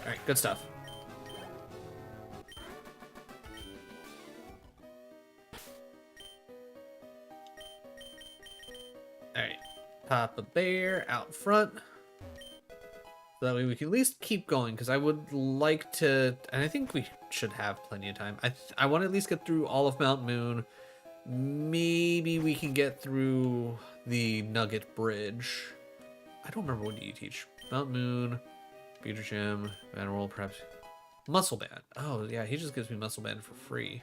Alright, good stuff. Alright. Papa Bear out front. That way we can at least keep going, because I would like to, and I think we should have plenty of time. I want to at least get through all of Mount Moon. Maybe we can get through the Nugget Bridge. I don't remember, what do you teach? Mount Moon, Beater Gym, Banner Roll, perhaps. Muscle Band. Oh, yeah, he just gives me Muscle Band for free.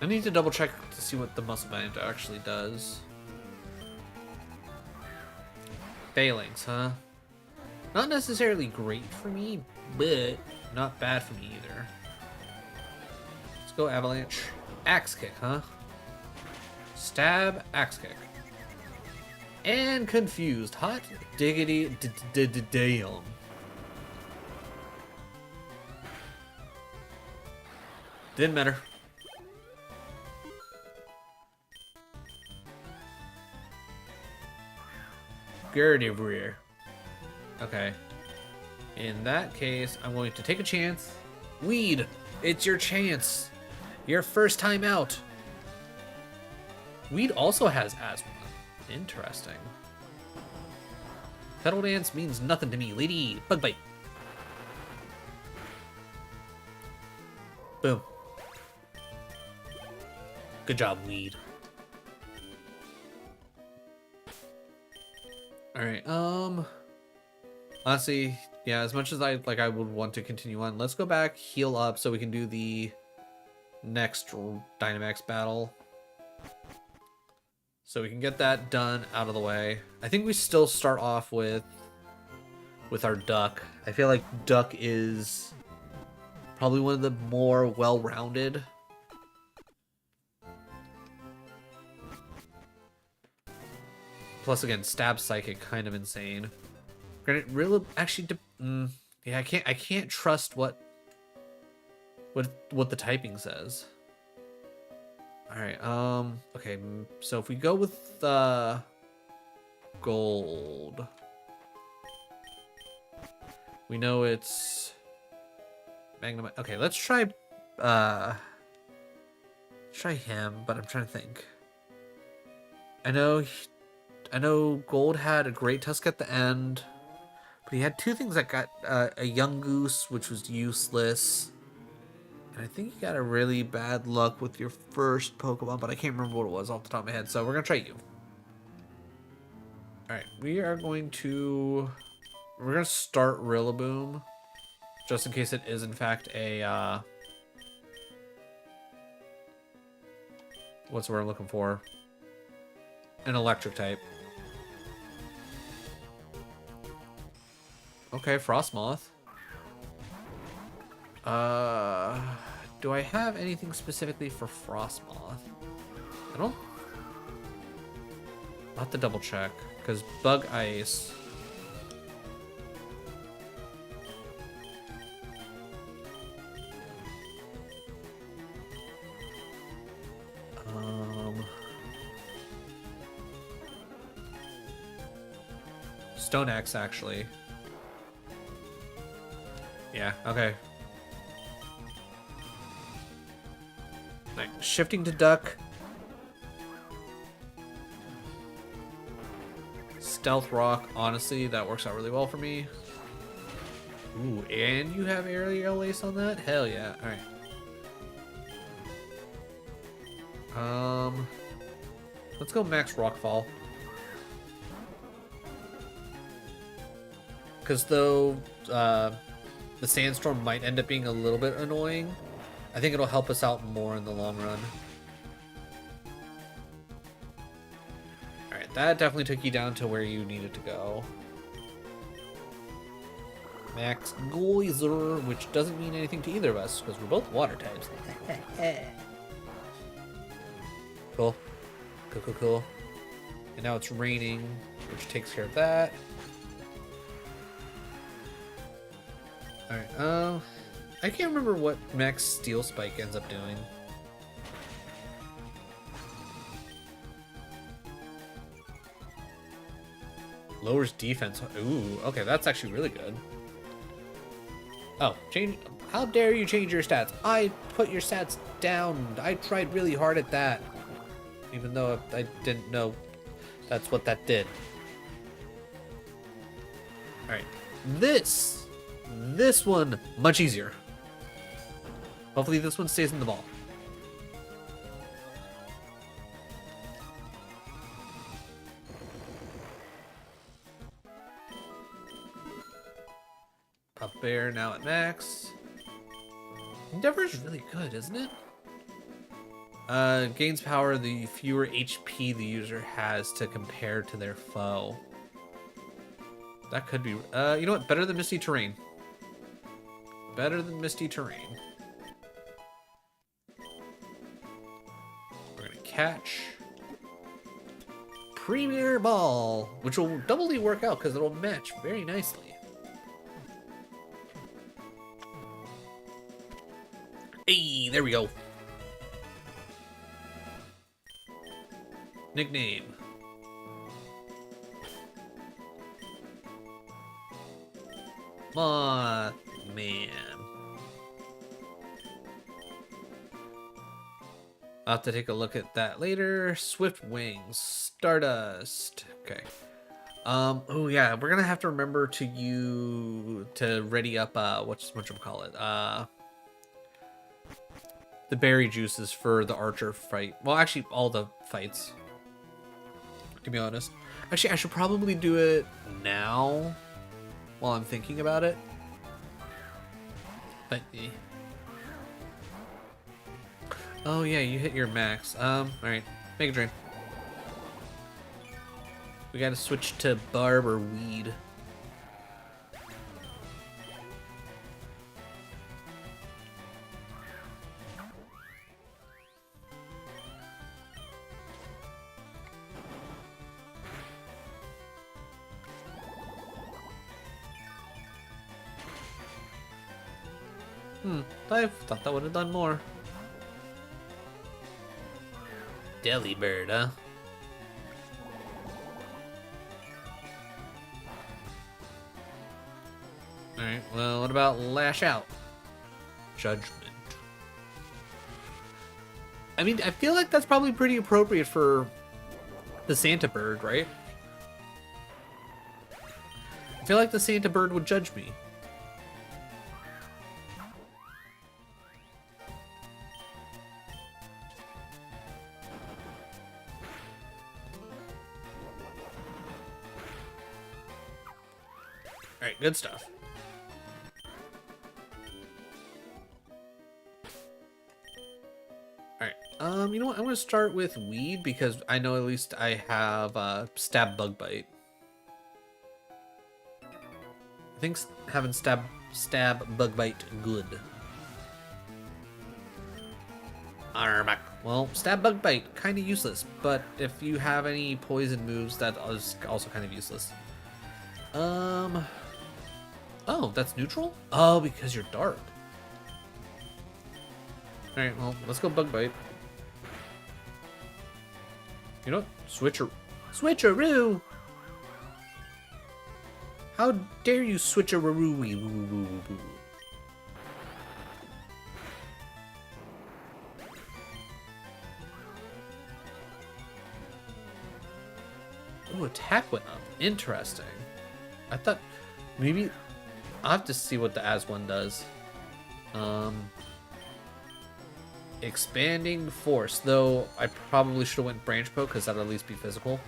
I need to double check to see what the Muscle Band actually does. Failings, huh? Not necessarily great for me, but not bad for me either. Let's go Avalanche. Axe Kick, huh? Stab, Axe Kick. And Confused. Hot diggity damn. Didn't matter. Gardevoir. Okay. In that case, I'm going to take a chance. Weed, it's your chance. Your first time out. Weed also has asthma. Interesting. Pedal Dance means nothing to me, lady. Bug Bite. Boom. Good job, Weed. Alright, honestly, yeah, as much as I would want to continue on, let's go back, heal up, so we can do the next Dynamax battle. So we can get that done out of the way. I think we still start off with our Duck. I feel like Duck is probably one of the more well-rounded. Plus, again, Stab Psychic, kind of insane. Granted, really, actually, yeah, I can't trust what the typing says. All right, okay, so if we go with Gold, we know it's Magnum. Okay, let's try him, but I'm trying to think. I know Gold had a great tusk at the end. But he had two things that got a young goose, which was useless. And I think you got a really bad luck with your first Pokemon, but I can't remember what it was off the top of my head. So we're going to try you. All right, we're going to start Rillaboom, just in case it is in fact a what's the word I'm looking for? An electric type. Okay, Frostmoth. Do I have anything specifically for Frostmoth? I don't. I'll have to double check, because Bug Ice. Stone Axe, actually. Yeah, okay. Right, shifting to Duck. Stealth Rock, honestly, that works out really well for me. Ooh, and you have Aerial Ace on that? Hell yeah. Alright. Let's go Max Rockfall. Because though the Sandstorm might end up being a little bit annoying, I think it'll help us out more in the long run. Alright, that definitely took you down to where you needed to go. Max Geyser, which doesn't mean anything to either of us, because we're both water types. Cool. Cool. And now it's raining, which takes care of that. Alright, I can't remember what Max Steel Spike ends up doing. Lowers defense. Ooh, okay, that's actually really good. Oh, change. How dare you change your stats? I put your stats down. I tried really hard at that. Even though I didn't know that's what that did. Alright, this one, much easier. Hopefully this one stays in the ball. Pup Bear now at max. Endeavor is really good, isn't it? Gains power the fewer HP the user has to compare to their foe. That could be, you know what? Better than Misty Terrain. Better than Misty Terrain. We're gonna catch Premier Ball, which will doubly work out because it'll match very nicely. Hey, there we go. Nickname. Man. I'll have to take a look at that later. Swift Wings. Stardust. Okay. Oh yeah, we're gonna have to remember to ready up whatchamacallit? The berry juices for the archer fight. Well, actually all the fights. To be honest. Actually, I should probably do it now while I'm thinking about it. But oh yeah, you hit your max. Alright. Mega Drain. We gotta switch to Barb or Weed. I thought that would have done more. Delibird, huh? Alright, well, what about Lash Out? Judgment. I mean, I feel like that's probably pretty appropriate for the Santa Bird, right? I feel like the Santa bird would judge me. Alright, good stuff. Alright, you know what? I'm gonna start with weed because I know at least I have stab bug bite. I think having stab bug bite good. Alright, well, stab bug bite kind of useless, but if you have any poison moves, that is also kind of useless. Oh, that's neutral? Oh, because you're dark. Alright, well, let's go bug bite. You know what? Switcheroo! How dare you switcheroo-wee woo-woo-woo-woo. Oh, attack went up. Interesting. I thought maybe I'll have to see what the as one does. Expanding force, though I probably should have went branch poke because that'll at least be physical.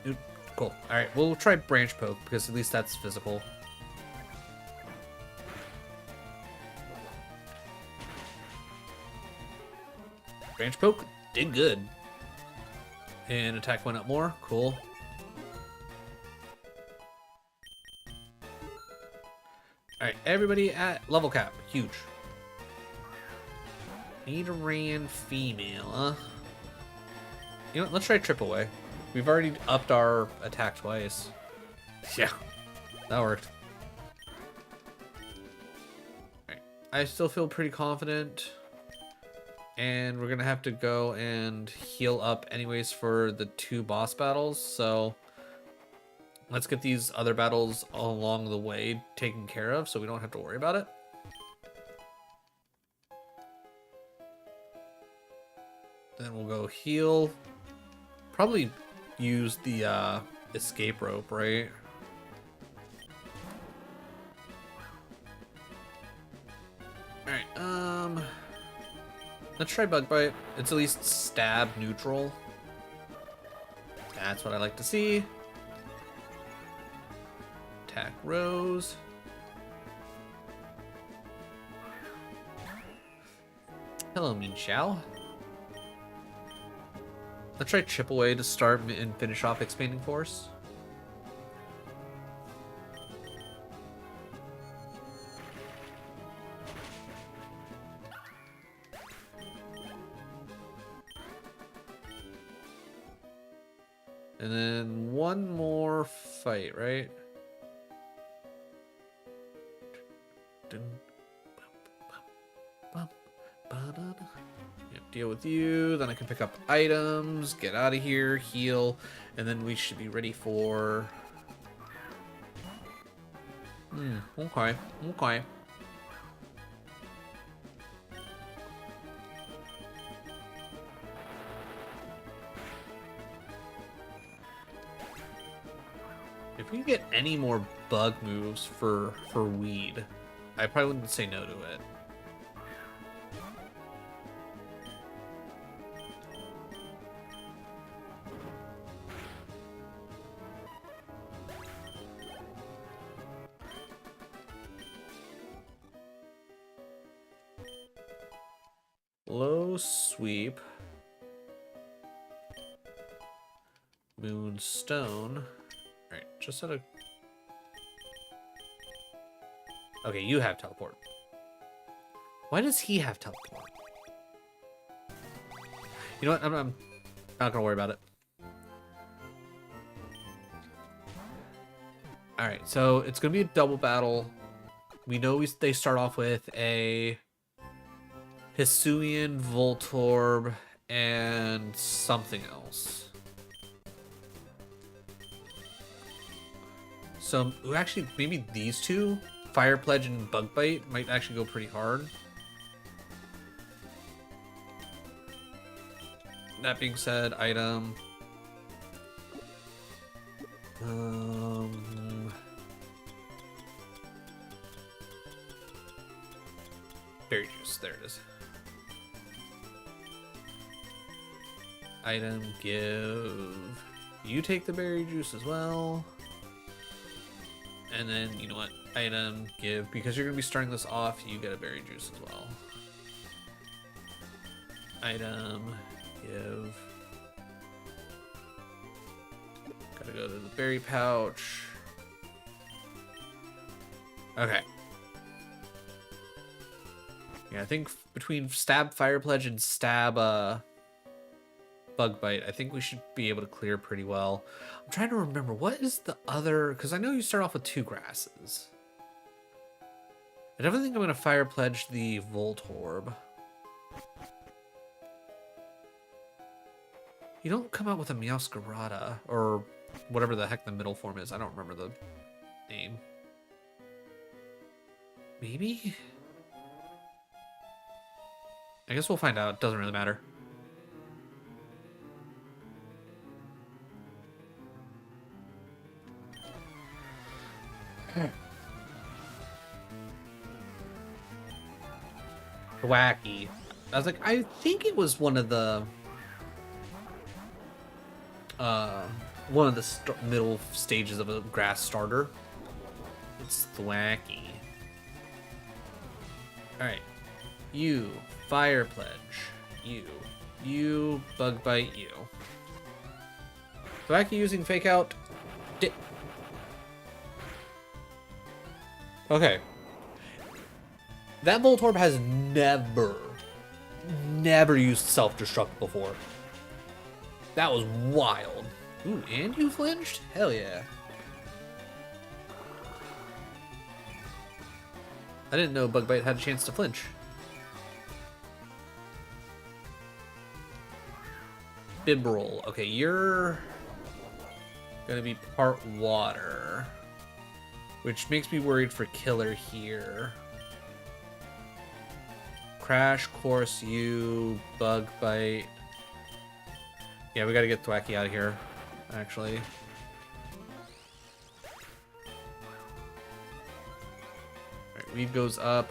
Ooh, cool. Alright, we'll try branch poke because at least that's physical. Branch poke did good. And attack went up more. Cool. Alright, everybody at level cap. Huge. Need a ran female, huh? You know what? Let's try triple away. We've already upped our attack twice. Yeah, that worked. Alright, I still feel pretty confident. And we're gonna have to go and heal up anyways for the 2 boss battles, so let's get these other battles along the way taken care of so we don't have to worry about it. Then we'll go heal. Probably use the escape rope, right? Alright, let's try bug bite. It's at least stab neutral. That's what I like to see. Attack Rose. Hello, Mean Xiao. Let's try chip away to start and finish off expanding force. And then one more fight, right? Yeah, deal with you, then I can pick up items, get out of here, heal, and then we should be ready for... okay, okay. If we get any more bug moves for weed, I probably wouldn't say no to it. Low sweep. Moonstone. Alright, just out of... Okay, you have teleport. Why does he have teleport? You know what? I'm not gonna worry about it. Alright, so it's gonna be a double battle. We know they start off with a Hisuian, Voltorb, and something else. So actually, maybe these two, Fire Pledge and Bug Bite, might actually go pretty hard. That being said, item. Berry juice. There it is. Item, give. You take the berry juice as well. And then, you know what? Item, give. Because you're going to be starting this off, you get a berry juice as well. Item, give. Gotta go to the berry pouch. Okay. Yeah, I think between stab fire pledge and stab bug bite, I think we should be able to clear pretty well. I'm trying to remember what is the other, because I know you start off with 2 grasses. I definitely think I'm gonna fire pledge the Voltorb. You don't come out with a Meowscarada or whatever the heck the middle form is. I don't remember the name. Maybe? I guess we'll find out. Doesn't really matter. Wacky. I was like, I think it was one of the middle stages of a grass starter. It's Thwacky. Alright. You, Fire Pledge. You, Bug Bite, you. Thwacky using Fake Out. Okay. That Voltorb has never used Self-Destruct before. That was wild. Ooh, and you flinched? Hell yeah. I didn't know Bug Bite had a chance to flinch. Bibroll. Okay, you're gonna be part water, which makes me worried for Killer here. Crash Course, you, Bug Bite. Yeah, we gotta get Thwacky out of here, actually. Alright, Weed goes up.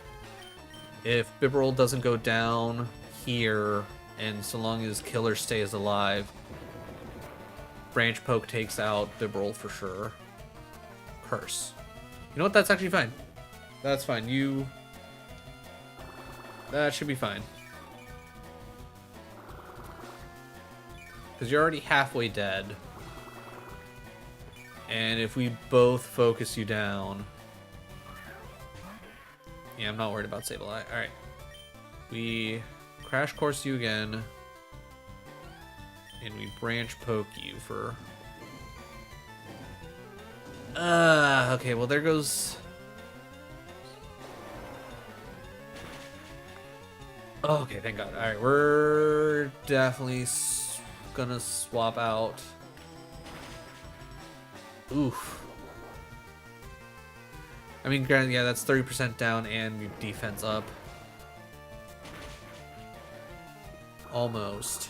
If Bibroll doesn't go down here, and so long as Killer stays alive, Branch Poke takes out Bibroll for sure. Curse. You know what? That's actually fine. That's fine. That should be fine. Because you're already halfway dead. And if we both focus you down... Yeah, I'm not worried about Sableye. Alright. We Crash Course you again. And we Branch Poke you for... okay, well there goes... Okay, thank God. Alright, we're definitely gonna swap out. Oof. I mean, granted, yeah, that's 30% down and your defense up. Almost.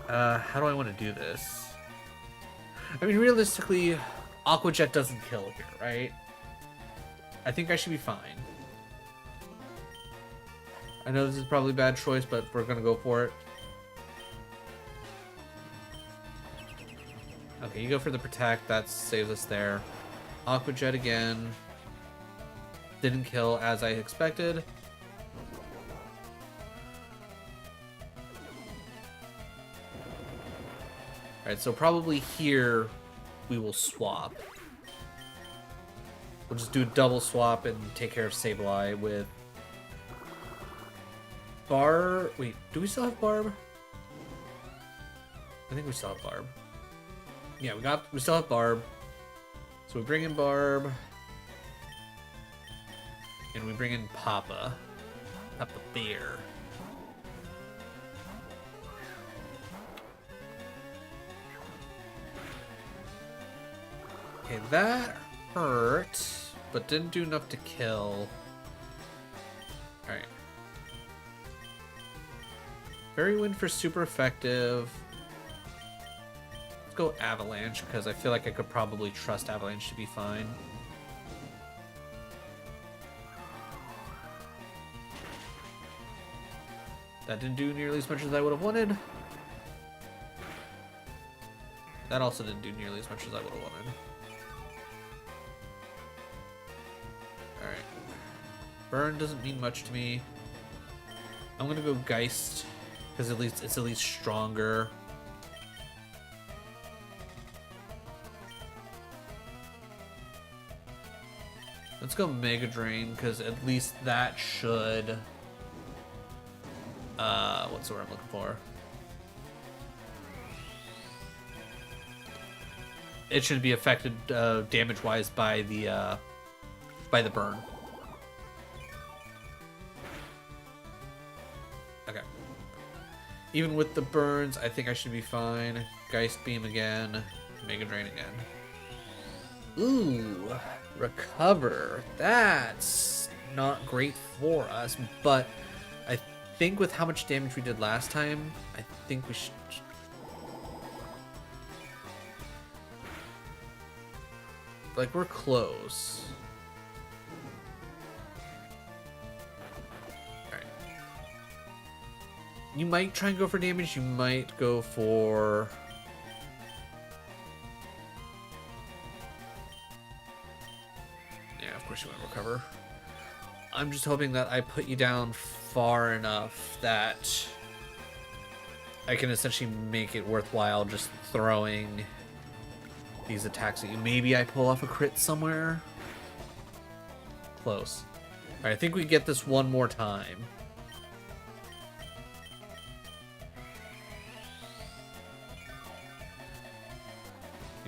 How do I want to do this? I mean, realistically, Aqua Jet doesn't kill here, right? I think I should be fine. I know this is probably a bad choice, but we're gonna go for it. Okay, you go for the Protect. That saves us there. Aqua Jet again. Didn't kill as I expected. Alright, so probably here we will swap. We'll just do a double swap and take care of Sableye with Barb. Wait, do we still have Barb? I think we still have Barb. Yeah, we still have Barb. So we bring in Barb. And we bring in Papa. Papa Bear. Okay, that hurt, but didn't do enough to kill. Alright. Fairy Wind for super effective. go Avalanche, because I feel like I could probably trust Avalanche to be fine. That didn't do nearly as much as I would have wanted. That also didn't do nearly as much as I would have wanted. Alright. Burn doesn't mean much to me. I'm gonna go Geist, because it's at least stronger. Let's go Mega Drain, because at least that should... what's the word I'm looking for? It should be affected damage-wise by the burn. Okay. Even with the burns, I think I should be fine. Geist Beam again. Mega Drain again. Ooh, Recover. That's not great for us, but I think with how much damage we did last time, I think we should... Like, we're close. Alright. You might try and go for damage, you might go for... Yeah, of course you want to recover. I'm just hoping that I put you down far enough that I can essentially make it worthwhile just throwing these attacks at you. Maybe I pull off a crit somewhere. Close. Alright, I think we get this one more time.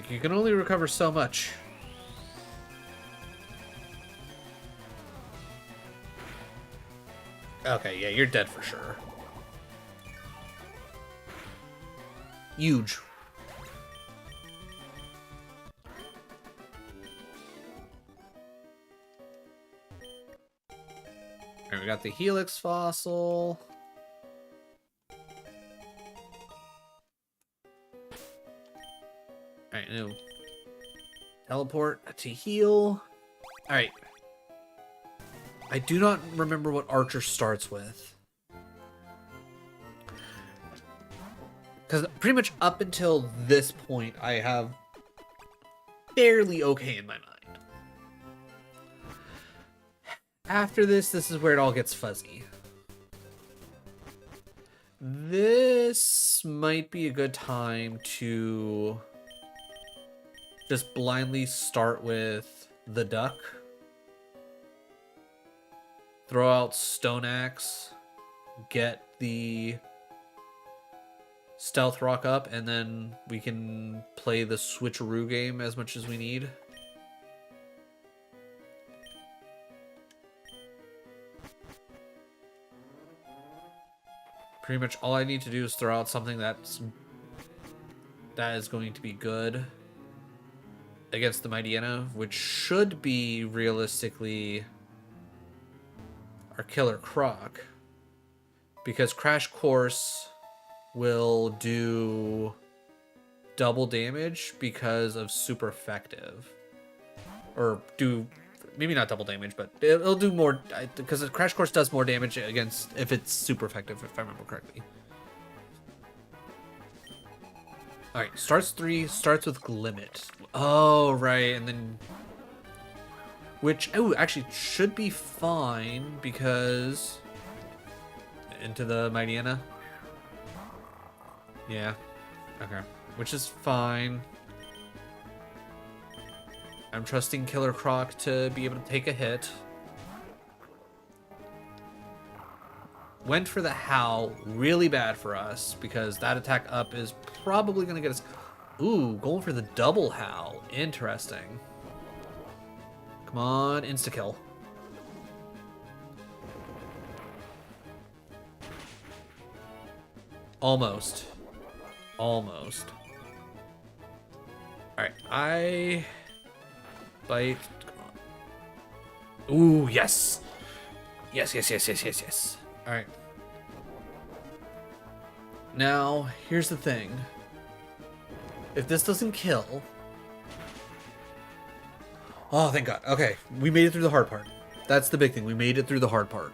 You can only recover so much. Okay, yeah, you're dead for sure. Huge. Alright, we got the Helix Fossil. Alright, new. Teleport to heal. Alright. I do not remember what Archer starts with. Because pretty much up until this point, I have fairly okay in my mind. After this is where it all gets fuzzy. This might be a good time to just blindly start with the duck. Throw out Stone Axe, get the Stealth Rock up, and then we can play the switcheroo game as much as we need. Pretty much all I need to do is throw out something that is going to be good against the Mightyena, which should be realistically our Killer Croc, because Crash Course will do double damage because of super effective, or do maybe not double damage, but it'll do more because Crash Course does more damage against if it's super effective, if I remember correctly. All right, starts with Glimmet. Oh right, and then. Which, oh, actually should be fine because... Into the Mightyena? Yeah. Okay. Which is fine. I'm trusting Killer Croc to be able to take a hit. Went for the Howl. Really bad for us because that attack up is probably going to get us... Ooh, going for the double Howl. Interesting. Come on, insta-kill. Almost. Almost. Alright, I... Bite. Ooh, yes! Yes, yes, yes, yes, yes, yes. Alright. Now, here's the thing. If this doesn't kill... Oh, thank God. Okay, we made it through the hard part. That's the big thing. We made it through the hard part.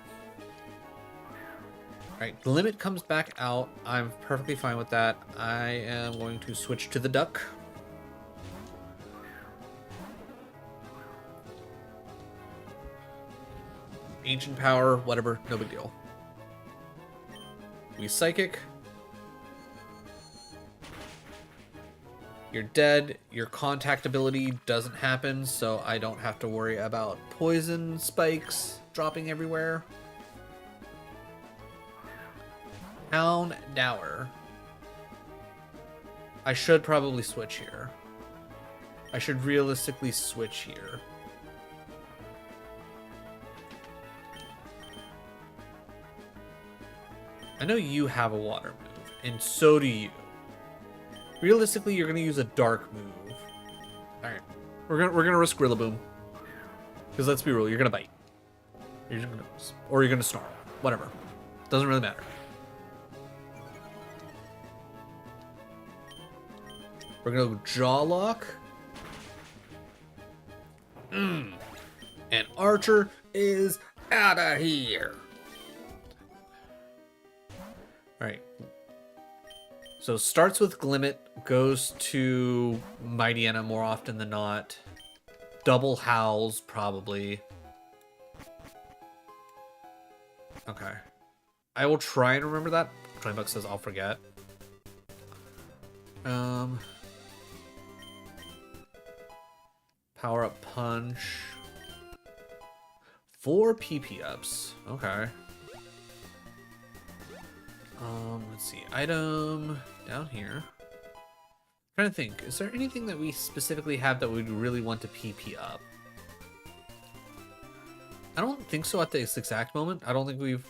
Alright, the limit comes back out. I'm perfectly fine with that. I am going to switch to the duck. Ancient power, whatever, no big deal. We psychic. You're dead. Your contact ability doesn't happen, so I don't have to worry about poison spikes dropping everywhere. Town Dower. I should probably switch here. I should realistically switch here. I know you have a water move, and so do you. Realistically, you're gonna use a dark move. Alright. We're gonna risk Rillaboom. Because let's be real, you're gonna bite. You're gonna snarl. Whatever. Doesn't really matter. We're gonna go Jaw Lock. And Archer is out of here. Alright. So starts with Glimmet, goes to Mightyena more often than not. Double Howls, probably. Okay. I will try and remember that. 20 bucks says I'll forget. Power up Punch. 4 PP ups. Okay. Let's see. Item down here. I'm trying to think. Is there anything that we specifically have that we'd really want to PP up? I don't think so at this exact moment. I don't think we've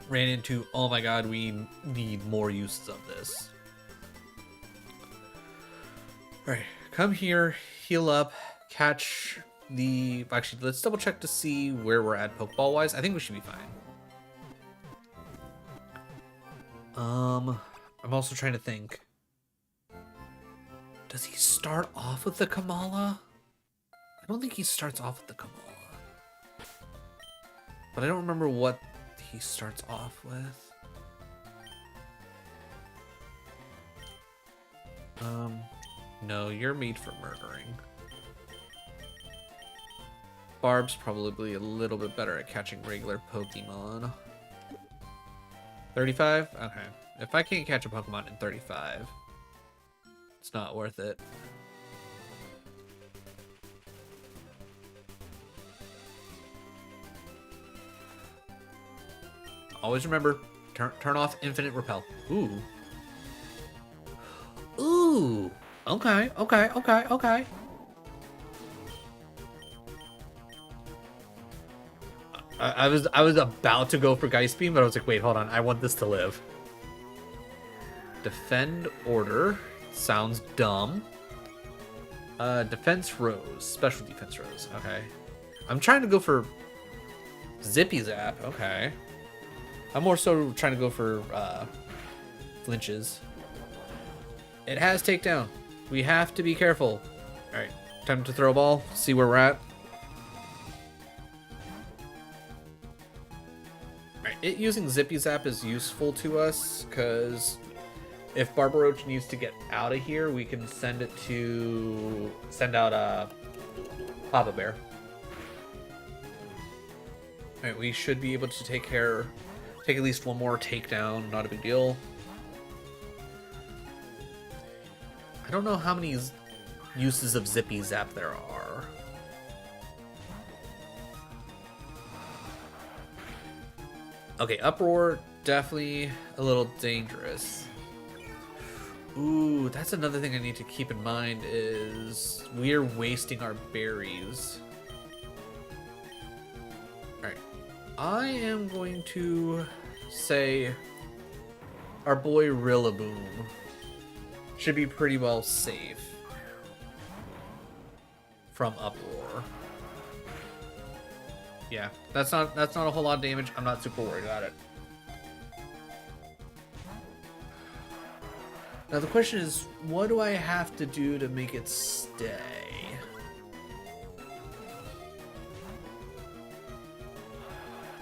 ran into, oh my god, we need more uses of this. Alright, come here, heal up, catch the... Actually, let's double check to see where we're at Pokeball-wise. I think we should be fine. I'm also trying to think. Does he start off with the Kamala? I don't think he starts off with the Kamala. But I don't remember what he starts off with. No, you're made for murdering. Barb's probably a little bit better at catching regular Pokemon. 35? Okay. If I can't catch a Pokemon in 35, it's not worth it. Always remember, turn off Infinite Repel. Ooh. Ooh. Okay, okay, okay, okay. I was about to go for Geist Beam, but I was like, wait, hold on. I want this to live. Defend Order. Sounds dumb. Defense Rose. Special Defense Rose. Okay. I'm trying to go for Zippy Zap. Okay. I'm more so trying to go for flinches. It has takedown. We have to be careful. Alright. Time to throw a ball. See where we're at. Alright. It using Zippy Zap is useful to us because if Barbaroach needs to get out of here, we can send out Papa Bear. Alright, we should be able to take at least one more takedown, not a big deal. I don't know how many uses of Zippy Zap there are. Okay, Uproar, definitely a little dangerous. Ooh, that's another thing I need to keep in mind is we're wasting our berries. Alright. I am going to say our boy Rillaboom should be pretty well safe from Uproar. Yeah, that's not a whole lot of damage. I'm not super worried about it. Now the question is, what do I have to do to make it stay?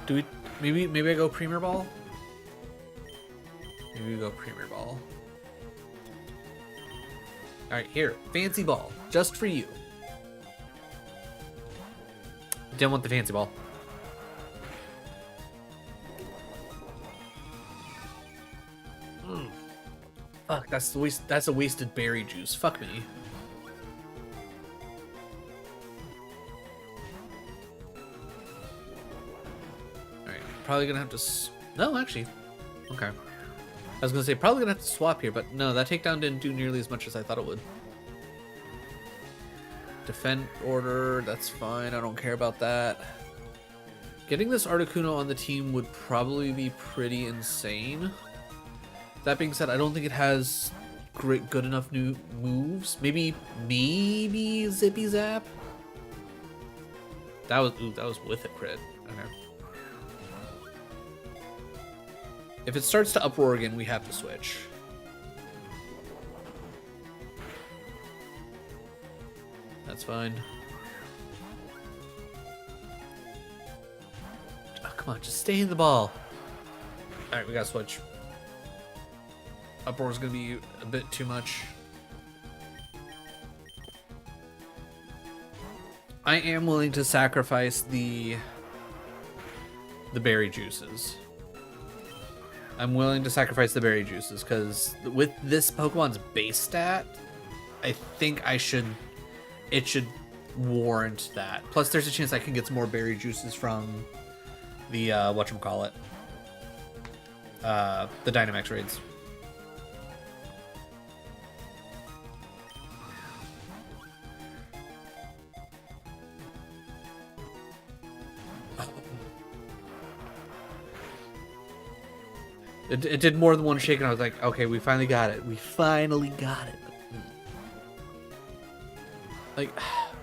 Do we maybe I go Premier Ball? Maybe we go Premier Ball. Alright, here. Fancy Ball. Just for you. Didn't want the Fancy Ball. Fuck, that's a wasted berry juice. Fuck me. Alright, probably gonna have to no, actually. Okay. I was gonna say, probably gonna have to swap here, but no, that takedown didn't do nearly as much as I thought it would. Defend order, that's fine. I don't care about that. Getting this Articuno on the team would probably be pretty insane. That being said, I don't think it has good enough new moves. Maybe Zippy Zap. That was with a crit. Okay. If it starts to uproar again, we have to switch. That's fine. Oh, come on, just stay in the ball. All right, we gotta switch. Uproar is going to be a bit too much. I am willing to sacrifice the berry juices. I'm willing to sacrifice the berry juices because with this Pokemon's base stat, I think it should warrant that. Plus, there's a chance I can get some more berry juices from the whatchamacallit, the Dynamax raids. It did more than one shake, and I was like, okay, we finally got it. We finally got it. Like,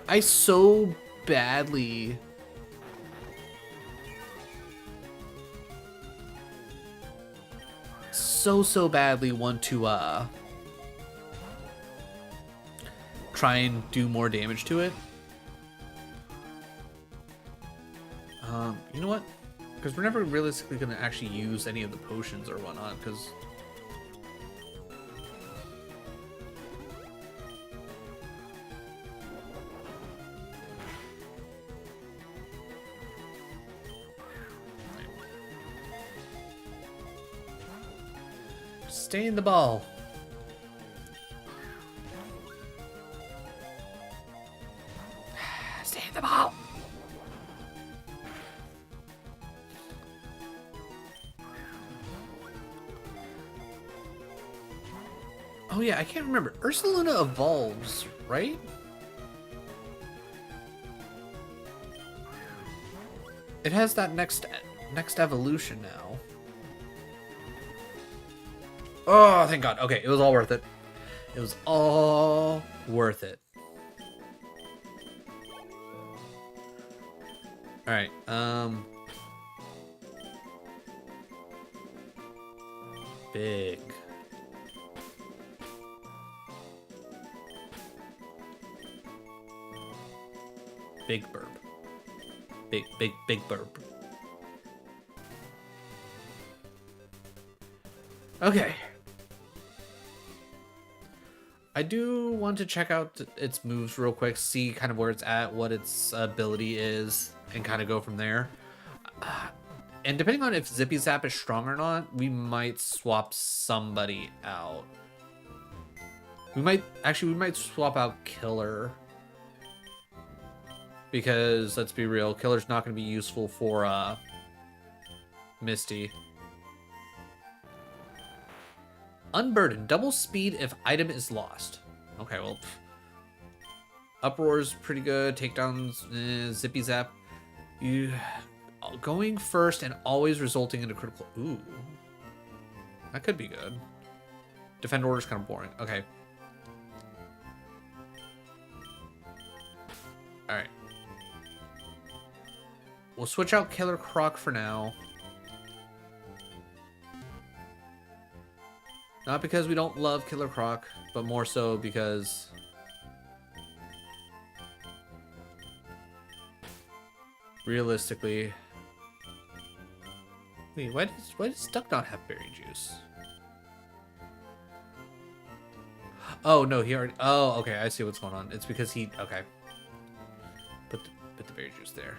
I so badly... So badly want to, try and do more damage to it. You know what? Because we're never realistically going to actually use any of the potions or whatnot, because... Stay in the ball. Stay in the ball. Oh yeah, I can't remember. Ursaluna evolves, right? It has that next evolution now. Oh, thank God. Okay, it was all worth it. It was all worth it. All right. Big. Big burp. Big burp. Okay. I do want to check out its moves real quick, see kind of where it's at, what its ability is, and kind of go from there. And depending on if Zippy Zap is strong or not, we might swap somebody out. We might swap out Killer. Because, let's be real, Killer's not going to be useful for Misty. Unburden. Double speed if item is lost. Okay, well. Uproar's pretty good. Takedowns, Zippy Zap. You going first and always resulting in a critical. Ooh. That could be good. Defend order's kind of boring. Okay. Alright. We'll switch out Killer Croc for now. Not because we don't love Killer Croc, but more so because realistically... Wait, why does Duck not have berry juice? Oh, no, he already... Oh, okay, I see what's going on. It's because he... Okay. Put the berry juice there.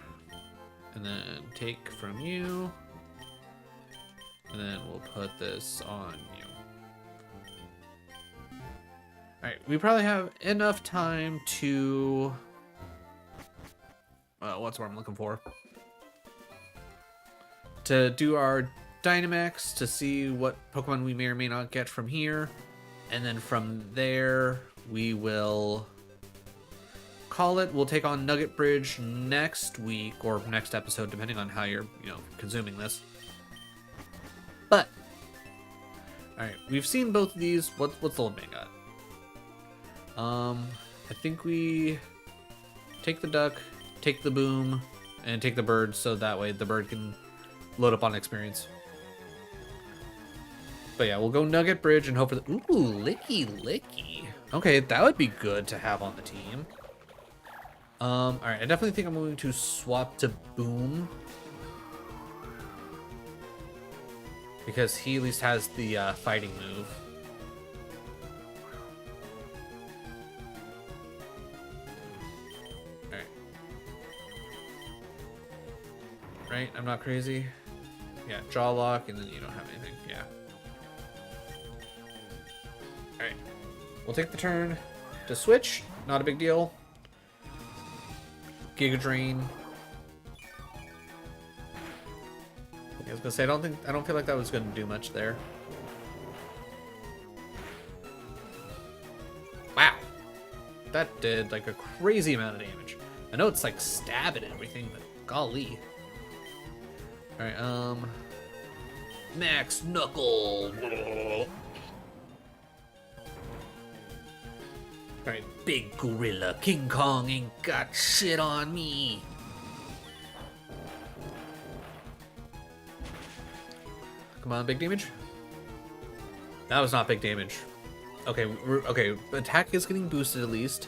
And then take from you. And then we'll put this on you. Alright, we probably have enough time to... what's what I'm looking for? To do our Dynamax to see what Pokemon we may or may not get from here. And then from there, we will call it. We'll take on Nugget Bridge next week or next episode, depending on how you're, consuming this. But, alright, we've seen both of these. What's the old man got? I think we take the duck, take the boom, and take the bird, so that way the bird can load up on experience. But yeah, we'll go Nugget Bridge and hope for the... Ooh, Licky. Okay, that would be good to have on the team. Alright, I definitely think I'm going to swap to Boom. Because he at least has the fighting move. Alright. Right, I'm not crazy. Yeah, jaw lock, and then you don't have anything. Yeah. Alright. We'll take the turn to switch. Not a big deal. Giga Drain. I was gonna say I don't feel like that was gonna do much there. Wow. That did like a crazy amount of damage. I know it's like stabbing and everything, but golly. Alright, Max Knuckle. Alright, big gorilla. King Kong ain't got shit on me. Come on, big damage. That was not big damage. Okay, okay. Attack is getting boosted at least.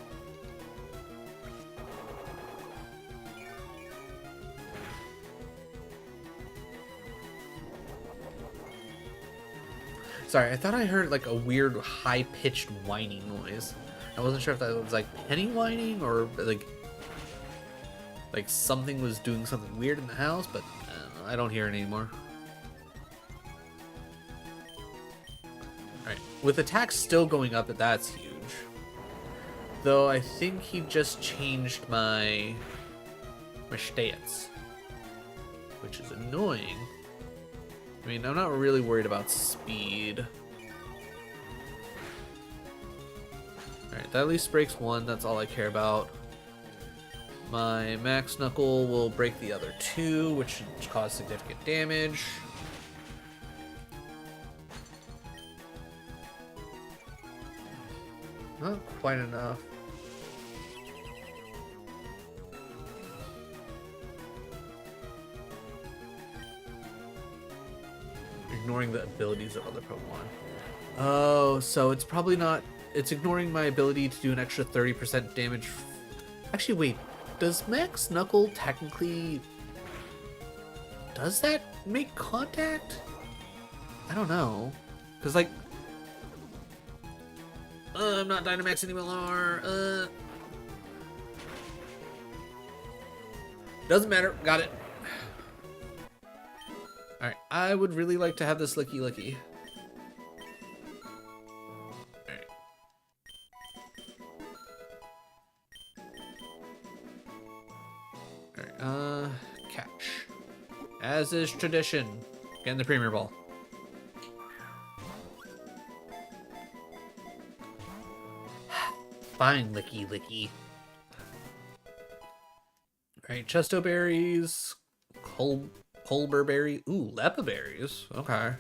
Sorry, I thought I heard like a weird high-pitched whining noise. I wasn't sure if that was like Penny whining or like something was doing something weird in the house, but I don't hear it anymore. Alright, with attacks still going up, that's huge. Though I think he just changed my stats, which is annoying. I mean, I'm not really worried about speed. Alright, that at least breaks one. That's all I care about. My Max Knuckle will break the other two, which should cause significant damage. Not quite enough. Ignoring the abilities of other Pokemon. Oh, so it's probably not... It's ignoring my ability to do an extra 30% damage. Actually, wait. Does Max Knuckle technically... Does that make contact? I don't know. Because, like... I'm not Dynamax anymore. Doesn't matter. Got it. Alright, I would really like to have this Licky. Alright. Alright, catch. As is tradition. Getting the Premier Ball. Fine, Licky. Alright, Chesto Berries. Colbur Berry. Ooh, Lepa Berries. Okay.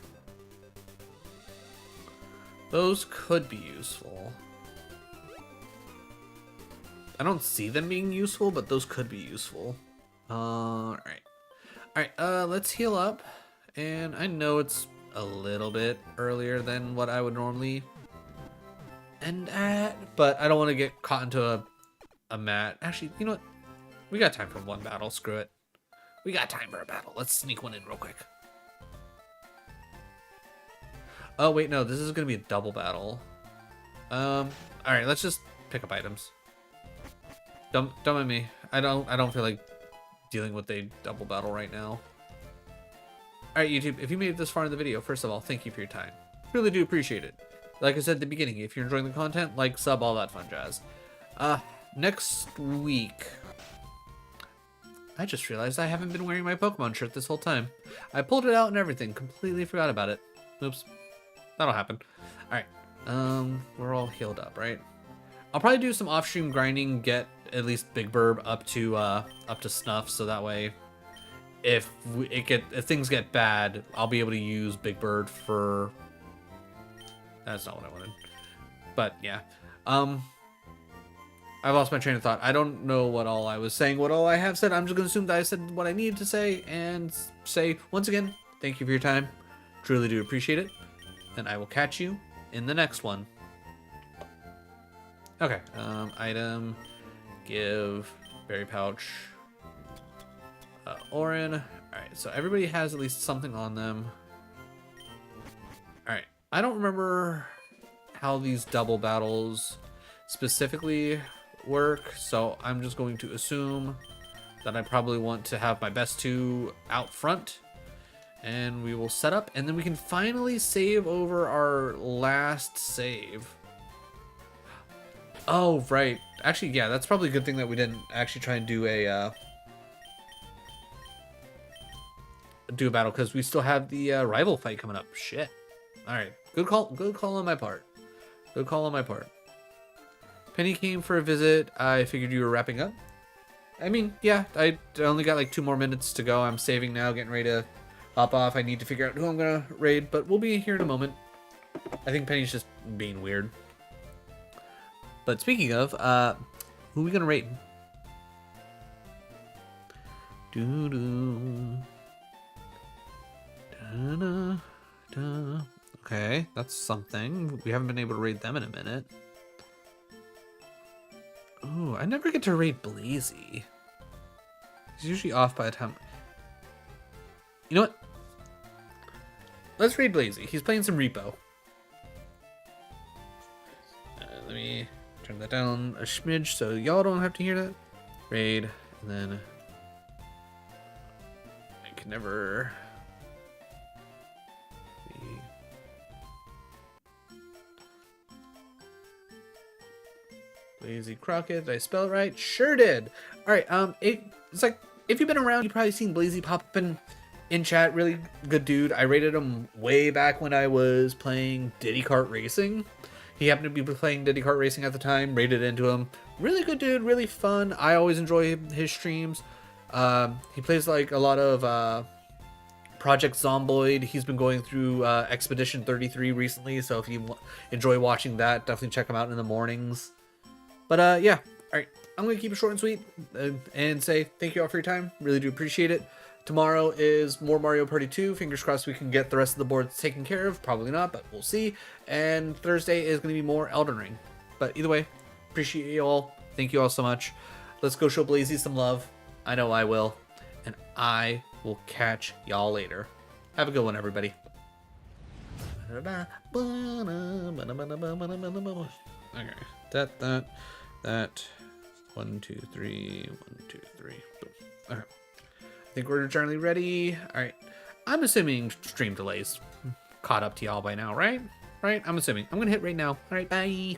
Those could be useful. I don't see them being useful, but those could be useful. Alright. Alright, let's heal up. And I know it's a little bit earlier than what I would normally end at, but I don't want to get caught into a mat. Actually, you know what? We got time for one battle. Screw it. We got time for a battle. Let's sneak one in real quick. Oh, wait, no. This is going to be a double battle. All right, let's just pick up items. Don't mind me. I don't feel like dealing with a double battle right now. All right, YouTube, if you made it this far in the video, first of all, thank you for your time. Really do appreciate it. Like I said at the beginning, if you're enjoying the content, like, sub, all that fun jazz. Next week, I just realized I haven't been wearing my Pokemon shirt this whole time. I pulled it out and everything, completely forgot about it. Oops. That'll happen. All right, we're all healed up, right? I'll probably do some off-stream grinding, get at least Big Burb up to snuff, so that way, if things get bad, I'll be able to use Big Bird for. That's not what I wanted, but yeah. I lost my train of thought. I don't know what all I was saying, what all I have said. I'm just gonna assume that I said what I needed to say, and say once again, thank you for your time. Truly do appreciate it, and I will catch you in the next one. Okay, item, give, berry pouch, Orin. Alright, so everybody has at least something on them. Alright, I don't remember how these double battles specifically work, so I'm just going to assume that I probably want to have my best two out front. And we will set up, and then we can finally save over our last save. Oh, right. Actually, yeah, that's probably a good thing that we didn't actually try and do a battle, because we still have the rival fight coming up. Shit. All right. Good call on my part. Good call on my part. Penny came for a visit. I figured you were wrapping up. I mean, yeah, I only got like 2 more minutes to go. I'm saving now, getting ready to hop off. I need to figure out who I'm gonna raid, but we'll be here in a moment. I think Penny's just being weird. But speaking of, who are we gonna raid? Okay, that's something. We haven't been able to raid them in a minute. Ooh, I never get to raid Blazy. He's usually off by the time. You know what? Let's raid Blazy. He's playing some repo. Let me turn that down a smidge so y'all don't have to hear that. Raid, and then I can never. Blazy Crockett. Did I spell it right? Sure did. All right. It's like if you've been around, you've probably seen Blazy pop up in chat. Really good dude. I rated him way back when I was playing Diddy Kart Racing. He happened to be playing Diddy Kart Racing at the time. Rated into him. Really good dude. Really fun. I always enjoy his streams. He plays like a lot of Project Zomboid. He's been going through Expedition 33 recently. So if you enjoy watching that, definitely check him out in the mornings. But yeah, all right, I'm going to keep it short and sweet and say thank you all for your time. Really do appreciate it. Tomorrow is more Mario Party 2. Fingers crossed we can get the rest of the boards taken care of. Probably not, but we'll see. And Thursday is going to be more Elden Ring. But either way, appreciate you all. Thank you all so much. Let's go show Blazy some love. I know I will. And I will catch y'all later. Have a good one, everybody. Okay. That 1 2 3 1 2 3. Okay. I think we're generally ready. All right. I'm assuming stream delays caught up to y'all by now, right? Right? I'm assuming. I'm gonna hit right now. All right. Bye.